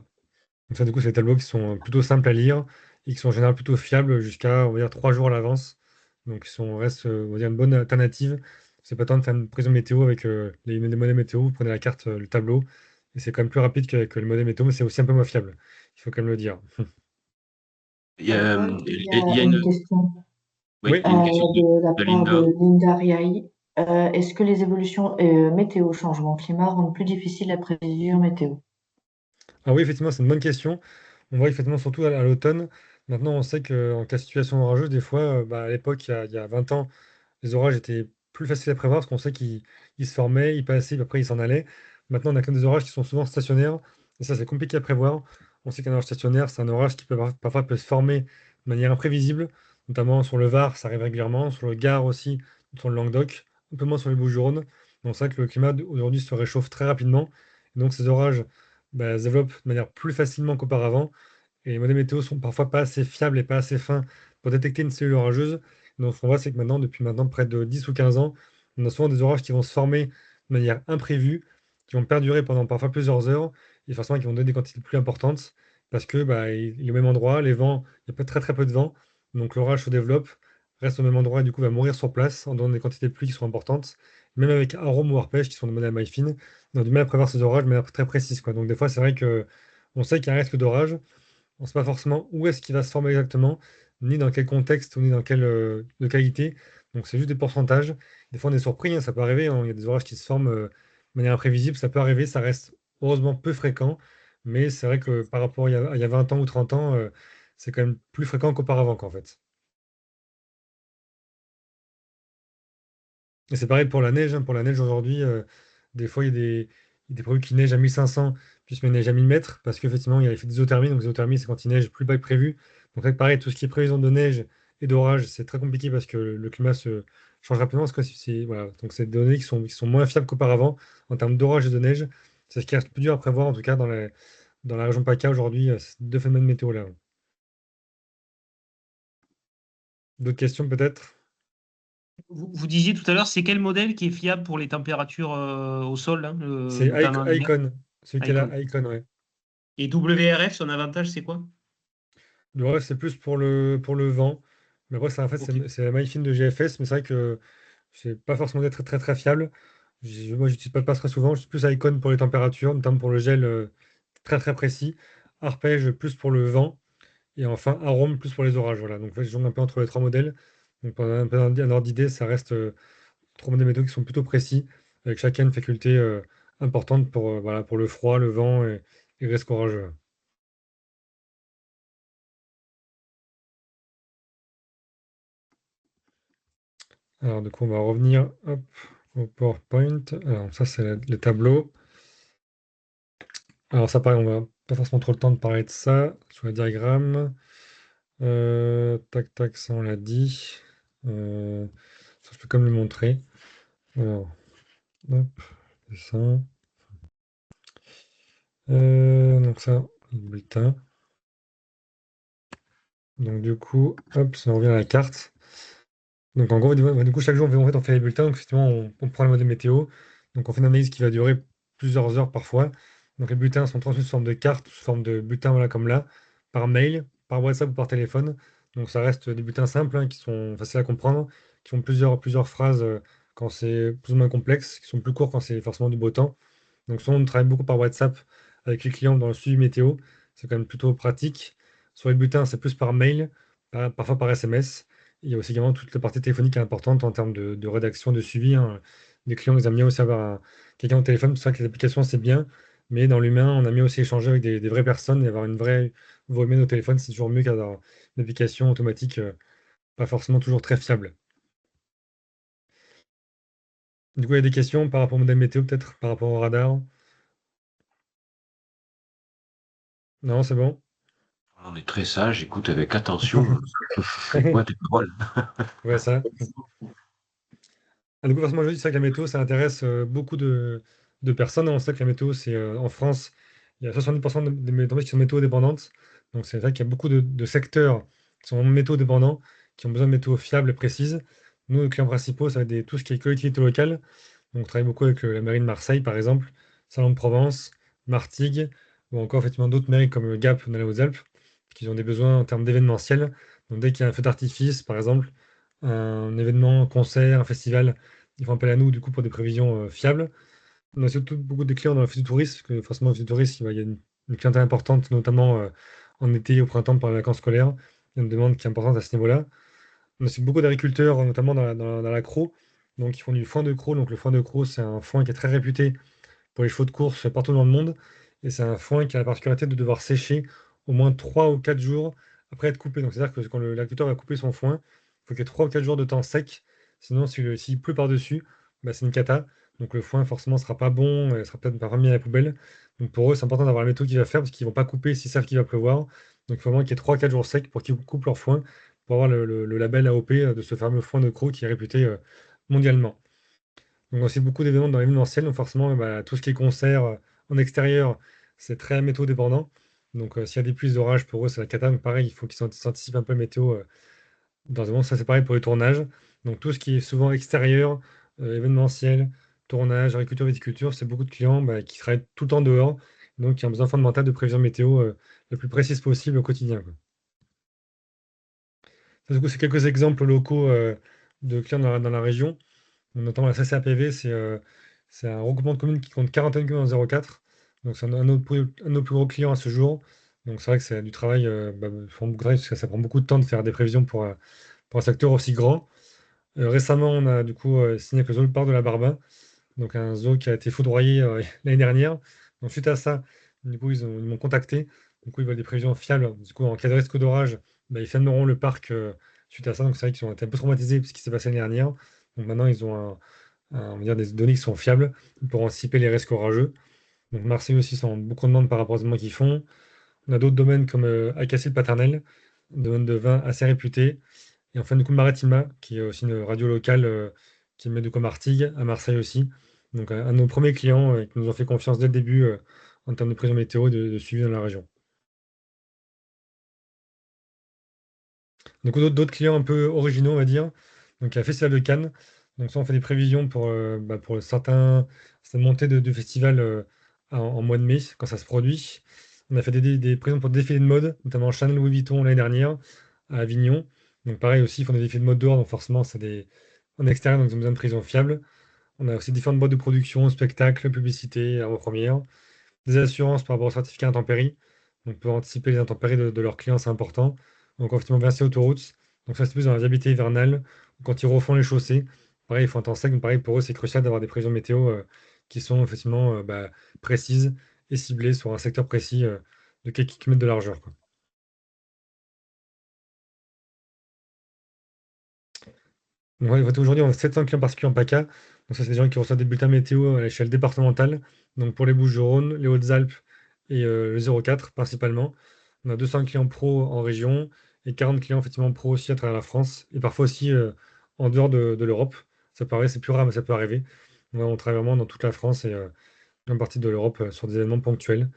Donc ça, du coup, c'est des tableaux qui sont plutôt simples à lire et qui sont en général plutôt fiables jusqu'à, on va dire, 3 jours à l'avance. Donc restent, on va dire, une bonne alternative. C'est pas tant de faire une prévision météo avec les modèles météo. Vous prenez la carte, le tableau, et c'est quand même plus rapide qu'avec le modèle météo, mais c'est aussi un peu moins fiable. Il faut quand même le dire. Il y a, D'accord, il y il y a a une une, question oui, Oui. il y a une question de la de part de Linda. Linda Riahi. Est-ce que les évolutions météo, changement climat rendent plus difficile la prévision météo? Ah oui, effectivement, c'est une bonne question. On voit effectivement surtout à l'automne. Maintenant, on sait qu'en cas de situation orageuse, des fois, bah, à l'époque, il y a 20 ans, les orages étaient plus faciles à prévoir parce qu'on sait qu'ils se formaient, ils passaient, puis après ils s'en allaient. Maintenant, on a quand même des orages qui sont souvent stationnaires, et ça, c'est compliqué à prévoir. On sait qu'un orage stationnaire, c'est un orage qui parfois peut se former de manière imprévisible, notamment sur le Var, ça arrive régulièrement, sur le Gard aussi, sur le Languedoc, un peu moins sur les Bouches-du-Rhône. Donc, c'est vrai que le climat aujourd'hui se réchauffe très rapidement, et donc ces orages bah, se développent de manière plus facilement qu'auparavant. Et les modèles météo sont parfois pas assez fiables et pas assez fins pour détecter une cellule orageuse. Donc, ce qu'on voit, c'est que depuis maintenant près de 10 ou 15 ans, on a souvent des orages qui vont se former de manière imprévue qui vont perdurer pendant parfois plusieurs heures et forcément qui vont donner des quantités plus importantes parce que bah, il est au même endroit, les vents, il y a pas très très peu de vent, donc l'orage se développe, reste au même endroit et du coup va mourir sur place en donnant des quantités de pluie qui sont importantes. Même avec arôme ou arpège qui sont des modèles maille fine, on a du mal à prévoir ces orages de manière très précise, quoi. Donc des fois c'est vrai que on sait qu'il y a un risque d'orage, on ne sait pas forcément où est-ce qu'il va se former exactement, ni dans quel contexte, ni dans quelle localité. Donc c'est juste des pourcentages. Des fois on est surpris, hein, ça peut arriver, hein, il y a des orages qui se forment de manière imprévisible, ça peut arriver, ça reste heureusement peu fréquent, mais c'est vrai que par rapport à il y a 20 ans ou 30 ans, c'est quand même plus fréquent qu'auparavant, quoi, en fait. Et c'est pareil pour la neige, hein. Pour la neige aujourd'hui, des fois, il y a des prévus qui neigent à 1500, puis il neige à 1000 mètres, parce qu'effectivement, il y a l'effet d'isothermie. Donc, l'isothermie, c'est quand il neige plus bas que prévu. Donc, là, pareil, tout ce qui est prévision de neige et d'orage, c'est très compliqué parce que le climat se change rapidement. Parce que voilà. Donc, c'est des données qui sont moins fiables qu'auparavant en termes d'orage et de neige. C'est ce qui reste plus dur à prévoir, en tout cas, dans la région PACA aujourd'hui, ces deux phénomènes météo-là. D'autres questions, peut-être? Vous disiez tout à l'heure, c'est quel modèle qui est fiable pour les températures au sol, hein, C'est notamment en hiver? Icon. Celui qui est Icon. là, Icon, ouais. Et WRF, son avantage, c'est quoi? Le reste, c'est plus pour le vent. Mais après, en fait, Ok. c'est la maille fine de GFS, mais c'est vrai que c'est pas forcément d'être très, très fiable. Moi, j'utilise pas très souvent. Je suis plus Icon pour les températures, notamment pour le gel très, très précis. Arpège plus pour le vent. Et enfin, Arôme plus pour les orages. Voilà. Donc, en fait, je jongle un peu entre les trois modèles. Donc, pour un peu un ordre d'idée, ça reste trois modèles météo qui sont plutôt précis, avec chacun une faculté importante voilà, pour le froid, le vent et le risque orageux. Alors, du coup, on va revenir hop, au PowerPoint. Alors, ça, c'est les tableaux. Alors, ça, pareil, on va pas forcément trop le temps de parler de ça sur les diagrammes. Tac, tac, ça, on l'a dit. Ça, je peux comme le montrer. Alors, hop, c'est ça. Donc, ça, le bulletin. Donc, du coup, hop, ça revient à la carte. Donc en gros, du coup, chaque jour, on fait les bulletins. Donc effectivement, on prend le modèle météo. Donc on fait une analyse qui va durer plusieurs heures parfois. Donc les bulletins sont transmis sous forme de carte, sous forme de bulletins, voilà, comme là, par mail, par WhatsApp ou par téléphone. Donc ça reste des bulletins simples, hein, qui sont faciles à comprendre, qui ont plusieurs phrases quand c'est plus ou moins complexe, qui sont plus courts quand c'est forcément du beau temps. Donc souvent, on travaille beaucoup par WhatsApp avec les clients dans le suivi météo. C'est quand même plutôt pratique. Sur les bulletins, c'est plus par mail, parfois par SMS. Il y a aussi également toute la partie téléphonique qui est importante en termes de rédaction, de suivi, hein. Les clients, ils aiment bien aussi avoir quelqu'un au téléphone. C'est vrai que les applications, c'est bien, mais dans l'humain, on aime bien aussi échanger avec des vraies personnes et avoir une vraie voix humaine au téléphone. C'est toujours mieux qu'avoir une application automatique, pas forcément toujours très fiable. Du coup, il y a des questions par rapport au modèle météo, peut-être par rapport au radar? Non, c'est bon? On est très sage, écoute avec attention. C'est quoi tes paroles? Ouais, ça. Du coup, forcément, je dis ça que la météo, ça intéresse beaucoup de personnes. On sait que la météo, c'est en France, il y a 70% des entreprises qui sont météo dépendantes. Donc, c'est vrai qu'il y a beaucoup de secteurs qui sont météo dépendants, qui ont besoin de météo fiable et précise. Nous, nos clients principaux, ça va être tout ce qui est collectivité locale. Donc, on travaille beaucoup avec la mairie de Marseille, par exemple, Salon de Provence, Martigues, ou encore effectivement d'autres mairies comme Gap dans les Hautes-Alpes, qui ont des besoins en termes d'événementiel. Donc, dès qu'il y a un feu d'artifice, par exemple, un événement, un concert, un festival, ils font appel à nous du coup pour des prévisions fiables. On a surtout beaucoup de clients dans le tourisme, parce que forcément, le tourisme, il y a une clientèle importante, notamment en été, au printemps, par les vacances scolaires. Il y a une demande qui est importante à ce niveau-là. On a aussi beaucoup d'agriculteurs, notamment dans l'accro, donc ils font du foin de cros. Donc le foin de cros, c'est un foin qui est très réputé pour les chevaux de course partout dans le monde. Et c'est un foin qui a la particularité de devoir sécher au moins 3 ou 4 jours après être coupé. Donc c'est-à-dire que quand l'agriculteur va couper son foin, il faut qu'il y ait 3 ou 4 jours de temps sec. Sinon, s'il pleut par-dessus, bah, c'est une cata. Donc le foin, forcément, ne sera pas bon, et sera peut-être pas remis à la poubelle. Donc pour eux, c'est important d'avoir la météo qui va faire, parce qu'ils ne vont pas couper s'ils savent qu'il va pleuvoir. Donc il faut vraiment qu'il y ait 3 4 jours secs pour qu'ils coupent leur foin, pour avoir le label AOP de ce fameux foin de Croc qui est réputé mondialement. Donc aussi beaucoup d'événements dans l'événementiel, donc forcément bah, tout ce qui est concert en extérieur, c'est très météo dépendant. Donc s'il y a des pluies d'orage pour eux, c'est la cata. Donc pareil, il faut qu'ils s'anticipent un peu la météo dans un moment. Ça c'est pareil pour les tournages. Donc tout ce qui est souvent extérieur, événementiel, tournage, agriculture, viticulture, c'est beaucoup de clients qui travaillent tout le temps dehors, donc qui ont besoin fondamental de prévision météo la plus précise possible au quotidien, quoi. Ça, du coup, c'est quelques exemples locaux de clients dans la région. Notamment la CCAPV, c'est un regroupement de communes qui compte 41 communes en 04. Donc c'est un de nos plus gros clients à ce jour. Donc c'est vrai que c'est du travail, ils font beaucoup de travail parce que ça prend beaucoup de temps de faire des prévisions pour un secteur aussi grand. Récemment, on a du coup signé avec le zoo le parc de la Barbin, donc un zoo qui a été foudroyé l'année dernière. Donc suite à ça, du coup, ils m'ont contacté. Du coup, ils veulent des prévisions fiables. Du coup, en cas de risque d'orage, ils fermeront le parc suite à ça. Donc c'est vrai qu'ils ont été un peu traumatisés par ce qui s'est passé l'année dernière. Donc maintenant, ils ont on va dire des données qui sont fiables pour anticiper les risques orageux. Donc Marseille aussi, ça en beaucoup de demandes par rapport aux événements qu'ils font. On a d'autres domaines comme Acacil Paternel, un domaine de vin assez réputé. Et enfin, du coup, Maritima, qui est aussi une radio locale qui met du coup Martigues, à Marseille aussi. Donc, un de nos premiers clients qui nous ont fait confiance dès le début en termes de prévision météo et de suivi dans la région. Donc, d'autres clients un peu originaux, on va dire. Donc, il y a le Festival de Cannes. Donc, ça, on fait des prévisions pour certaines montées de festivals en mois de mai, quand ça se produit. On a fait des prévisions pour des défilés de mode, notamment Chanel Louis Vuitton l'année dernière à Avignon. Donc, pareil aussi, ils font des défilés de mode dehors, donc forcément, c'est en extérieur, donc ils ont besoin de prévisions fiables. On a aussi différentes boîtes de production, spectacles, publicité, avant-première. Des assurances par rapport aux certificats intempéries. Donc, pour anticiper les intempéries de leurs clients, c'est important. Donc, effectivement, verser autoroutes. Donc, ça, c'est plus dans la viabilité hivernale, ou quand ils refont les chaussées. Pareil, il faut un temps sec, mais pareil, pour eux, c'est crucial d'avoir des prévisions météo qui sont effectivement précises et ciblées sur un secteur précis de quelques kilomètres de largeur, quoi. Donc, ouais, aujourd'hui, on a 700 clients particuliers en PACA. Donc, ça, c'est des gens qui reçoivent des bulletins météo à l'échelle départementale. Donc, pour les Bouches-du-Rhône, les Hautes-Alpes et le 04 principalement. On a 200 clients pro en région et 40 clients effectivement pro aussi à travers la France et parfois aussi en dehors de l'Europe. Ça paraît, c'est plus rare, mais ça peut arriver. On travaille vraiment dans toute la France et une partie de l'Europe sur des événements ponctuels.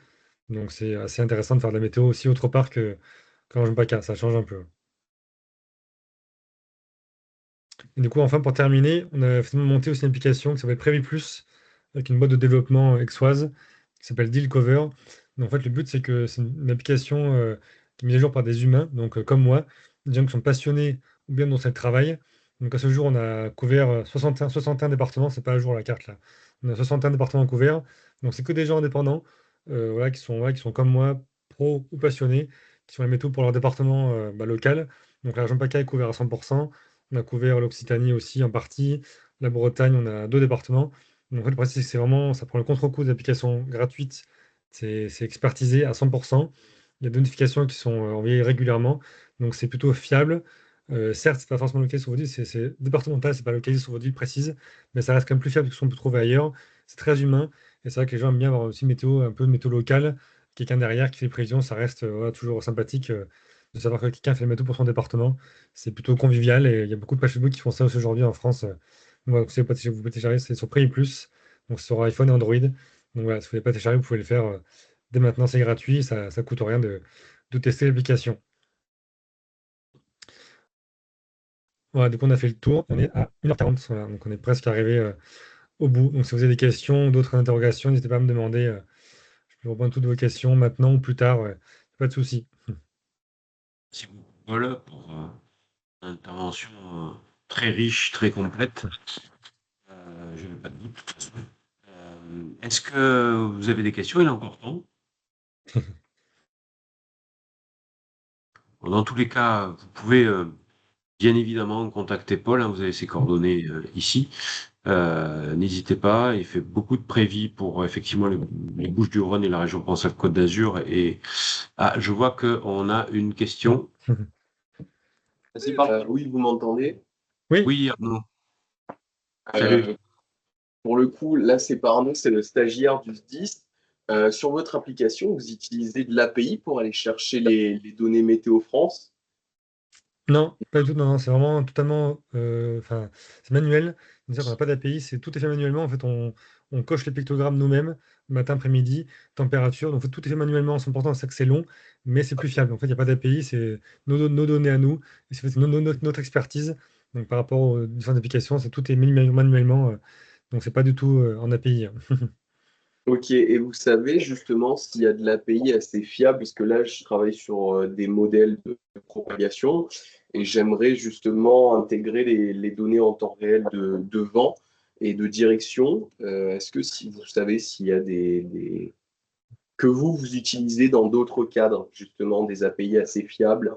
Donc, c'est assez intéressant de faire de la météo aussi autre part qu'en région PACA. Ça change un peu. Et du coup, enfin, pour terminer, on a finalement monté aussi une application qui s'appelle Prévis Plus, avec une boîte de développement aixoise qui s'appelle Deal Cover. Donc, en fait, le but, c'est que c'est une application qui est mise à jour par des humains, donc comme moi, des gens qui sont passionnés ou bien dont c'est le travail. Donc, à ce jour, on a couvert 61 départements, c'est pas à jour la carte là. On a 61 départements couverts. Donc, c'est que des gens indépendants, voilà, qui sont comme moi, pros ou passionnés, qui sont les métaux pour leur département local. Donc, la région PACA est couverte à 100%. On a couvert l'Occitanie aussi en partie. La Bretagne, on a deux départements. Donc, en fait, le principe, c'est que c'est vraiment, ça prend le contre-coup des applications gratuites. C'est expertisé à 100%. Il y a des notifications qui sont envoyées régulièrement. Donc, c'est plutôt fiable. Certes, c'est pas forcément localisé sur votre ville, c'est départemental, c'est pas localisé sur votre ville précise, mais ça reste quand même plus fiable que ce qu'on peut trouver ailleurs. C'est très humain. Et c'est vrai que les gens aiment bien avoir aussi météo, un peu de météo locale. Quelqu'un derrière qui fait les prévisions, ça reste voilà, toujours sympathique de savoir que quelqu'un fait le météo pour son département. C'est plutôt convivial et il y a beaucoup de pages Facebook qui font ça aussi aujourd'hui en France. Voilà, si vous pouvez télécharger, c'est sur Prix Plus, donc sur iPhone et Android. Donc voilà, si vous ne voulez pas télécharger, vous pouvez le faire dès maintenant, c'est gratuit, ça ne coûte rien de tester l'application. Voilà, donc on a fait le tour, on est à 1h40, voilà, donc on est presque arrivé au bout. Donc si vous avez des questions, d'autres interrogations, n'hésitez pas à me demander. Je peux répondre à toutes vos questions maintenant ou plus tard, ouais, pas de souci. Merci beaucoup, Paul, pour une intervention très riche, très complète. Je n'ai pas de doute, de toute façon. Est-ce que vous avez des questions? Il est encore temps. Bon, dans tous les cas, vous pouvez bien évidemment contacter Paul, hein, vous avez ses coordonnées ici. N'hésitez pas, il fait beaucoup de prévis pour effectivement les Bouches-du-Rhône et la région Provence-Alpes-Côte d'Azur. Et je vois qu'on a une question. Vas-y, oui, vous m'entendez? Oui, Oui, Arnaud. Euh, Salut. pour le coup, là, c'est pas Arnaud, c'est le stagiaire du SDIS. Sur votre application, vous utilisez de l'API pour aller chercher les données Météo France? non, pas du tout, non, non, c'est vraiment totalement, enfin, c'est manuel. C'est-à-dire qu'on n'a pas d'API, tout est fait manuellement. En fait, on coche les pictogrammes nous-mêmes, matin, après-midi, température. Donc, en fait, tout est fait manuellement. C'est important, c'est que c'est long, mais c'est plus fiable. En fait, il n'y a pas d'API, c'est nos données à nous, et c'est notre expertise. Donc, par rapport aux différentes applications, tout est mis manuellement. Donc, c'est pas du tout en API. Ok, et vous savez justement s'il y a de l'API assez fiable, parce que là, je travaille sur des modèles de propagation et j'aimerais justement intégrer les données en temps réel de vent et de direction. Est-ce que si vous savez s'il y a que vous utilisez dans d'autres cadres, justement des API assez fiables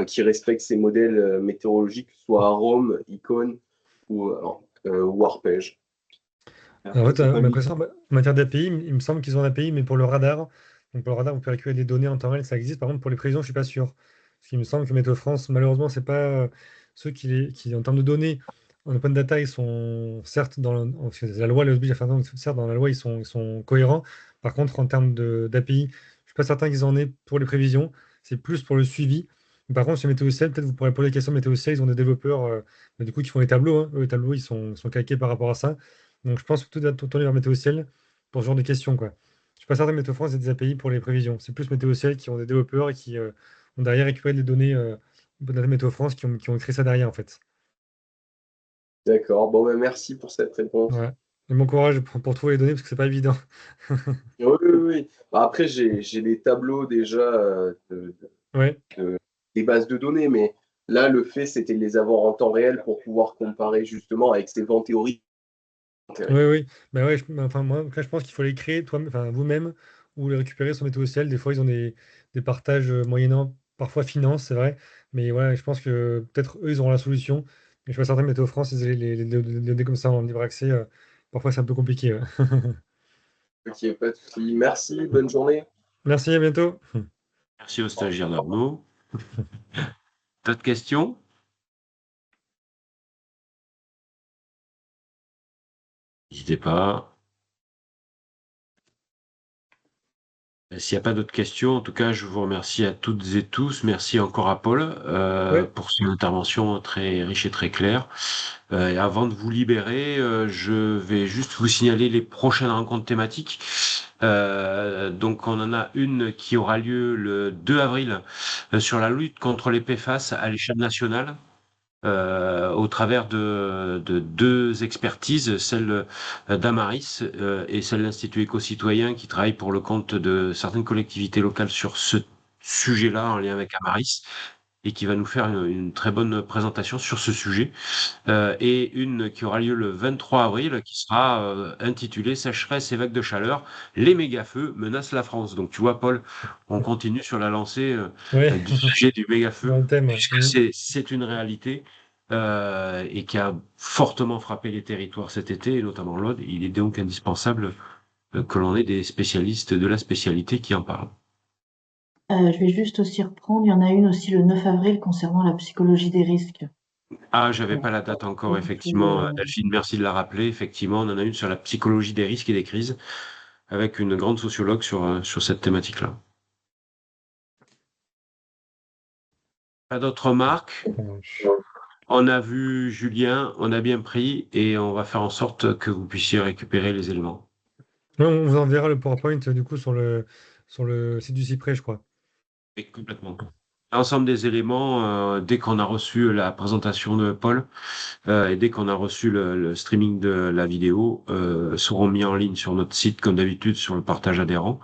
qui respectent ces modèles météorologiques, soit Rome, Icon ou Arpège? En fait, ma connaissance, en matière d'API, il me semble qu'ils ont un API, mais pour le radar. Donc, pour le radar, vous pouvez récupérer des données en temps réel, ça existe. Par contre, pour les prévisions, je suis pas sûr. Parce qu'il me semble que Météo France, malheureusement, c'est pas ceux qui, en termes de données, en open data, ils sont certes parce que la loi les oblige à faire, certes, dans la loi, ils sont cohérents. Par contre, en termes d'API, je suis pas certain qu'ils en aient pour les prévisions. C'est plus pour le suivi. Par contre, chez Météo Ciel, peut-être vous pourrez poser des questions. Météo Ciel, ils ont des développeurs du coup, qui font les tableaux, hein. Eux, les tableaux, ils sont calqués par rapport à ça. Donc, je pense que tout doit tourner vers Météo Ciel pour ce genre de questions, quoi. Je suis pas certain que Météo France ait des API pour les prévisions. C'est plus Météo Ciel qui ont des développeurs et qui ont derrière récupéré des données de la Météo France qui ont écrit ça derrière, en fait. D'accord, bon, ben, merci pour cette réponse. Ouais. Et bon courage pour trouver les données parce que c'est pas évident. Oui, oui, oui. Bah, après, j'ai des tableaux déjà Ouais. des bases de données, mais là, le fait, c'était de les avoir en temps réel pour pouvoir comparer justement avec ces vents théoriques. Oui, oui. Bah ouais, enfin, moi, après, je pense qu'il faut les créer enfin, vous-même ou les récupérer sur Météo Ciel. Des fois, ils ont des partages moyennant parfois finance, c'est vrai. Mais ouais, je pense que peut-être eux, ils auront la solution. Mais je suis pas certain que Météo France, ils aient les données comme ça en libre accès. Parfois, c'est un peu compliqué. Ouais. Ok, pas de souci. Merci, bonne journée. Merci, à bientôt. Merci aux stagiaires d'Arnaud. D'autres questions? N'hésitez pas. S'il n'y a pas d'autres questions, en tout cas, je vous remercie à toutes et tous. Merci encore à Paul Ouais. pour son intervention très riche et très claire. Et avant de vous libérer, je vais juste vous signaler les prochaines rencontres thématiques. Donc, on en a une qui aura lieu le 2 avril sur la lutte contre les PFAS à l'échelle nationale. Au travers de deux expertises, celle d'Amaris et celle de l'Institut éco-citoyen qui travaille pour le compte de certaines collectivités locales sur ce sujet-là en lien avec Amaris et qui va nous faire une très bonne présentation sur ce sujet. Et une qui aura lieu le 23 avril qui sera intitulée Sécheresse et vagues de chaleur, les méga-feux menacent la France. Donc tu vois Paul, on continue sur la lancée Ouais. du sujet du Dans méga-feu le thème. puisque c'est une réalité et qui a fortement frappé les territoires cet été, et notamment l'Aude. Il est donc indispensable que l'on ait des spécialistes de la spécialité qui en parlent. Je vais juste aussi reprendre, il y en a une aussi le 9 avril concernant la psychologie des risques. Ah, j'avais pas la date encore, Et du effectivement. coup, Delphine, merci de la rappeler. Effectivement, on en a une sur la psychologie des risques et des crises, avec une grande sociologue sur cette thématique-là. Pas d'autres remarques? ça marche. On a vu Julien, on a bien pris, et on va faire en sorte que vous puissiez récupérer les éléments. Ouais, on vous enverra le PowerPoint du coup sur le site du Cyprès, je crois. Et complètement. L'ensemble des éléments, dès qu'on a reçu la présentation de Paul, et dès qu'on a reçu le streaming de la vidéo, seront mis en ligne sur notre site, comme d'habitude, sur le partage adhérent.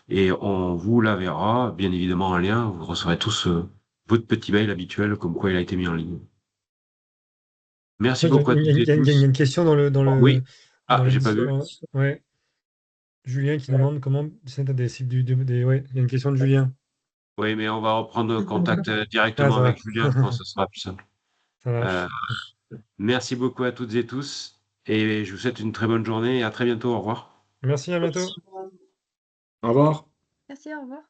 Et on vous la verra, bien évidemment, en lien. Vous recevrez tous votre petit mail habituel, comme quoi il a été mis en ligne. Merci Ouais, beaucoup à Il y, a toutes il et y a- il y a tous. une question dans le, dans Oui. le, Ah, dans le j'ai pas vu. Ouais. Julien qui demande comment c'est des cibles ouais, il y a une question de Julien. Oui, mais on va reprendre contact Ah, directement ça avec marche. Julien. Je pense que ce sera plus simple. Ça Euh, marche. merci beaucoup à toutes et tous. Et je vous souhaite une très bonne journée et à très bientôt. Au revoir. Merci, à bientôt. Au revoir. Merci, au revoir.